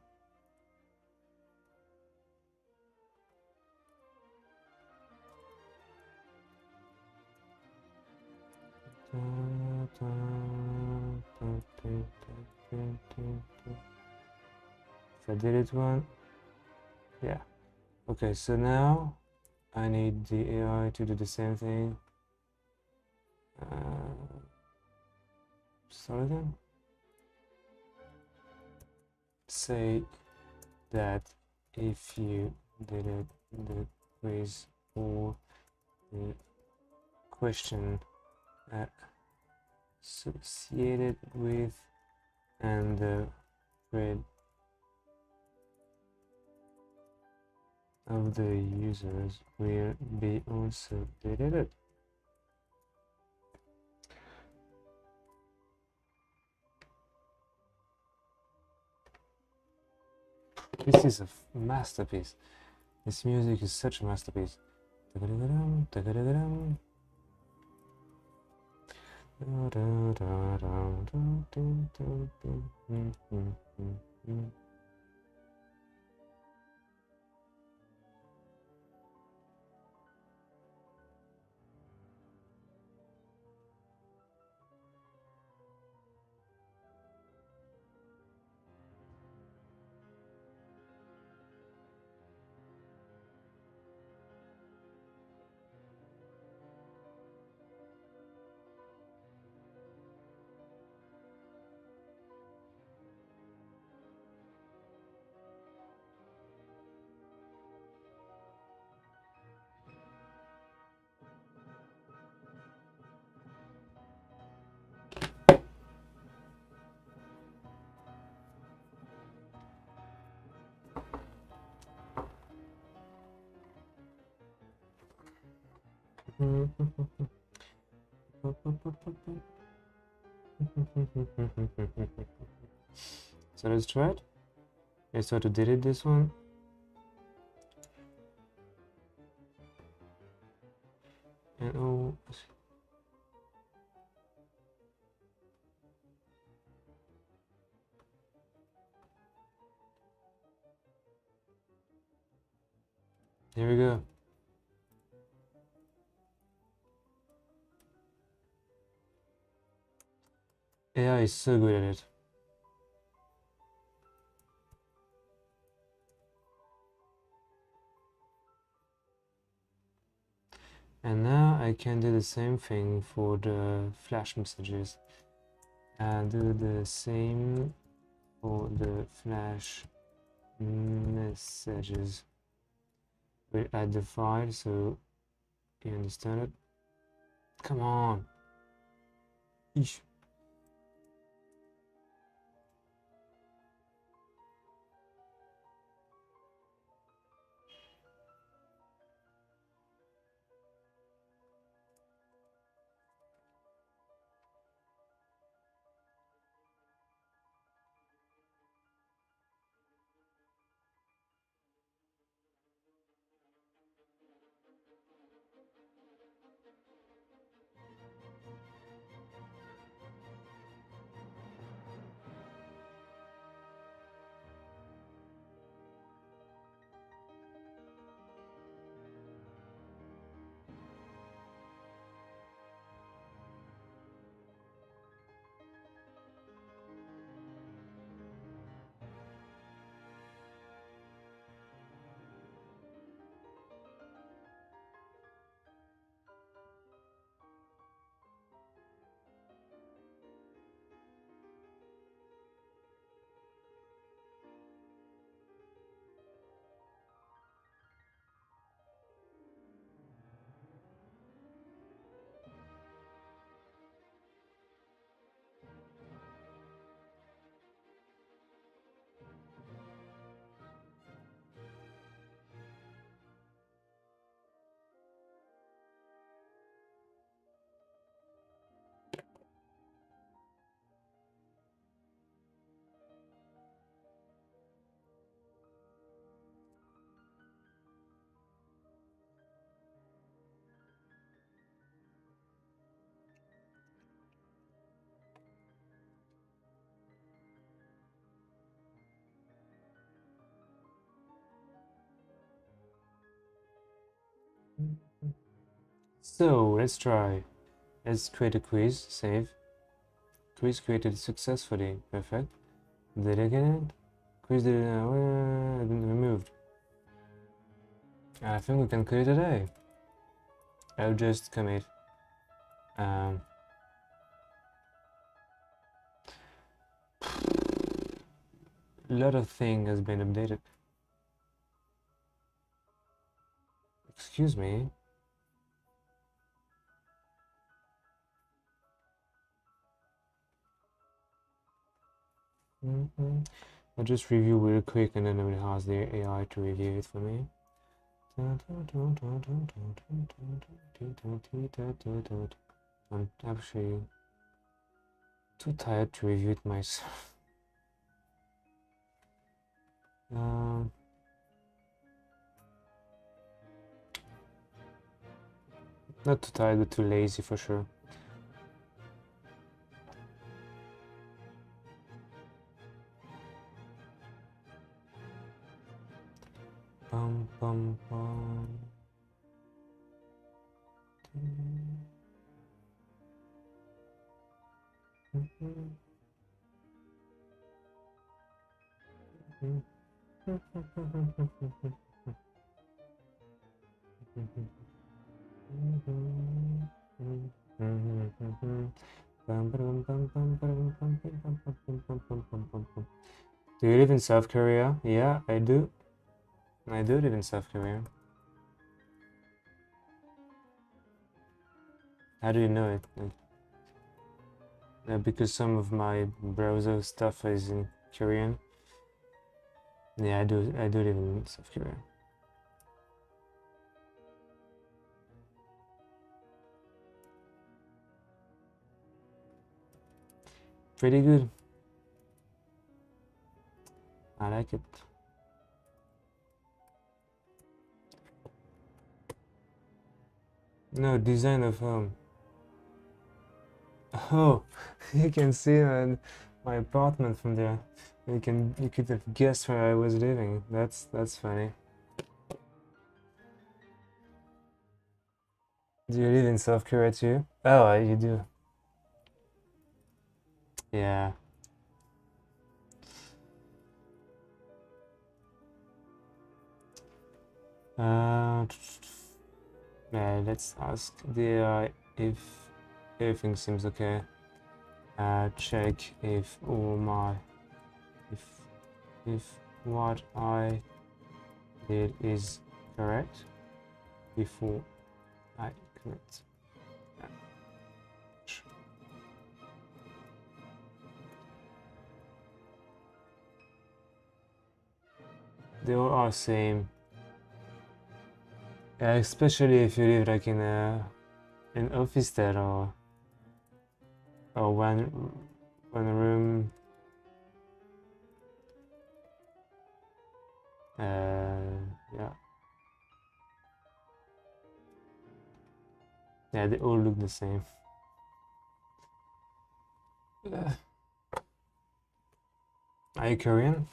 If I delete one, yeah. Okay, so now I need the AI to do the same thing. Start again. Say that if you delete the quiz or the question associated with and the grade of the users will be also deleted. This is a masterpiece. This music is such a masterpiece. So let's try it. Let's try to delete this one. And oh, there we go. AI is so good at it. And now I can do the same thing for the flash messages. And do the same for the flash messages. We add the file so you understand it. Come on. Eesh. So let's try. Let's create a quiz. Save. Quiz created successfully. Perfect. Did again. Quiz did removed. I think we can call it a day. I'll just commit. A lot of thing has been updated. Excuse me. I'll just review real quick and then I will ask the AI to review it for me. I'm actually too tired to review it myself. Not too tired, but too lazy for sure. Bum bum bum. Do you live in South Korea? Yeah, I do. I do live in South Korea. How do you know it? Because some of my browser stuff is in Korean. Yeah, I do live in South Korea. pretty good. I like it. No, design of home. Oh, you can see my apartment from there. You could have guessed where I was living. That's funny. Do you live in South Korea too? Oh, you do. Yeah. Yeah, let's ask the AI if everything seems okay. Check if if what I did is correct before I commit. They all are same. Especially if you live like in an office there or one room. Yeah. Yeah, they all look the same. Are you Korean?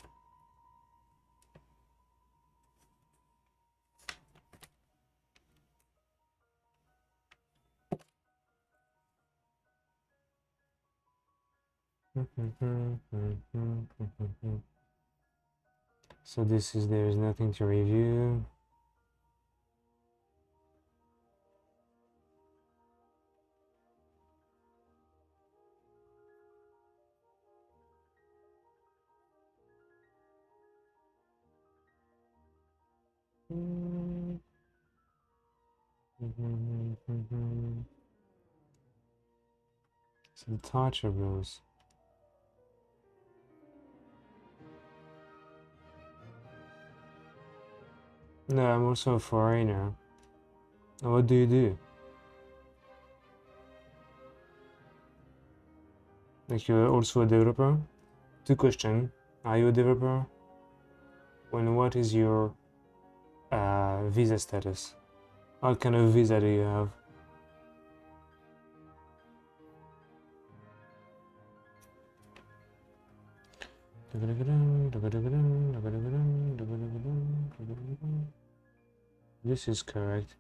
So there is nothing to review. So the torture rules. No, I'm also a foreigner. What do you do? Like you're also a developer? Two questions. Are you a developer? And what is your visa status? What kind of visa do you have? This is correct.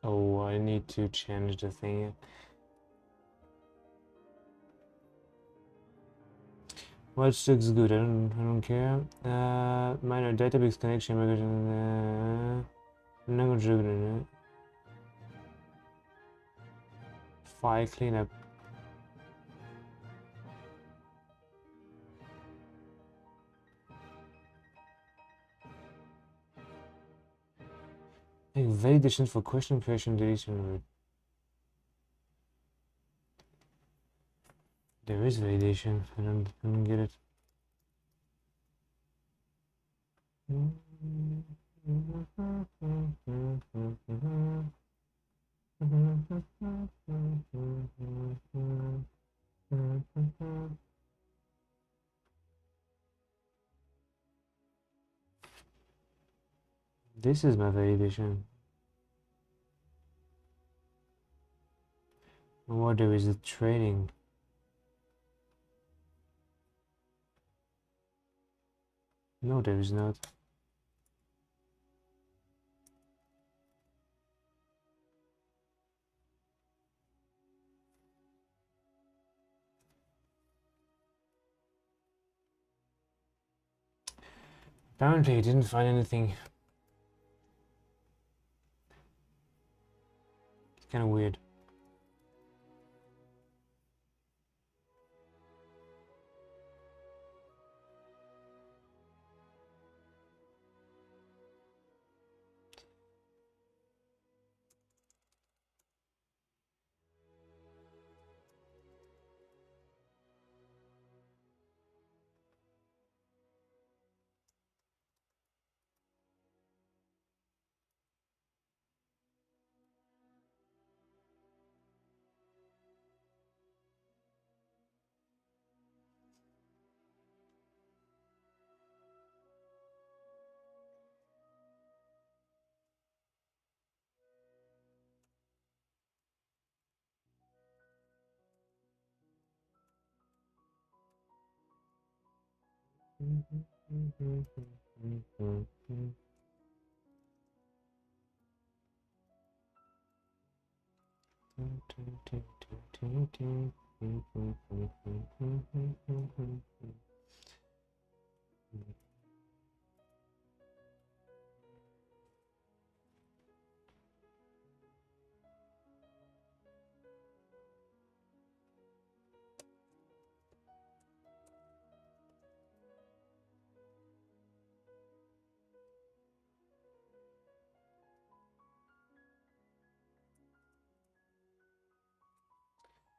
Oh, I need to change the thing. What looks good? I don't care. Minor database connection. File cleanup. Like validation for question creation deletion. There is validation. I don't get it. This is my validation. What there is the training. No, there is not. Apparently, he didn't find anything. It's kind of weird.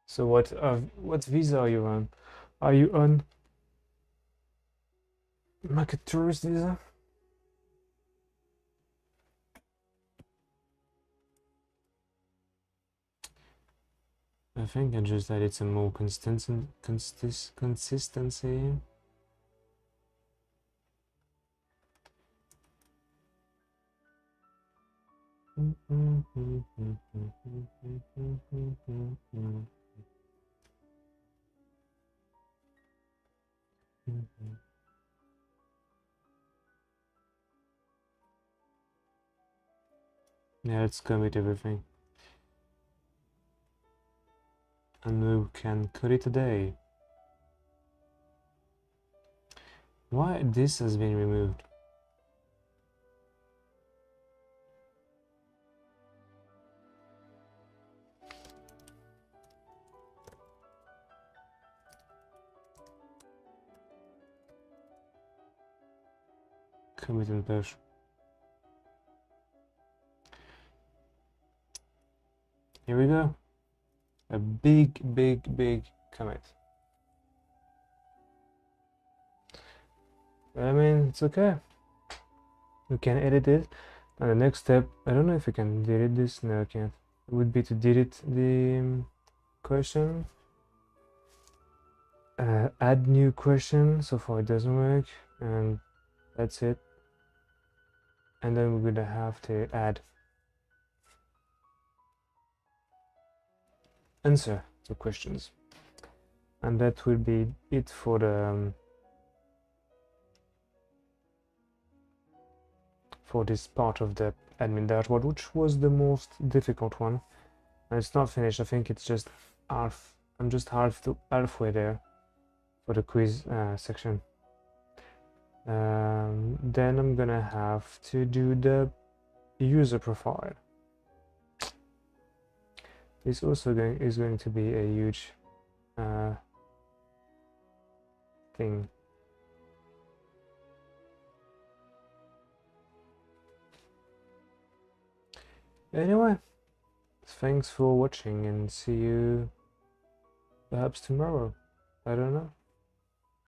So what visa are you on? Are you on market tourist visa? I think I just added some more consistency. Yeah, let's commit everything. And we can cut it today. Why this has been removed? Commit and push. Here we go. A big commit. But I mean, it's okay. We can edit it. And the next step, I don't know if I can delete this. No, I can't. It would be to delete the question. Add new question. So far it doesn't work. And that's it. And then we're gonna have to add answer to questions. And that will be it for the for this part of the admin dashboard, which was the most difficult one. And it's not finished. I think it's just half. I'm just halfway there for the quiz section. Then I'm gonna have to do the user profile. This also is going to be a huge thing. Anyway, thanks for watching and see you perhaps tomorrow. I don't know.